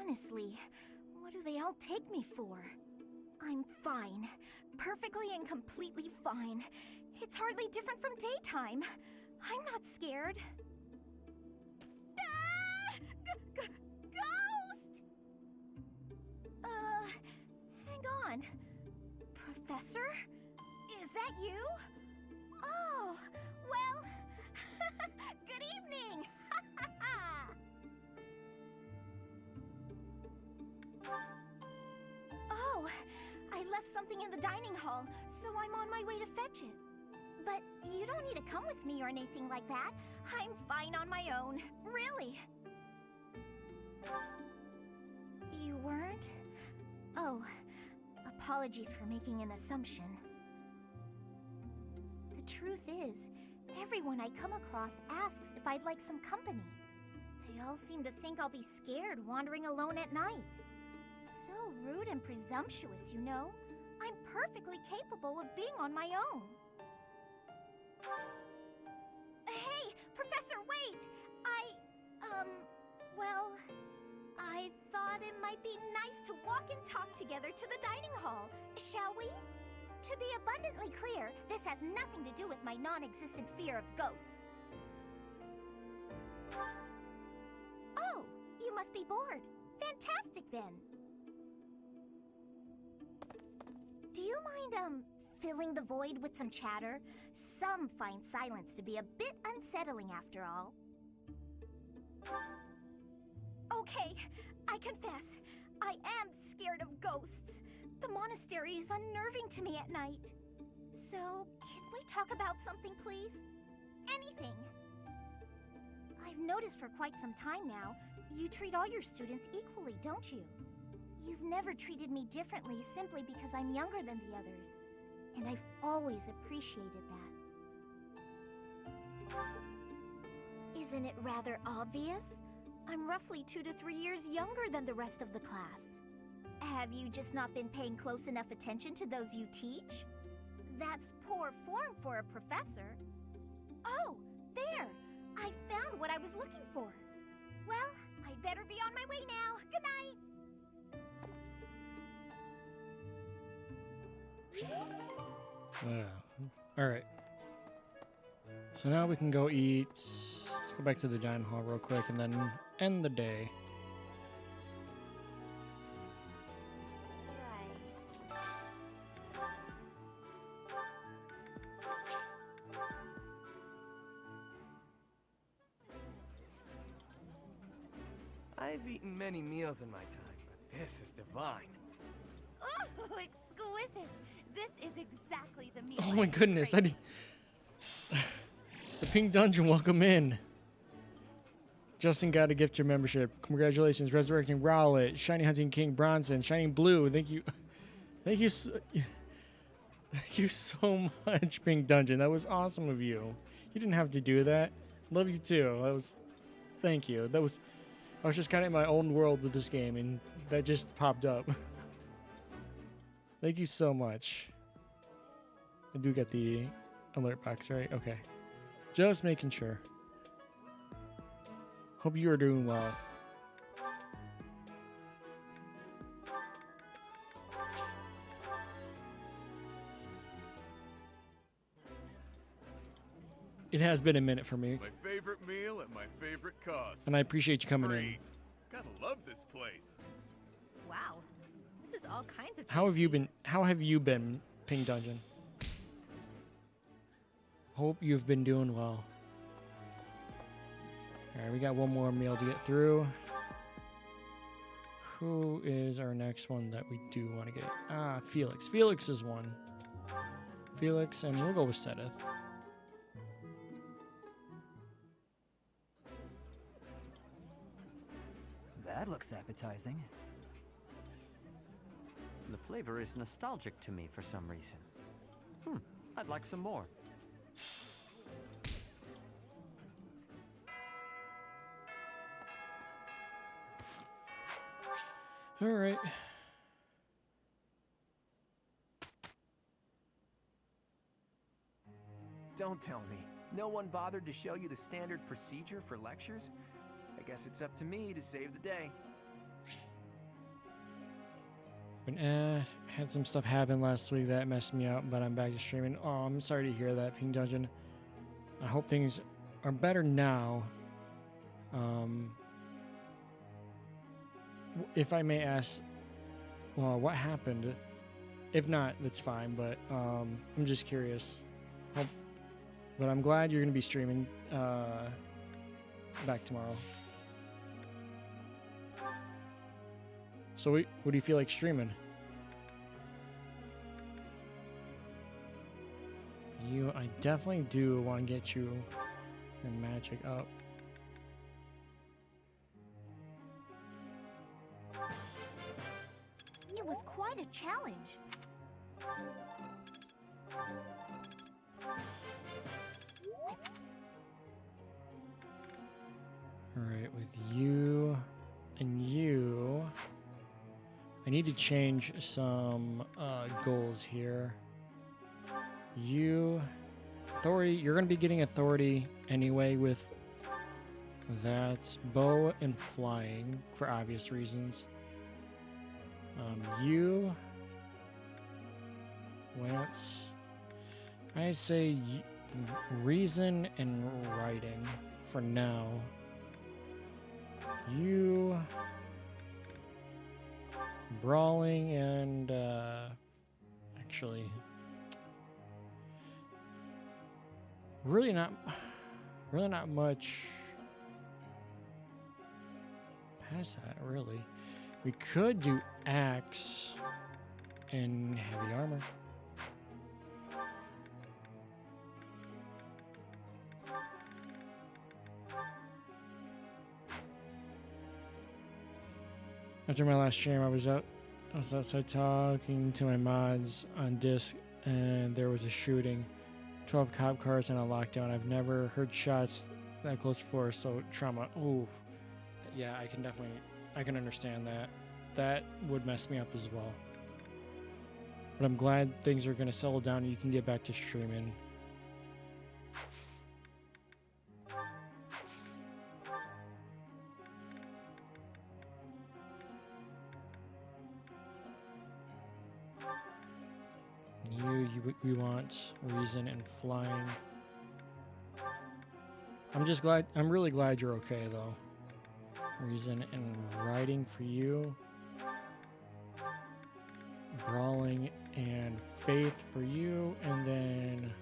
Honestly, what do they all take me for? I'm fine. Perfectly and completely fine. It's hardly different from daytime. I'm not scared. Ah! Ghost! Hang on. Professor? Is that you? Oh, well, good evening! Oh, I left something in the dining hall, so I'm on my way to fetch it. But you don't need to come with me or anything like that. I'm fine on my own, really. You weren't? Oh, apologies for making an assumption. The truth is, everyone I come across asks if I'd like some company. They all seem to think I'll be scared wandering alone at night. So rude and presumptuous, you know? I'm perfectly capable of being on my own. Hey, Professor, wait! Well, I thought it might be nice to walk and talk together to the dining hall, shall we? To be abundantly clear, this has nothing to do with my non-existent fear of ghosts. Oh, you must be bored. Fantastic, then. Do you mind, Filling the void with some chatter? Some find silence to be a bit unsettling after all. Okay, I confess, I am scared of ghosts. The monastery is unnerving to me at night. So, can we talk about something, please? Anything. I've noticed for quite some time now, you treat all your students equally, don't you? You've never treated me differently simply because I'm younger than the others. And I've always appreciated that. Isn't it rather obvious? I'm roughly 2 to 3 years younger than the rest of the class. Have you just not been paying close enough attention to those you teach? That's poor form for a professor. Oh, there! I found what I was looking for. Well, I'd better be on my way now. Good night! Alright. So now we can go eat. Let's go back to the dining hall real quick and then end the day. I've eaten many meals in my time, but this is divine. Oh, exquisite! This is exactly the meal. Oh my goodness, I did. The Pink Dungeon, welcome in. Justin got a gift to your membership. Congratulations, Resurrecting Rowlet, Shiny Hunting King Bronson, Shining Blue. Thank you. Thank you so much, Pink Dungeon. That was awesome of you. You didn't have to do that. Love you too. Thank you. I was just kind of in my own world with this game, and that just popped up. Thank you so much. I do get the alert box, right? Okay. Just making sure. Hope you are doing well. It has been a minute for me. My favorite meal at my favorite cost. And I appreciate you coming in. Free. Gotta love this place. Wow. This is all kinds of How have you been, Pink Dungeon? Hope you've been doing well. Alright, we got one more meal to get through. Who is our next one that we do want to get? Ah, Felix. Felix is one. Felix, and we'll go with Sedith. That looks appetizing. The flavor is nostalgic to me for some reason. I'd like some more. All right. Don't tell me. No one bothered to show you the standard procedure for lectures? I guess it's up to me to save the day. But had some stuff happen last week that messed me up, but I'm back to streaming. Oh, I'm sorry to hear that, Pink Dungeon. I hope things are better now. If I may ask, well, what happened? If not, that's fine, but I'm just curious. But I'm glad you're going to be streaming back tomorrow. So what do you feel like streaming? I definitely do want to get you your magic up. It was quite a challenge. Alright, with you and you, I need to change some goals here. You, authority, you're going to be getting authority anyway with that. Bow and flying, for obvious reasons. You, Lance, I say reason and writing for now. You, brawling, and actually Really not much past that, really. We could do axe and heavy armor. After my last stream, I was outside talking to my mods on disc, and there was a shooting. 12 cop cars and a lockdown. I've never heard shots that close before, so trauma. Ooh, yeah, I can understand that. That would mess me up as well. But I'm glad things are gonna settle down and you can get back to streaming. We want reason and flying. I'm really glad you're okay though. Reason and riding for you. Brawling and faith for you, and then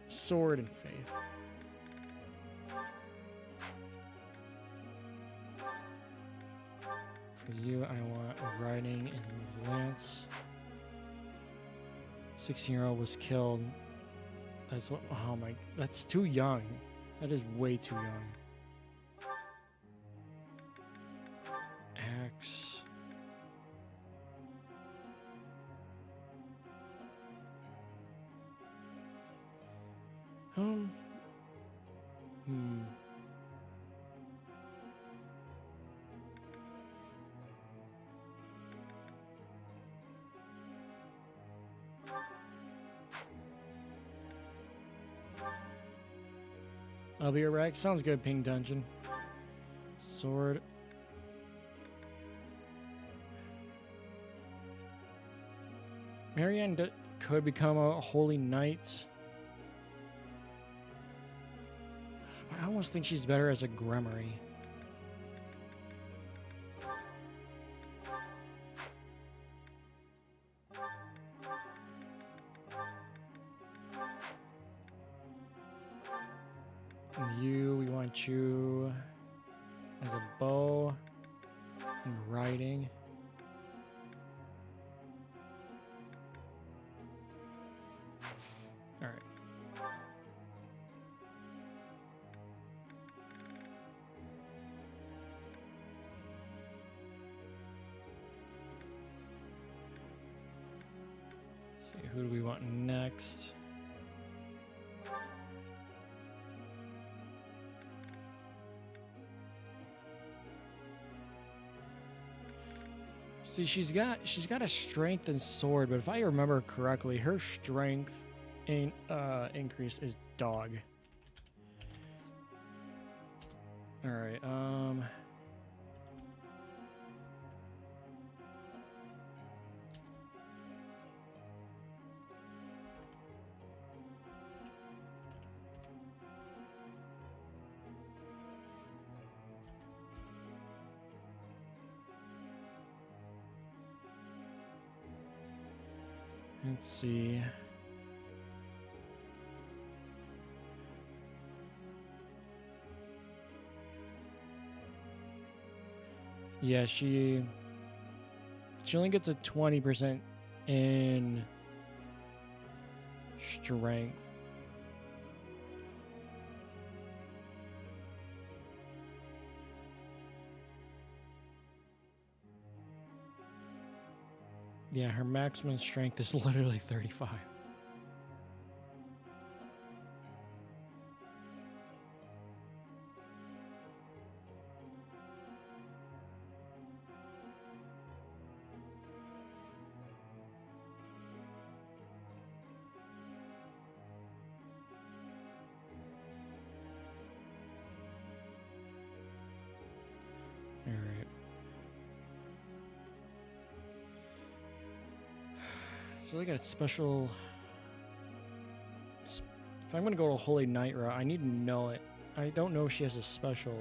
sword and faith. For you, I want riding and lance. 16-year-old was killed. That's what. Oh my. That's too young. That is way too young. Axe. Hmm. I'll be a wreck. Sounds good, Pink Dungeon. Sword. Marianne could become a holy knight. I almost think she's better as a Gremory. We want you as a bow and riding. All right. Let's see, who do we want next? See, she's got a strength and sword, but if I remember correctly, her strength increase is dog. All right. Let's see. Yeah, she only gets a 20% in strength. Yeah, her maximum strength is literally 35. All right. So they got a special. If I'm going to go to a Holy Knight route, I need to know it. I don't know if she has a special.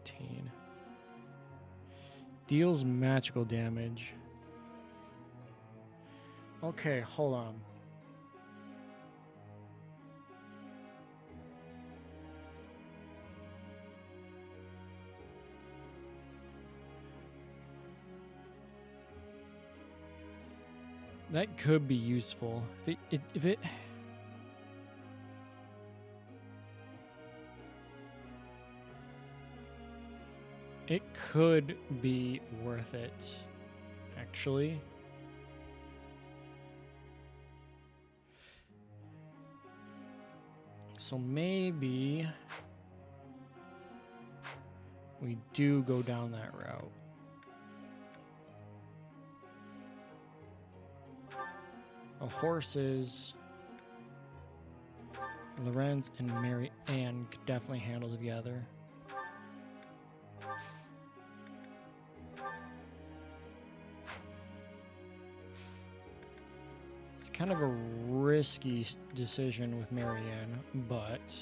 14. Deals magical damage. Okay, hold on. That could be useful. If it it could be worth it, actually. So maybe we do go down that route. The horses, Lorenz and Mary Ann could definitely handle together. It's kind of a risky decision with Mary Ann, but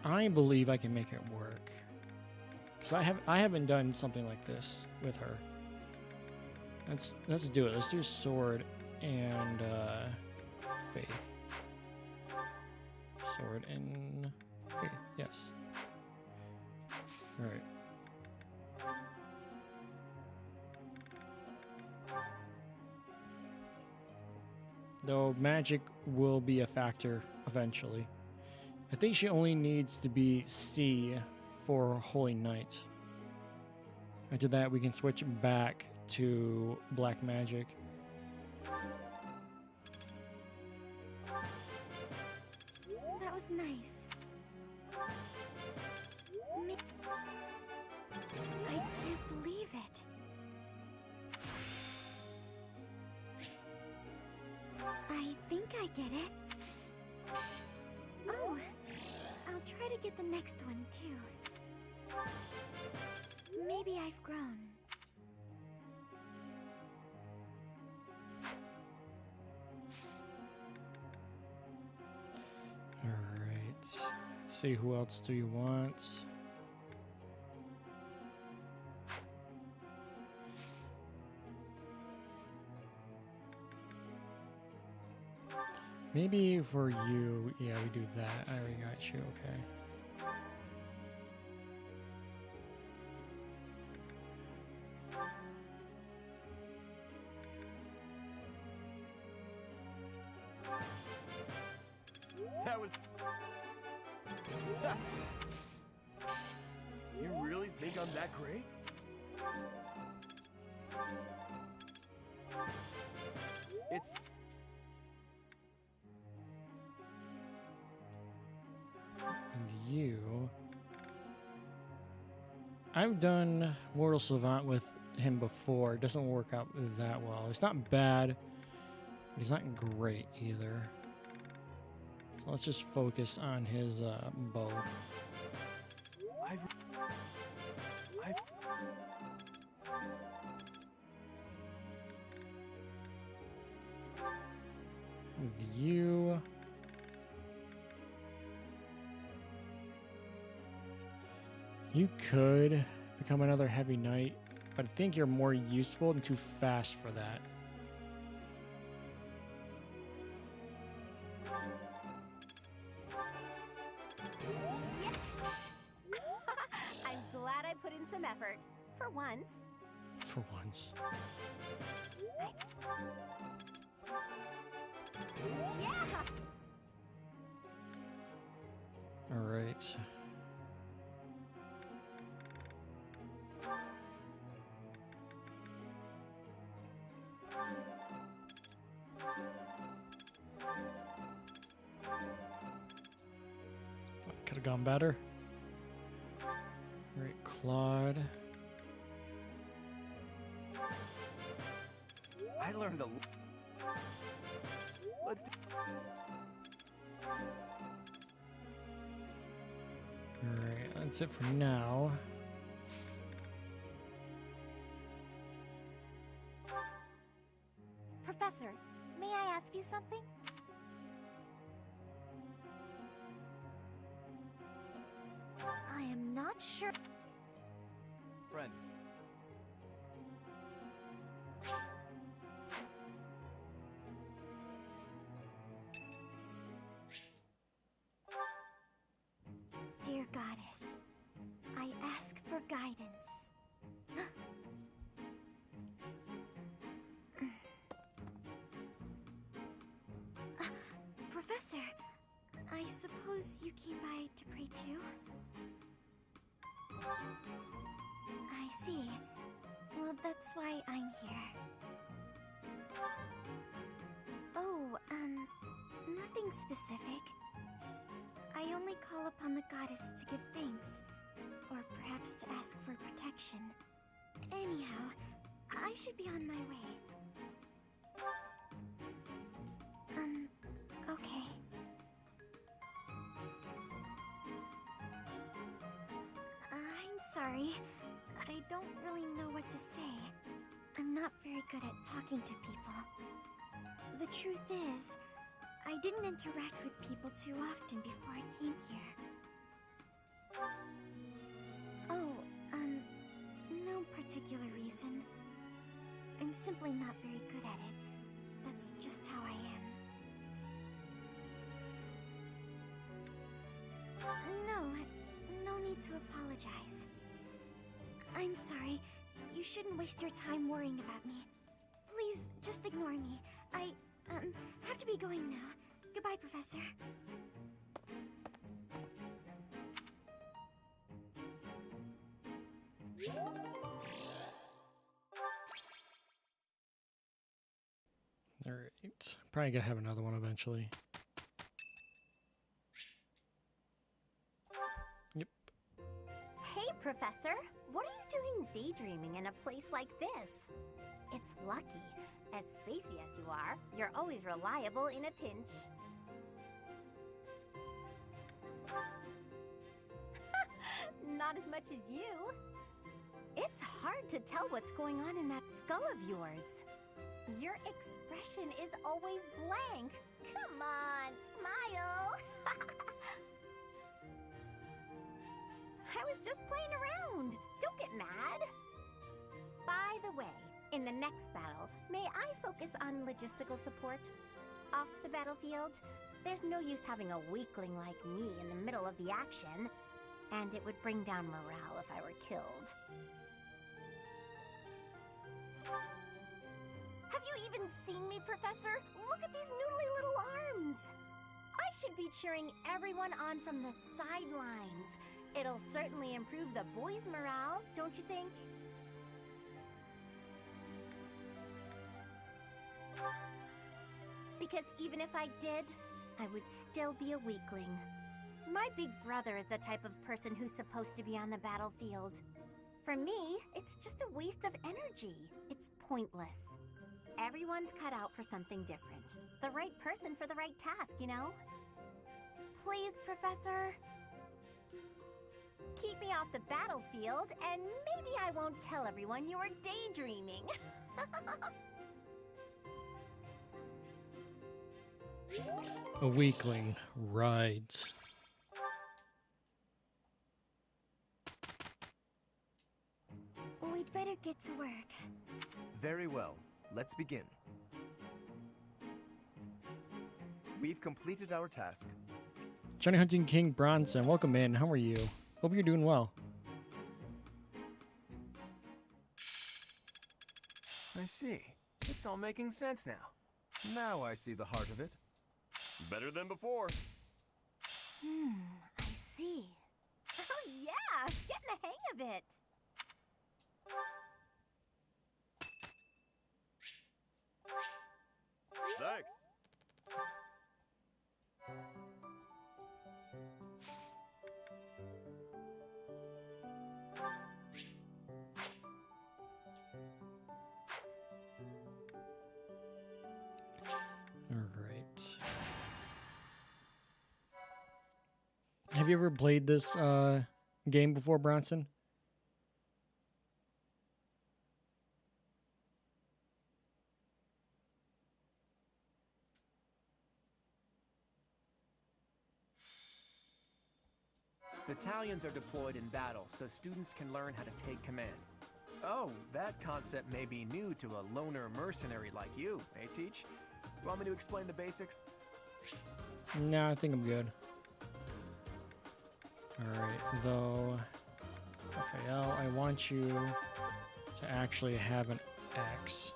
I believe I can make it work. Because I haven't done something like this with her. Let's do it. Let's do sword and faith. Sword and faith. Yes. All right. Though magic will be a factor eventually. I think she only needs to be C for Holy Knight. After that, we can switch back to black magic. That was nice. I can't believe it. I think I get it. Oh, I'll try to get the next one too. Maybe I've grown. Alright. Let's see, who else do you want? Maybe for you, yeah, we do that. I already got you, okay. That was... You really think I'm that great? It's... And you... I've done Mortal Savant with him before. It doesn't work out that well. It's not bad, but he's not great either. So let's just focus on his bow. With you... You could become another heavy knight, but I think you're more useful and too fast for that. I'm glad I put in some effort. For once. For once. Yeah! All right. Could have gone better. All right, Claude. I learned a... Let's do... Alright, that's it for now. Professor, may I ask you something? not sure. Friend. Dear Goddess, I ask for guidance. Professor, I suppose you came by to pray too? I see. Well, that's why I'm here. Oh, nothing specific. I only call upon the goddess to give thanks, or perhaps to ask for protection. Anyhow, I should be on my way. Okay. I'm sorry. I don't really know what to say. I'm not very good at talking to people. The truth is, I didn't interact with people too often before I came here. Oh, no particular reason. I'm simply not very good at it. That's just how I am. No need to apologize. I'm sorry. You shouldn't waste your time worrying about me. Please, just ignore me. I, have to be going now. Goodbye, Professor. Alright. Probably gonna have another one eventually. Yep. Hey, Professor. What are you doing daydreaming in a place like this? It's lucky. As spacey as you are, you're always reliable in a pinch. Not as much as you. It's hard to tell what's going on in that skull of yours. Your expression is always blank. Come on, smile. I was just playing around. Don't get mad. By the way, in the next battle, may I focus on logistical support? Off the battlefield, there's no use having a weakling like me in the middle of the action, and it would bring down morale if I were killed. Have you even seen me, Professor? Look at these noodly little arms! I should be cheering everyone on from the sidelines. It'll certainly improve the boys' morale, don't you think? Because even if I did, I would still be a weakling. My big brother is the type of person who's supposed to be on the battlefield. For me, it's just a waste of energy. It's pointless. Everyone's cut out for something different. The right person for the right task, you know? Please, Professor. Keep me off the battlefield, and maybe I won't tell everyone you were daydreaming. A weakling, right. We'd better get to work. Very well. Let's begin. We've completed our task. Johnny Hunting King Bronson, welcome in. How are you? Hope you're doing well. I see. It's all making sense now. Now I see the heart of it. Better than before. I see. Oh yeah, getting the hang of it. Thanks. Alright. Have you ever played this game before, Bronson? Battalions are deployed in battle so students can learn how to take command. Oh, that concept may be new to a loner mercenary like you, eh, Teach? You want me to explain the basics? No, I think I'm good. Alright, though, Raphael, I want you to actually have an X.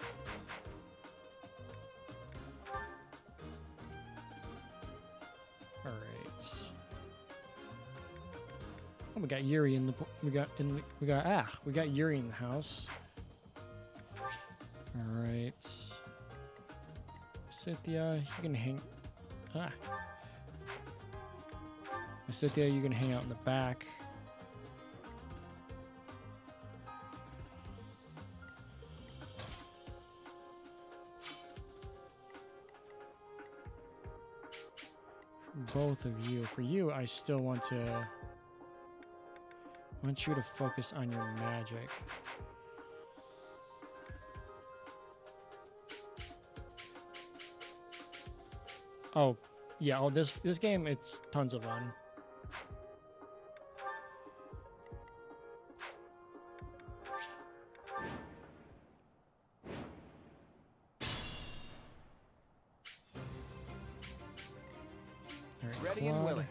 Alright. Oh, we got Yuri in the we got Yuri in the house. Alright. Cynthia, you can hang Cynthia, you can hang out in the back. For both of you. For you, I still want you to focus on your magic. Oh, yeah, oh, this game, it's tons of fun. Ready and willing.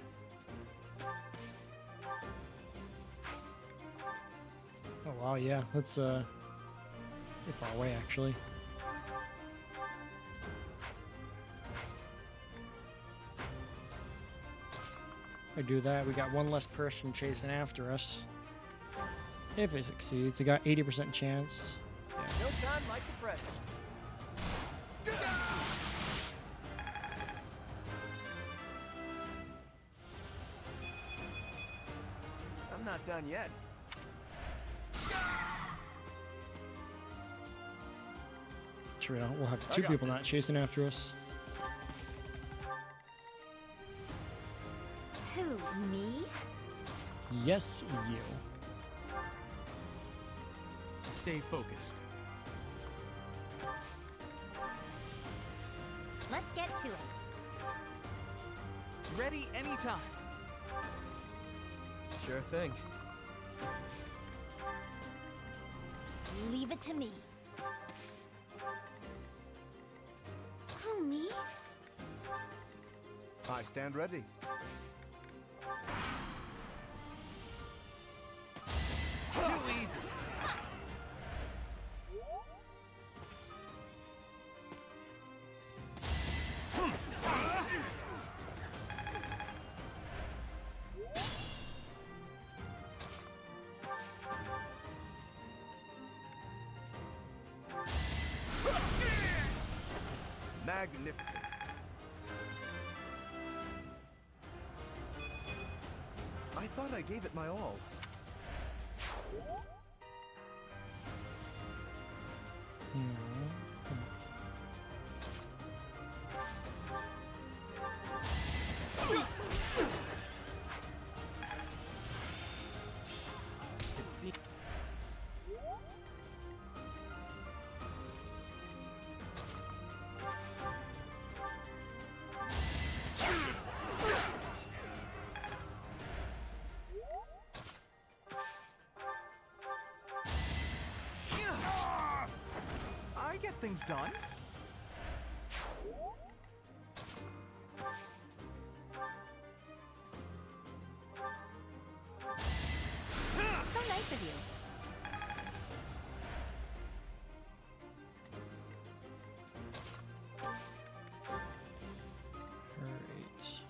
Oh wow, yeah. Let's you're far away actually. I do that, we got one less person chasing after us. If it succeeds, it got 80% chance. Yeah. No time like the present. I'm not done yet. True, we'll have two people not chasing after us. Who, me? Yes, you. Stay focused. Let's get to it. Ready anytime. Sure thing. Leave it to me. Who, me? I stand ready. Too easy. Magnificent. I thought I gave it my all. I get things done. So nice of you. Alright.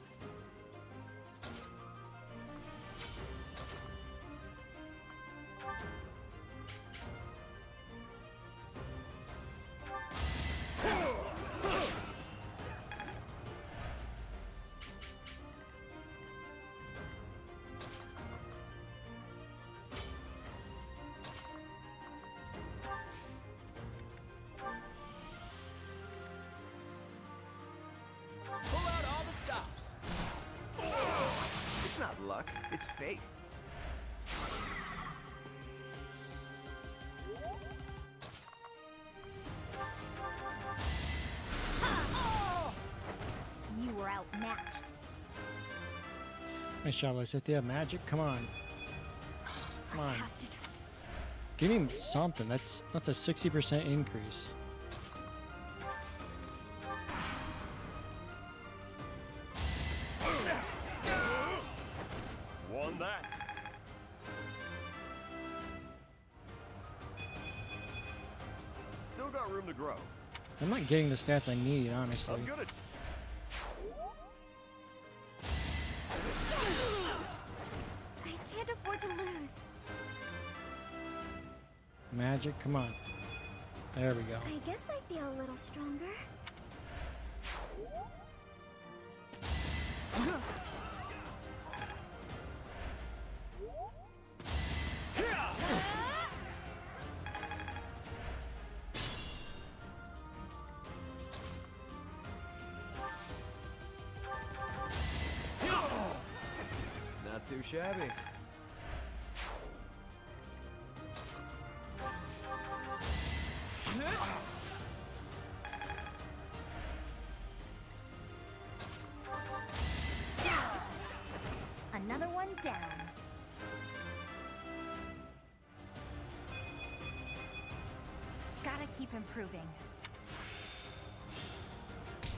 Pull out all the stops. It's not luck, it's fate. You were outmatched. Nice job, Lysithea. Magic, come on. Come on. Have to try. Give me something. That's a 60% increase. Won that. Still got room to grow. I'm not getting the stats I need, honestly. I'm good at. I can't afford to lose. Magic, come on. There we go. I guess I feel a little stronger. Not too shabby. Another one down. Gotta keep improving.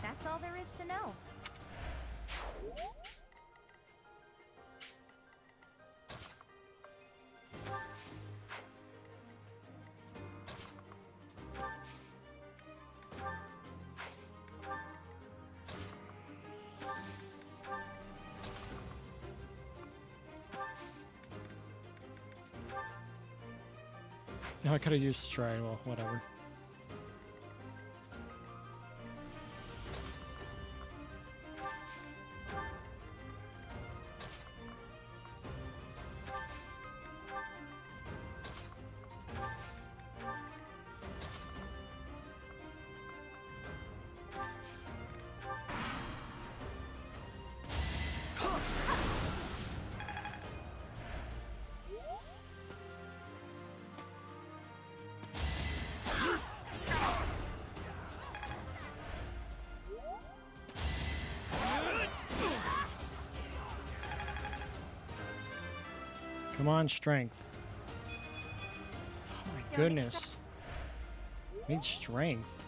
That's all there is to know. No, I could have used stride. Well, whatever. Come on, strength. Oh my goodness. I need strength.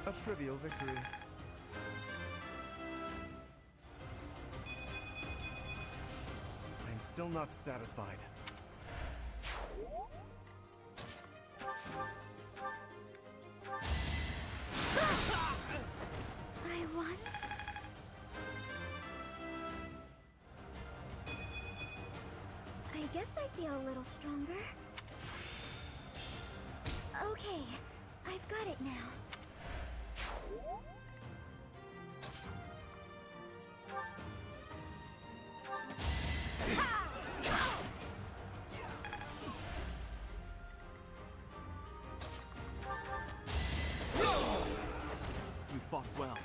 A trivial victory. I'm still not satisfied. I won? I guess I feel a little stronger. Okay, I've got it now. You fought well.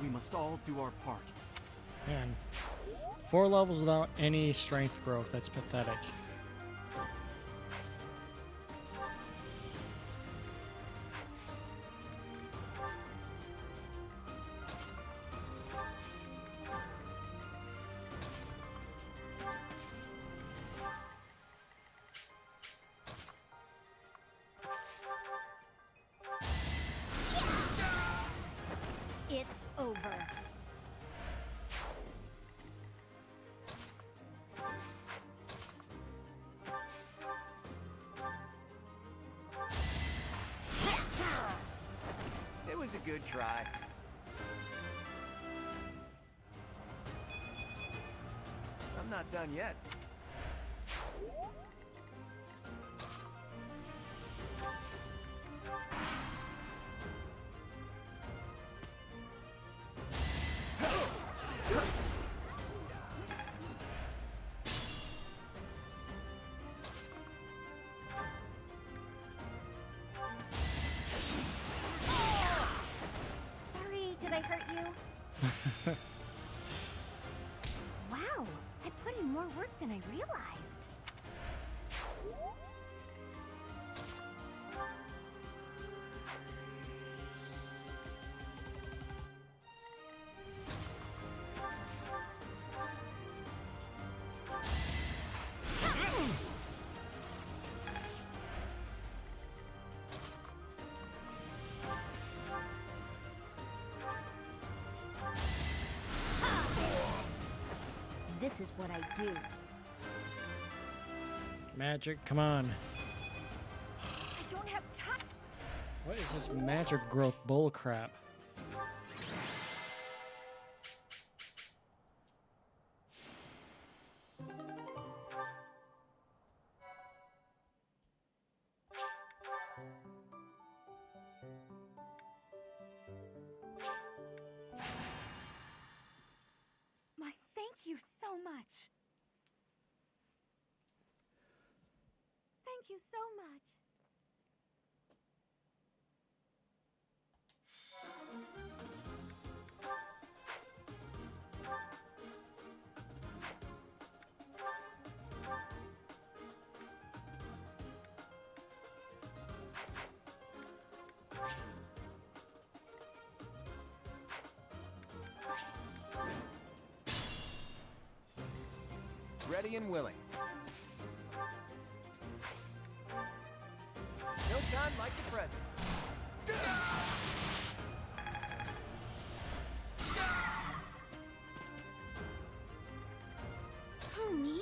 We must all do our part. Man, 4 levels without any strength growth. That's pathetic. It's over. It was a good try. I'm not done yet. Sorry, did I hurt you? Wow, I put in more work than I realized. This is what I do. Magic, come on. I don't have time. What is this magic growth bull crap? Thank you so much. Thank you so much. Ready and willing. No time like the present. Who, me?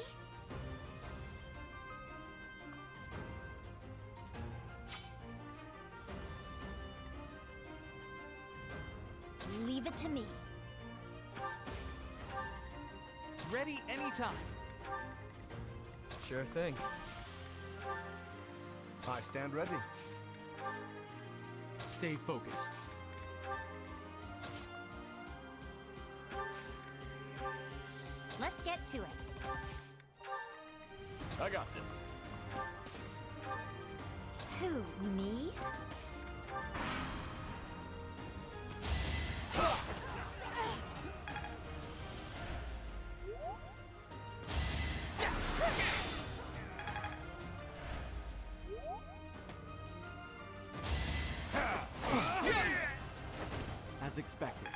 Leave it to me. Ready anytime. Sure thing. I stand ready. Stay focused. Let's get to it. I got this. Who, me? As expected.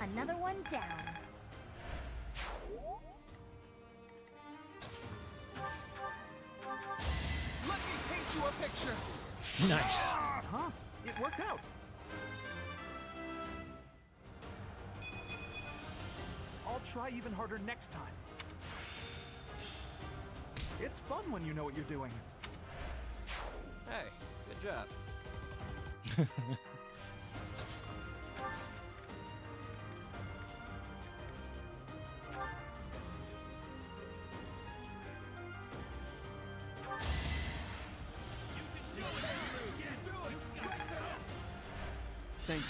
Another one down. Let me paint you a picture. Nice. Huh? It worked out. I'll try even harder next time. It's fun when you know what you're doing. Hey, good job. Thank you.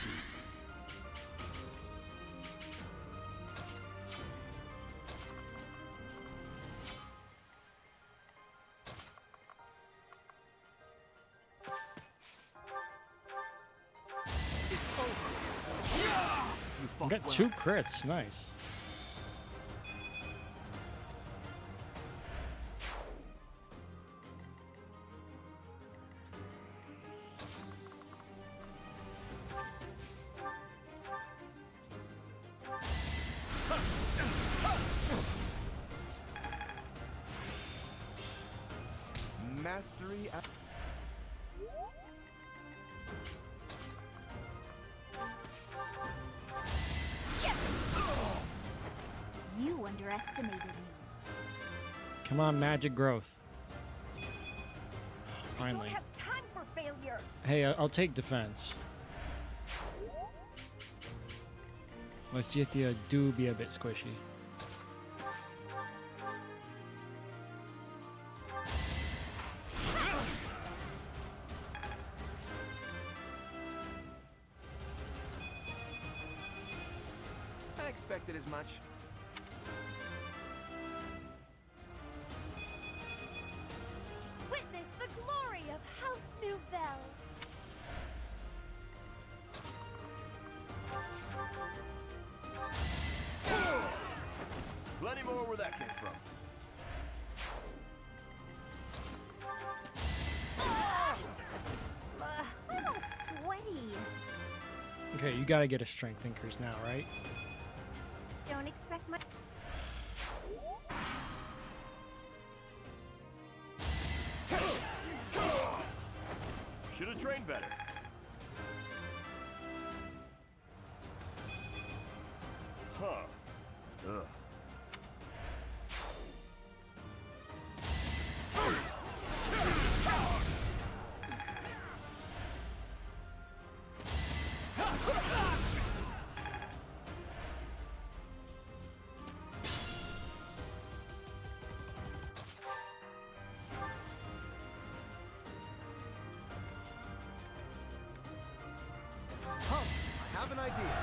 I got 2 crits. Nice. Mastery at... You underestimated me. Come on, magic growth. I Finally. don't have time for failure. Hey, I'll take defense. Let's see if the do be a bit squishy. I expected as much. plenty more where that came from. I'm all sweaty. Okay, you gotta get a strength increase now, right? Don't expect much. Should have trained better. Huh. Ugh. I have an idea.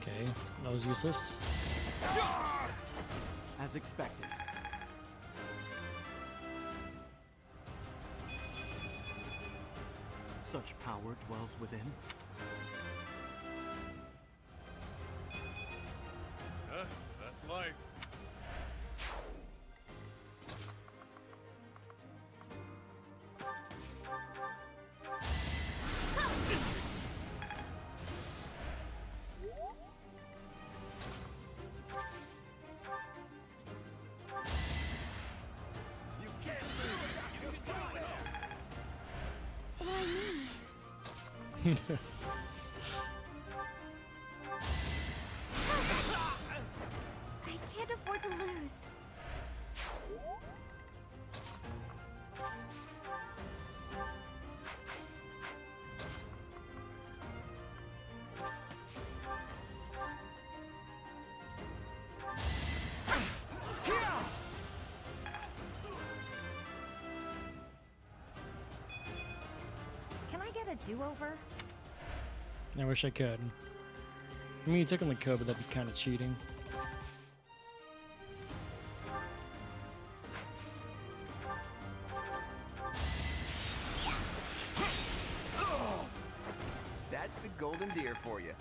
Okay, that was useless. As expected. Such power dwells within. That's life. Why me? I can't afford to lose. Can I get a do-over? I wish I could. I mean, you technically could, but that'd be kind of cheating. That's the golden deer for you.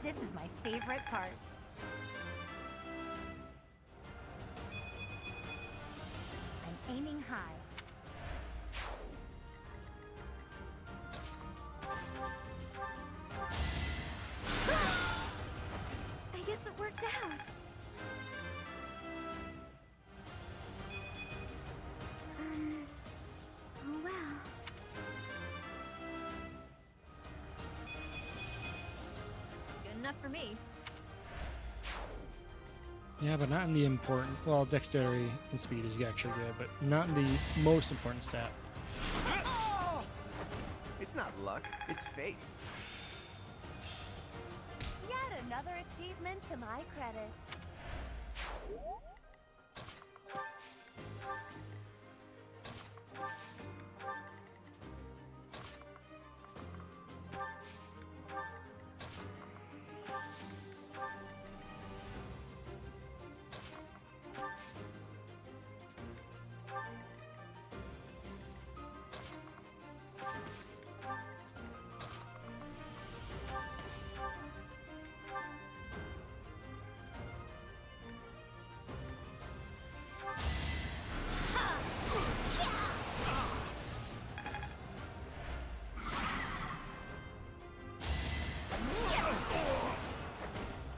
This is my favorite part. I'm aiming high. I guess it worked out. Oh well. Good enough for me. Yeah, but not in the important. Well, dexterity and speed is actually good, but not in the most important stat. It's not luck, it's fate. Yet another achievement to my credit.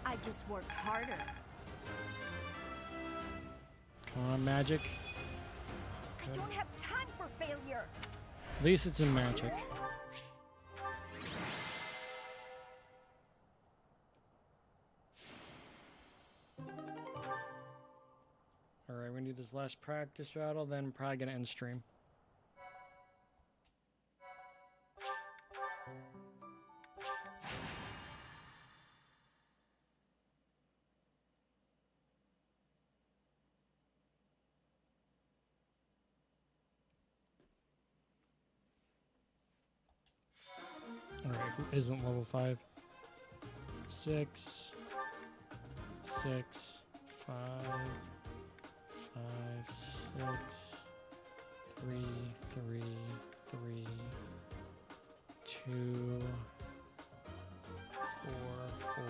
I just worked harder. Come on, magic. I don't have time for failure. At least it's in magic. Alright, we're gonna do this last practice battle, then I'm probably gonna end stream. Alright, who isn't level 5? 6, 6, 5, 5, 6, 3, 3, 3, 2, 4, 4.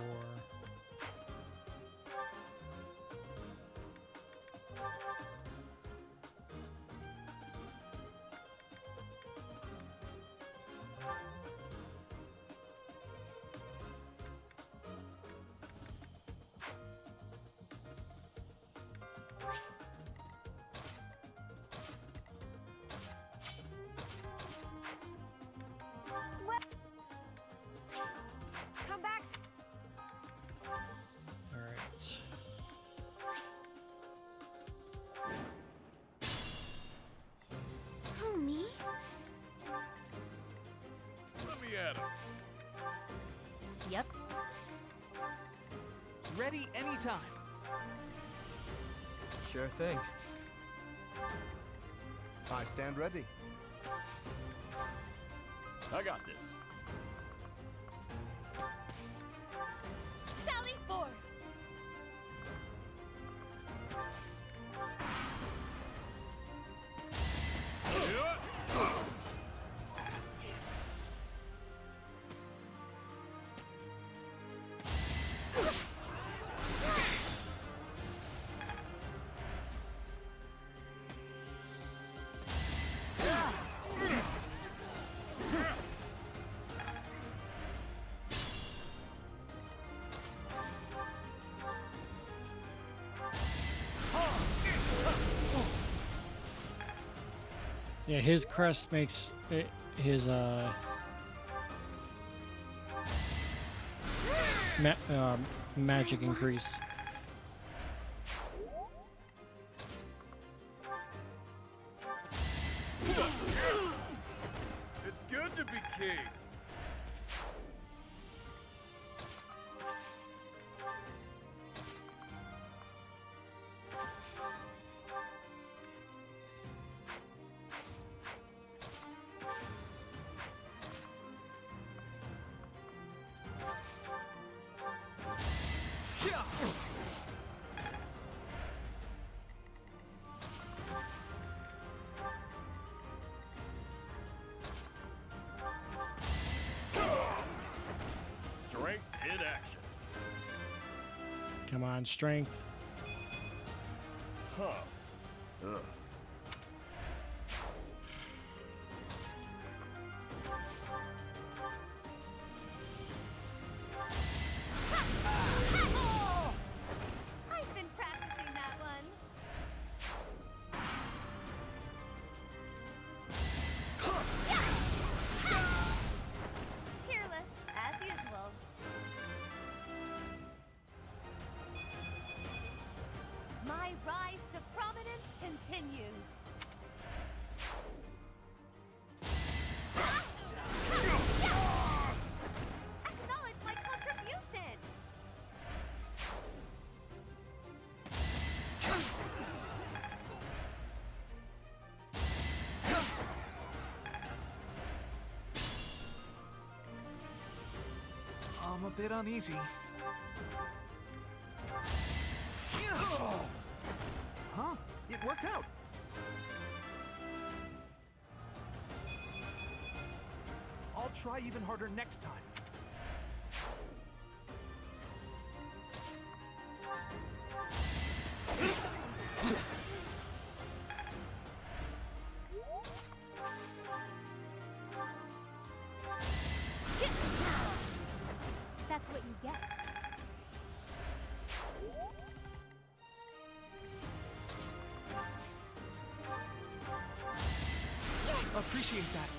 Come back. Alright. Who, me? Let me at him. Yep. Ready anytime. Sure thing. I stand ready. I got this. Sally forth! Yeah, his crest makes his magic increase. It's good to be king. Strength in action. Come on, strength. Huh. Ugh. I've been practicing that one. Fearless, as usual. My rise to prominence continues. Acknowledge my contribution. I'm a bit uneasy. Huh? It worked out. I'll try even harder next time. That's what you get. Appreciate that.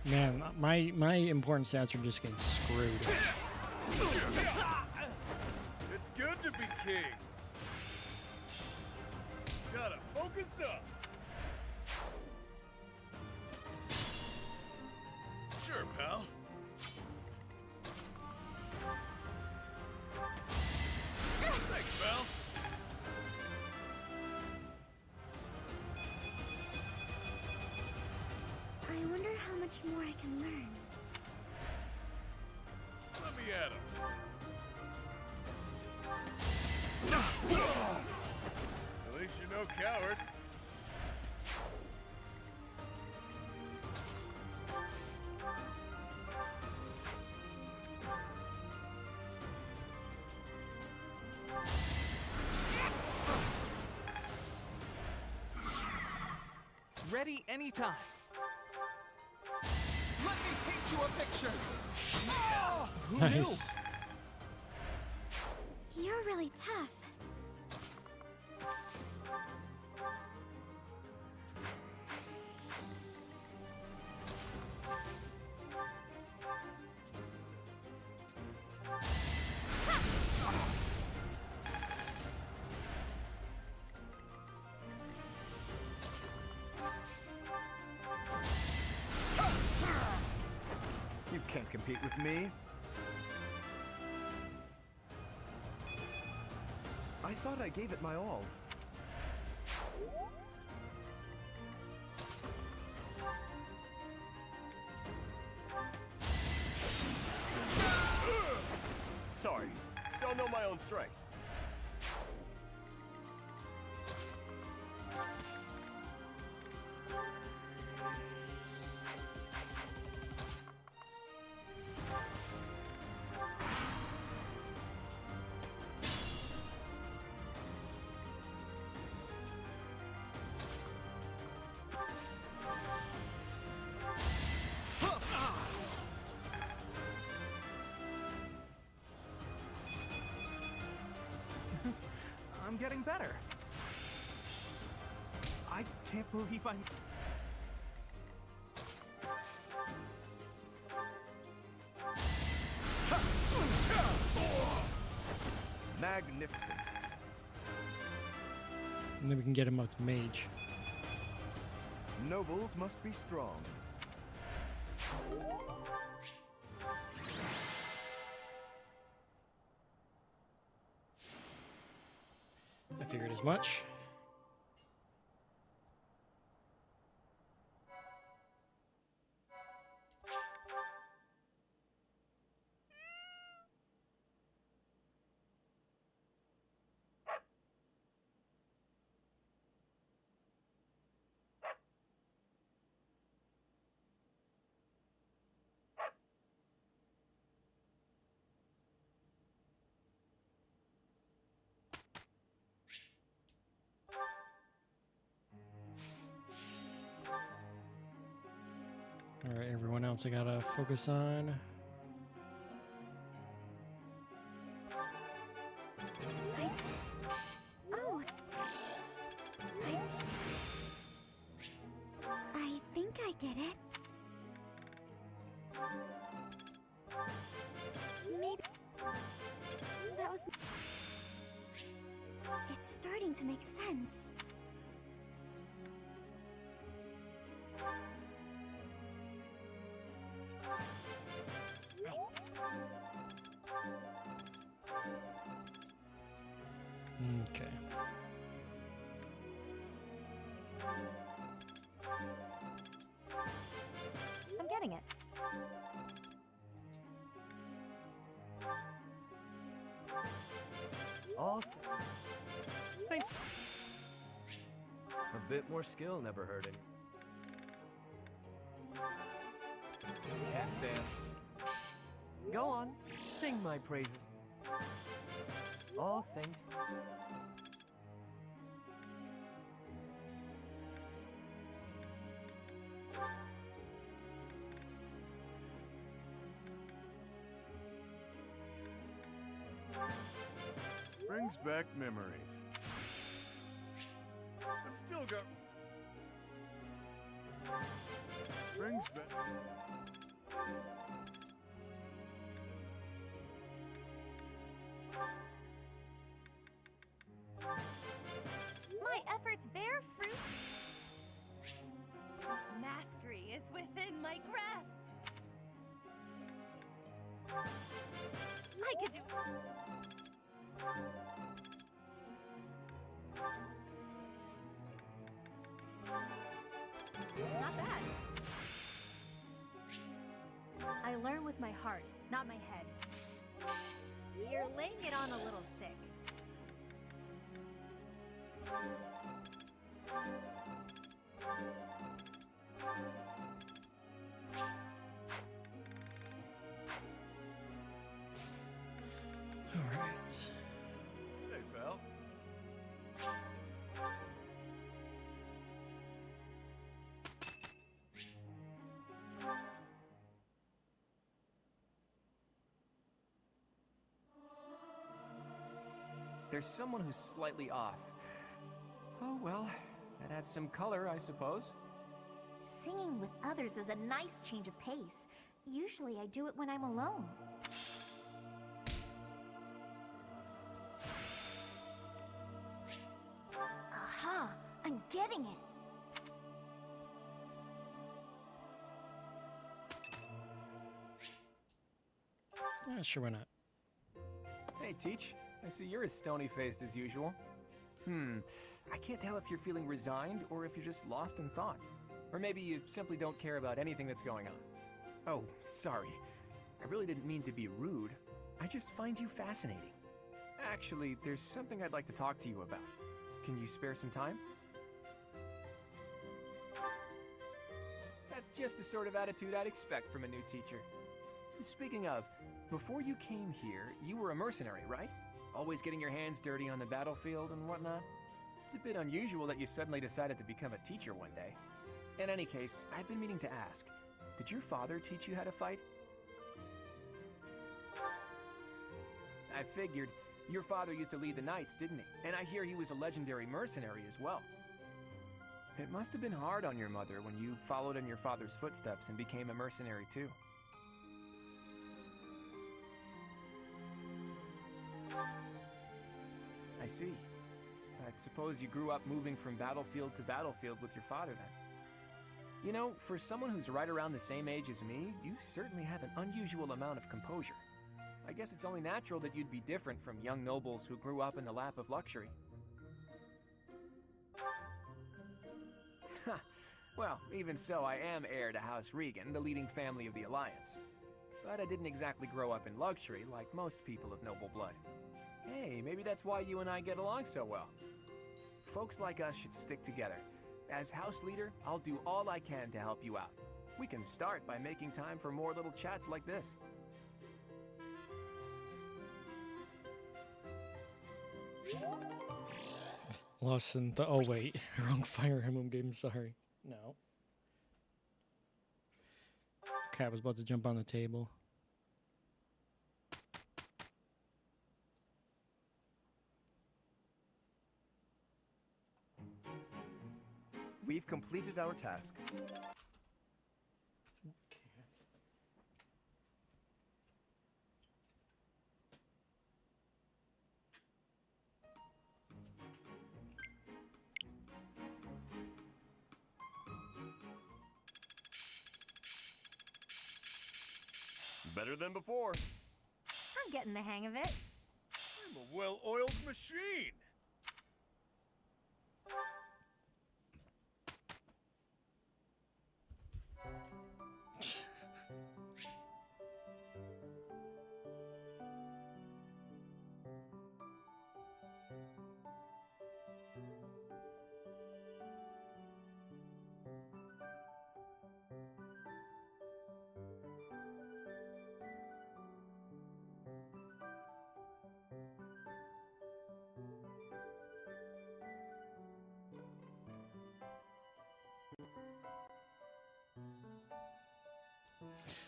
Man, my important stats are just getting screwed. It's good to be king. Gotta focus up. Sure, pal. Thanks, pal. I wonder how much more I can learn. Let me at him. At least you're no coward. Ready anytime. Let me paint you a picture. Oh, who Nice. You're really tough. You can't compete with me. I thought I gave it my all. Sorry, don't know my own strength. I'm getting better. I can't believe I'm... Magnificent. And then we can get him up to mage. Nobles must be strong. I figured as much. All right, everyone else I gotta focus on. Oh. I think I get it. Maybe that was... It's starting to make sense. Okay. I'm getting it. Off. Thanks. A bit more skill never hurting. Cat Sam. Go on, sing my praises. All things. Brings back memories. I've still got... Brings back... I could do. Not bad. I learn with my heart, not my head. You're laying it on a little thick. All right. Hey, pal. There's someone who's slightly off. Oh well, that adds some color, I suppose. Singing with others is a nice change of pace. Usually I do it when I'm alone. Aha! I'm getting it! Sure, why not? Hey, Teach. I see you're as stony-faced as usual. I can't tell if you're feeling resigned or if you're just lost in thought. Or maybe you simply don't care about anything that's going on. Oh, sorry. I really didn't mean to be rude. I just find you fascinating. Actually, there's something I'd like to talk to you about. Can you spare some time? That's just the sort of attitude I'd expect from a new teacher. Speaking of, before you came here, you were a mercenary, right? Always getting your hands dirty on the battlefield and whatnot? It's a bit unusual that you suddenly decided to become a teacher one day. In any case, I've been meaning to ask, did your father teach you how to fight? I figured. Your father used to lead the knights, didn't he? And I hear he was a legendary mercenary as well. It must have been hard on your mother when you followed in your father's footsteps and became a mercenary too. I see. I suppose you grew up moving from battlefield to battlefield with your father then. You know, for someone who's right around the same age as me, you certainly have an unusual amount of composure. I guess it's only natural that you'd be different from young nobles who grew up in the lap of luxury. Ha! Well, even so, I am heir to House Regan, the leading family of the Alliance. But I didn't exactly grow up in luxury like most people of noble blood. Hey, maybe that's why you and I get along so well. Folks like us should stick together. As house leader, I'll do all I can to help you out. We can start by making time for more little chats like this. Lost in the. Oh wait, wrong Fire Emblem game. Sorry. No. Cat was about to jump on the table. We've completed our task. Better than before. I'm getting the hang of it. I'm a well-oiled machine.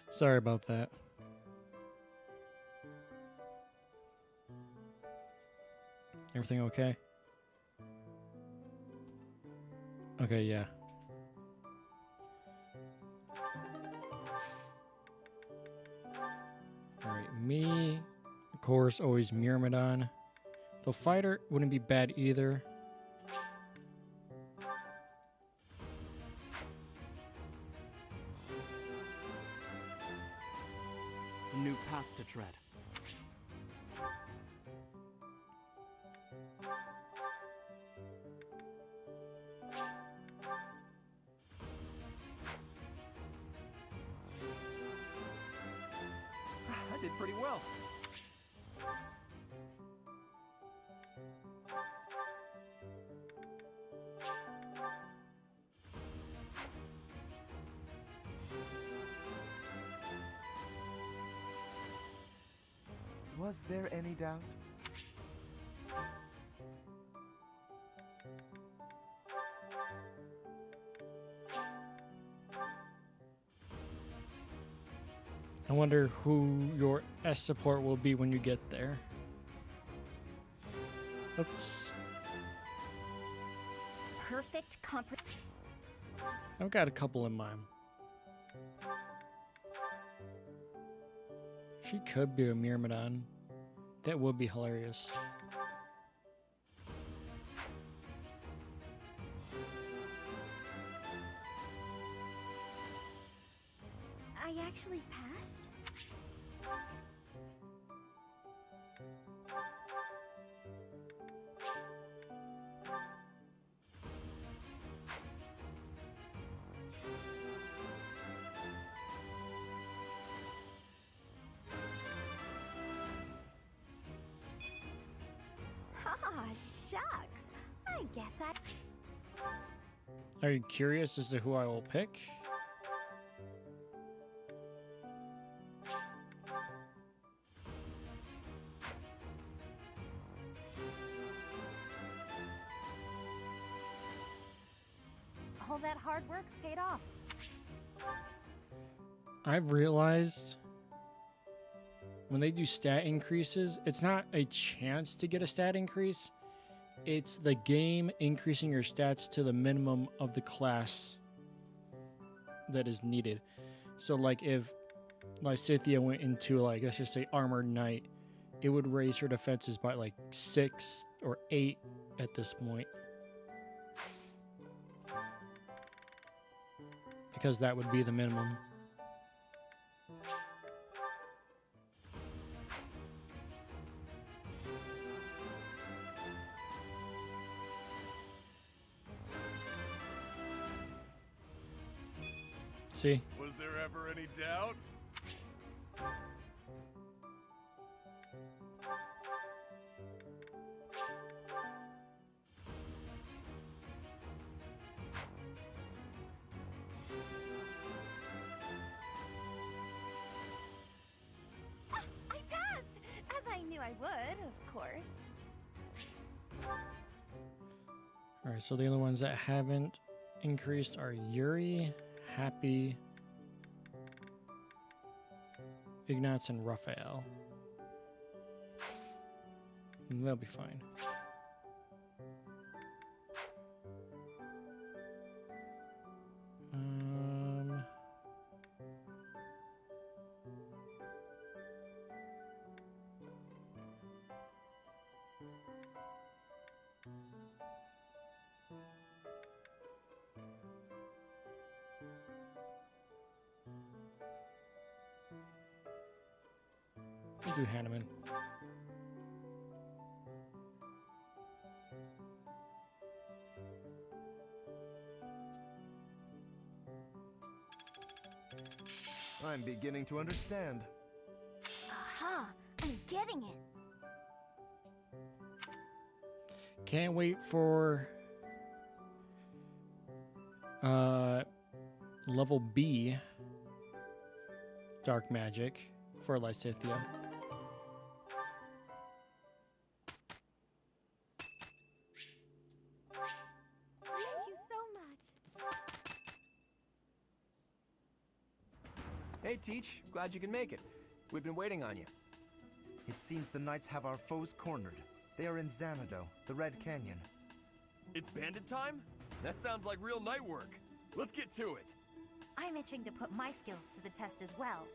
Sorry about that. Everything okay? Okay, yeah. Alright, me, of course, always Myrmidon. The fighter wouldn't be bad either. a new path to tread. I did pretty well. Was there any doubt? I wonder who your S support will be when you get there. Let's... Perfect I've got a couple in mind. She could be a Myrmidon. That would be hilarious. I actually passed? Ah, shucks. I guess I... Are you curious as to who I will pick? All that hard work's paid off. I've realized when they do stat increases, it's not a chance to get a stat increase. It's the game increasing your stats to the minimum of the class that is needed. So like if Lysithea went into like, let's just say Armored Knight, it would raise her defenses by like 6 or 8 at this point. Because that would be the minimum. See? Was there ever any doubt? I passed! As I knew I would, of course. Alright, so the other ones that haven't increased are Yuri, Happy, Ignatz, and Raphael. They'll be fine. We'll do Hanneman. I'm beginning to understand. Aha! I'm getting it! Can't wait for level B Dark Magic for Lysithea. Thank you so much. Hey, Teach. Glad you can make it. We've been waiting on you. It seems the knights have our foes cornered. They are in Xanadu, the Red Canyon. It's bandit time? That sounds like real night work. Let's get to it. I'm itching to put my skills to the test as well.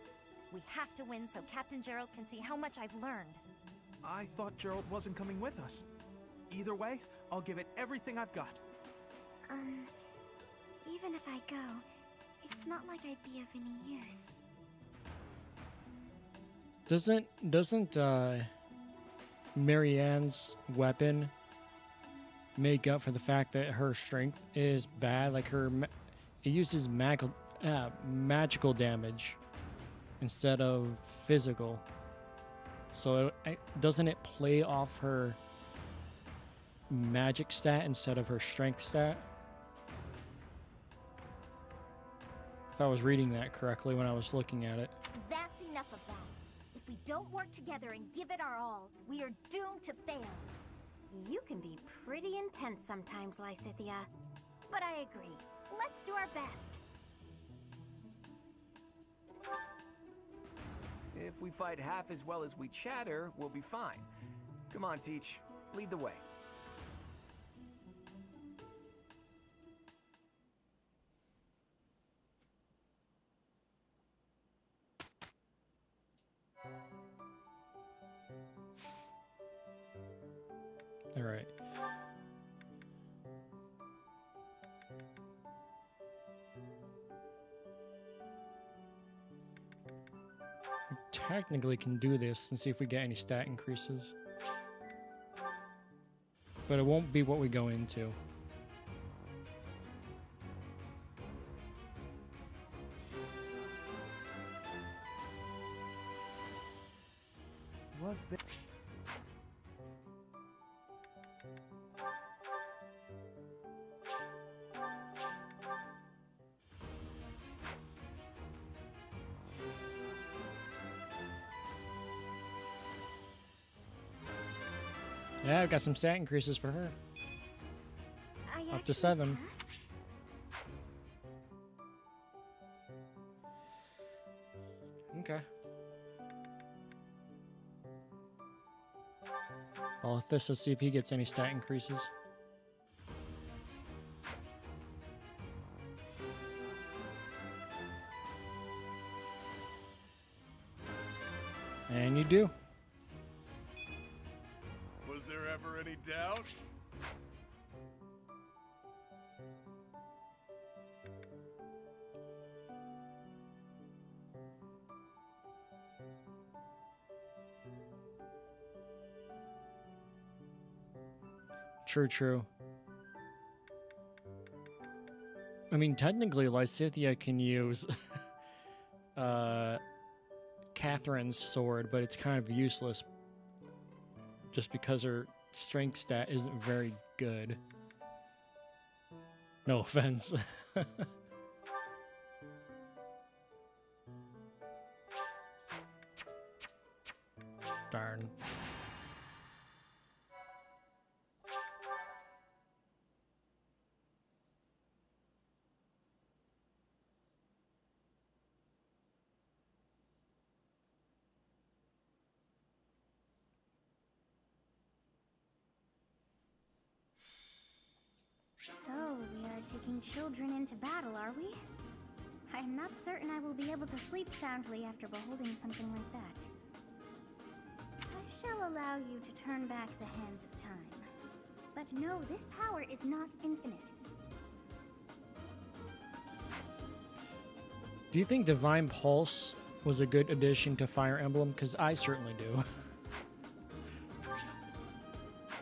We have to win so Captain Gerald can see how much I've learned. I thought Gerald wasn't coming with us. Either way, I'll give it everything I've got. Even if I go, it's not like I'd be of any use. Doesn't Marianne's weapon make up for the fact that her strength is bad? Like it uses magical damage instead of physical. So doesn't it play off her magic stat instead of her strength stat? If I was reading that correctly when I was looking at it. That's enough of that. If we don't work together and give it our all, we are doomed to fail. You can be pretty intense sometimes, Lysithia. But I agree. Let's do our best. If we fight half as well as we chatter, we'll be fine. Come on, Teach. Lead the way. All right. We technically can do this and see if we get any stat increases. But it won't be what we go into. Was there... Yeah, I've got some stat increases for her. Up to 7. Okay. Well, with this, let's see if he gets any stat increases. And you do. Was there ever any doubt? True. I mean, technically, Lysithia can use Catherine's sword, but it's kind of useless just because her strength stat isn't very good. No offense. Darn. So, we are taking children into battle, are we? I'm not certain I will be able to sleep soundly after beholding something like that. I shall allow you to turn back the hands of time. But no, this power is not infinite. Do you think Divine Pulse was a good addition to Fire Emblem? Because I certainly do.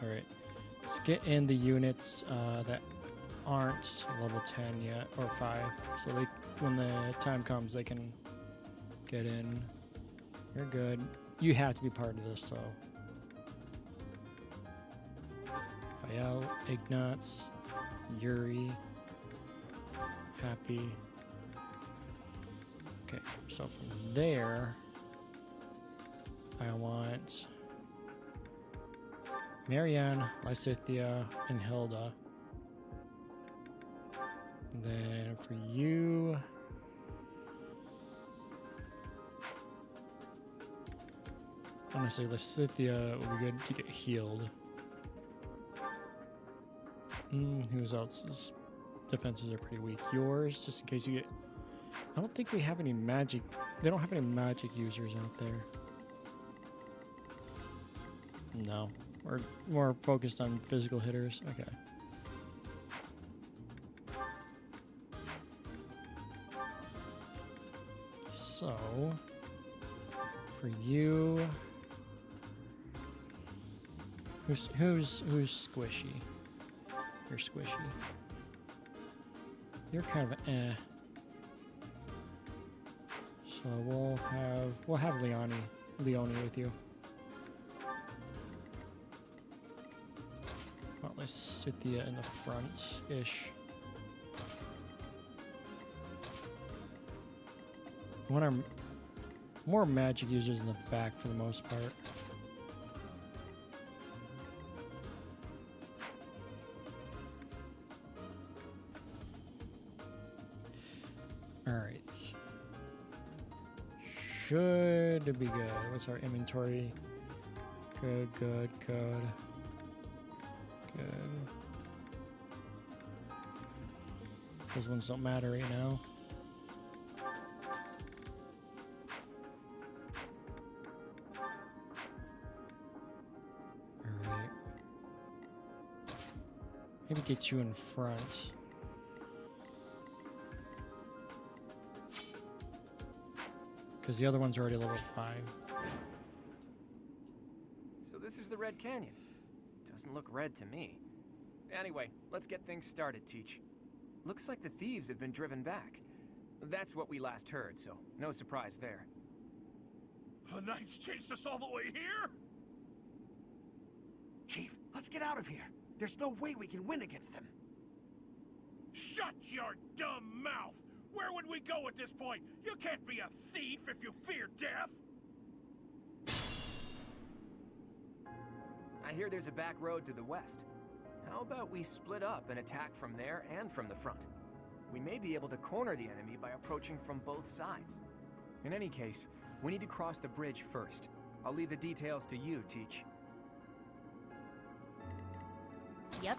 Alright. Let's get in the units that aren't level 10 yet, or 5. So they, when the time comes, they can get in. You're good. You have to be part of this, so. Fael, Ignatz, Yuri, Happy. Okay, so from there, I want Marianne, Lysithia, and Hilda. And then for you, honestly, Lysithia would be good to get healed. Whose else's defenses are pretty weak? Yours, just in case you get... I don't think we have any magic... They don't have any magic users out there. No. We're more focused on physical hitters. Okay. So... For you. Who's squishy? You're squishy. You're kind of eh. So we'll have Leone with you. Well, let's Cynthia in the front-ish. Want our more magic users in the back for the most part. Alright. Should be good. What's our inventory? Good. Those ones don't matter right now. Alright. Maybe get you in front. Because the other one's already level 5. So this is the Red Canyon. Doesn't look red to me. Anyway, let's get things started, Teach. Looks like the thieves have been driven back. That's what we last heard, so no surprise there. The Knights chased us all the way here? Chief, let's get out of here. There's no way we can win against them. Shut your dumb mouth! Where would we go at this point? You can't be a thief if you fear death! I hear there's a back road to the west. How about we split up and attack from there and from the front? We may be able to corner the enemy by approaching from both sides. In any case, we need to cross the bridge first. I'll leave the details to you, Teach. Yep.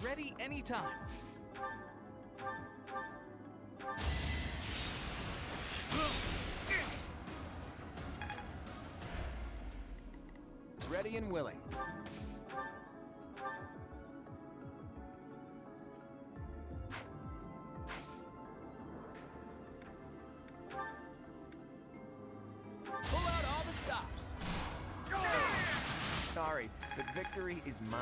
Ready anytime. Ready and willing. Pull out all the stops. Sorry, but victory is mine.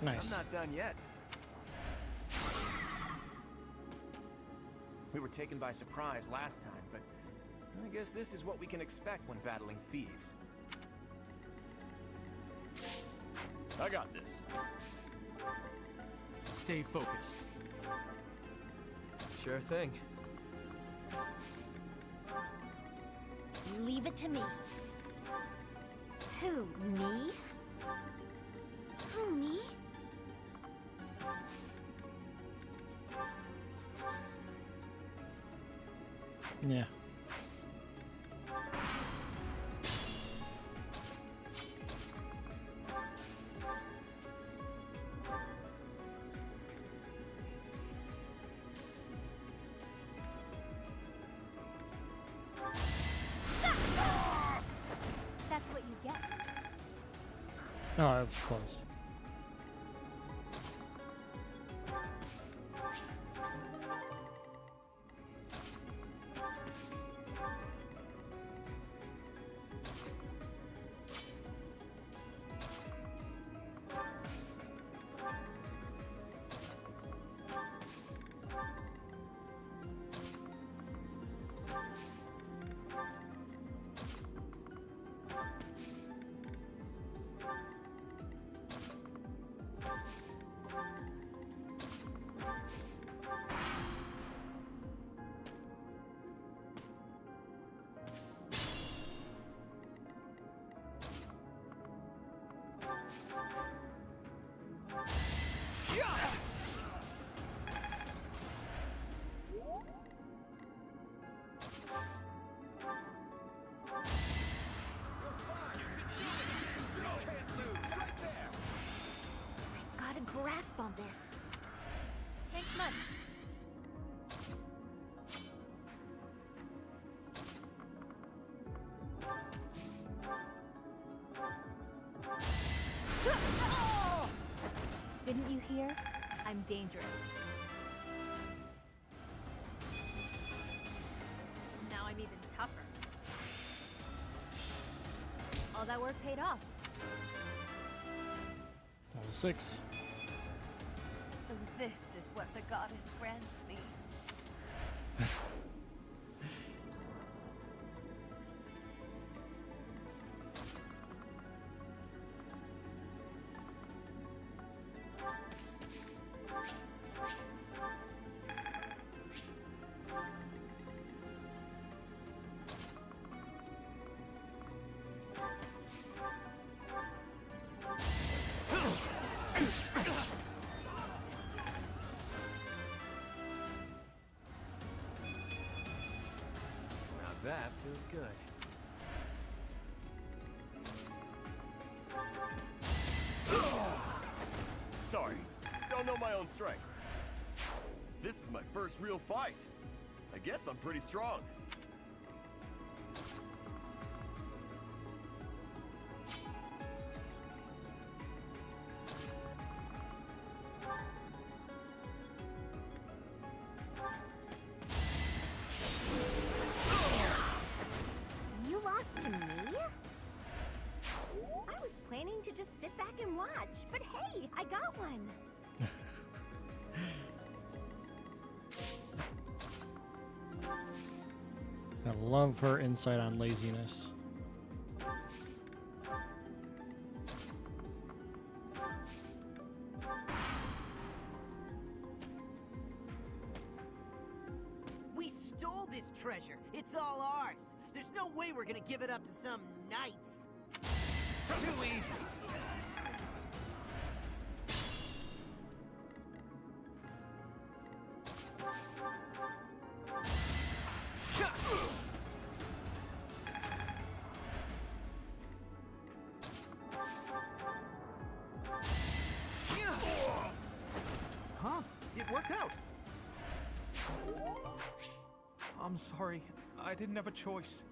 Nice. I'm not done yet. We were taken by surprise last time, but I guess this is what we can expect when battling thieves. I got this. Stay focused. Sure thing. Leave it to me. Who, me? Who, me? Yeah. That's what you get. Oh, that was close. Got a grasp on this. Thanks much. Didn't you hear? I I'm dangerous. Now I'm even tougher. All that work paid off. Level 6. So this is what the goddess grants me. That feels good. Sorry, don't know my own strength. This is my first real fight. I guess I'm pretty strong. You lost to me? I was planning to just sit back and watch, but hey, I got one. I love her insight on laziness. We stole this treasure. It's all ours. There's no way we're gonna give it up to some knights. Too easy. Huh? It worked out. I'm sorry. I didn't have a choice.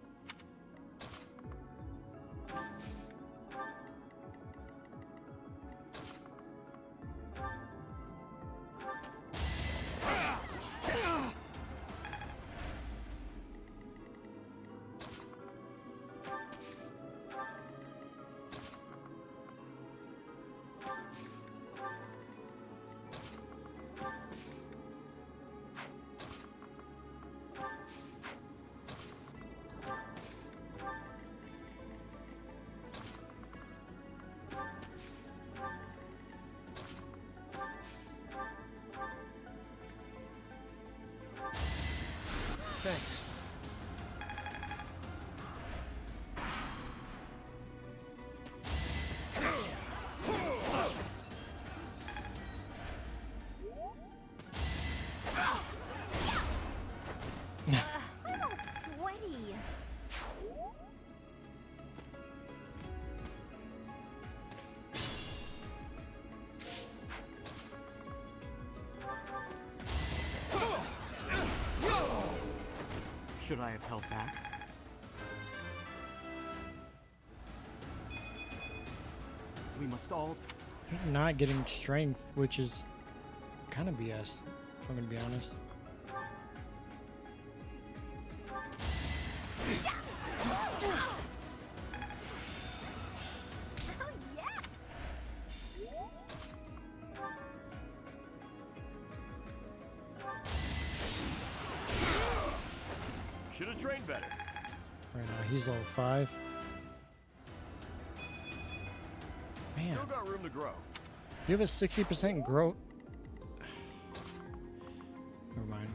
Thanks. I'm all sweaty. Should I have held back? We must all... You're not getting strength, which is kind of BS, if I'm gonna be honest. Oh yeah. Should have trained better. Right now, he's level 5. Man, Still got room to grow. you have a 60% growth. Never mind.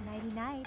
Nighty night.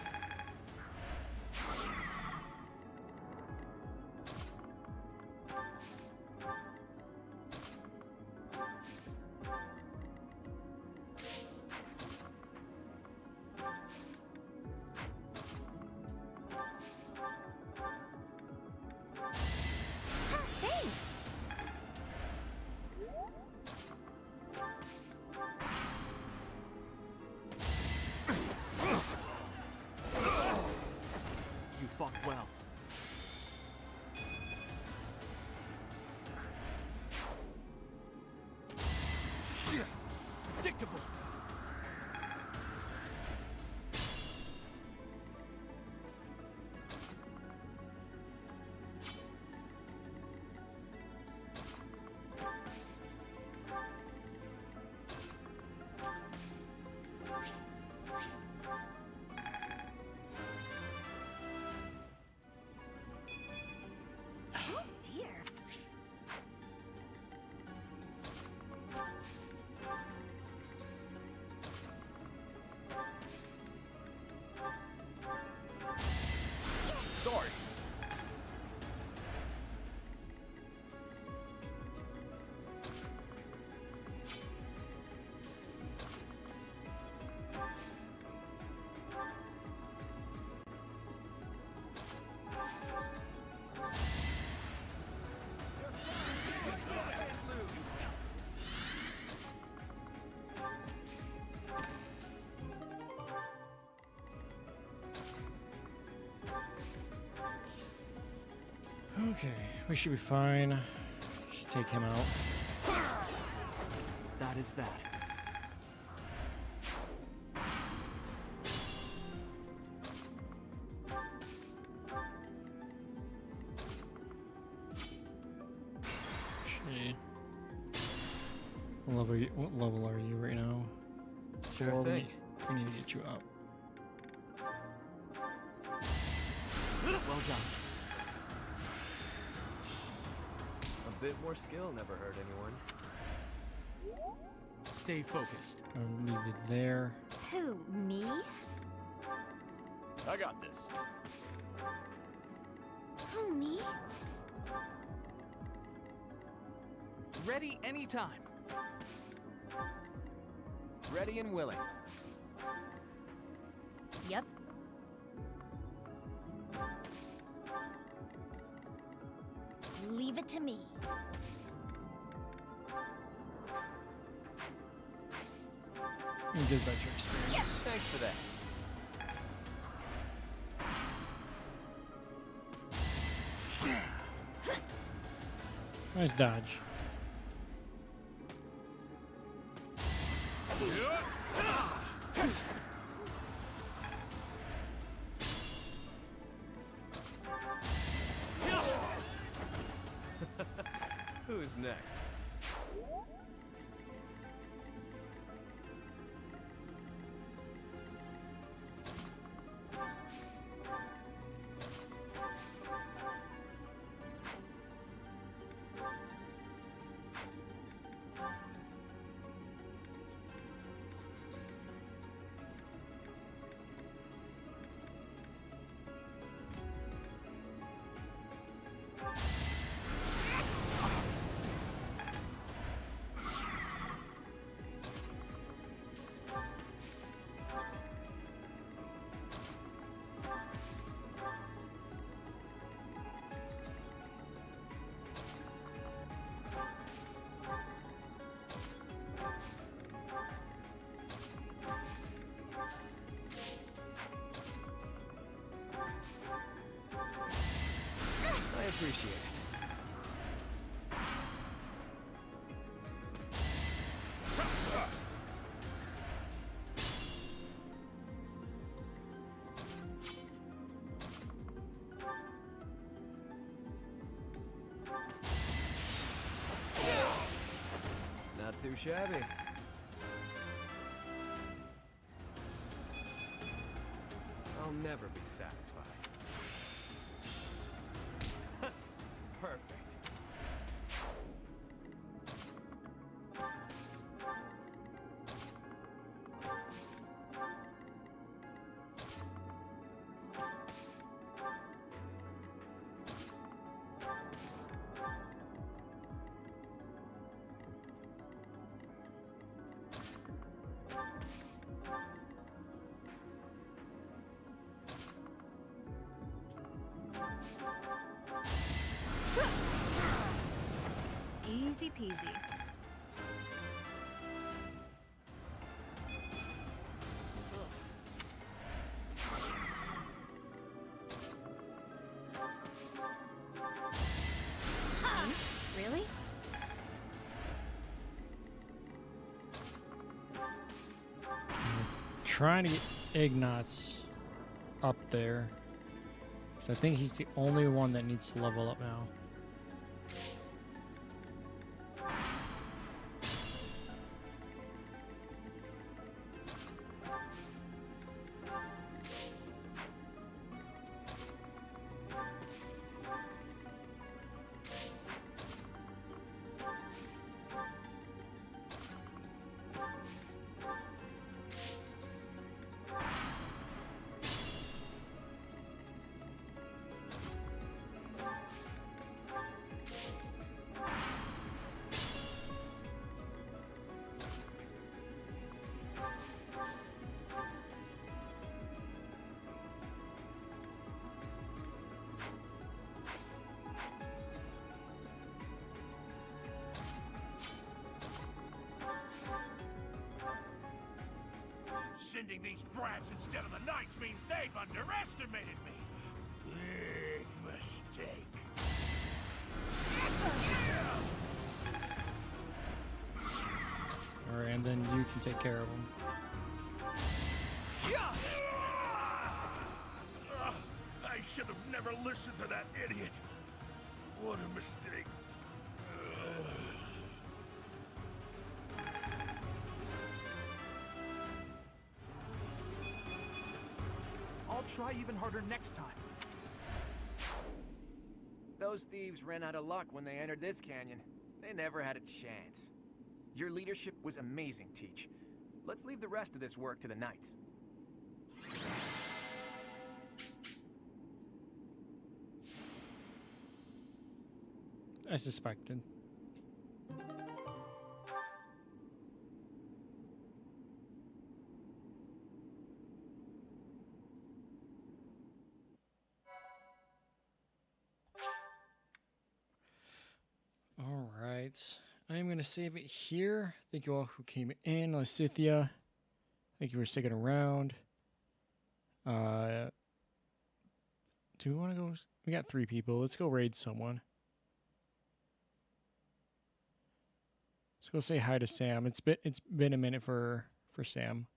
dear. Sorry. Okay, we should be fine. Just take him out. That is that. Shit. What level are you right now? Sure Or thing. we need to get you up. Well done. A bit more skill never hurt anyone. Stay focused. I'll leave it there. Who, me? I got this. Who, me? Ready anytime. Ready and willing. Yep. Leave it to me. It gives that your experience. Thanks for that. Nice dodge. Who's next? I appreciate it. Not too shabby. I'll never be satisfied. Perfect. Easy peasy. Really? Trying to get Ignatz up there. Because I think he's the only one that needs to level up now. Sending these brats instead of the knights means they've underestimated me. Big mistake. Alright, and then you can take care of them. I should have never listened to that idiot. What a mistake. I'll try even harder next time. Those thieves ran out of luck when they entered this canyon. They never had a chance. Your leadership was amazing, Teach. Let's leave the rest of this work to the knights. I suspected. All right. I'm going to save it here. Thank you all who came in. Lysithia, thank you for sticking around. Do we want to go? We got 3 people. Let's go raid someone. Let's go say hi to Sam. It's been a minute for Sam.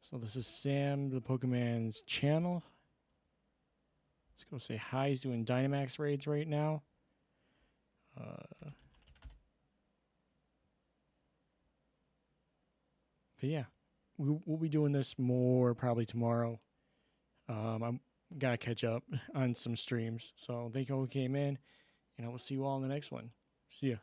So this is Sam, the Pokemon's channel. Let's go say hi. He's doing Dynamax raids right now. But yeah, we'll be doing this more probably tomorrow. I'm gotta catch up on some streams. So thank you all who came in, and I will see you all in the next one. See ya.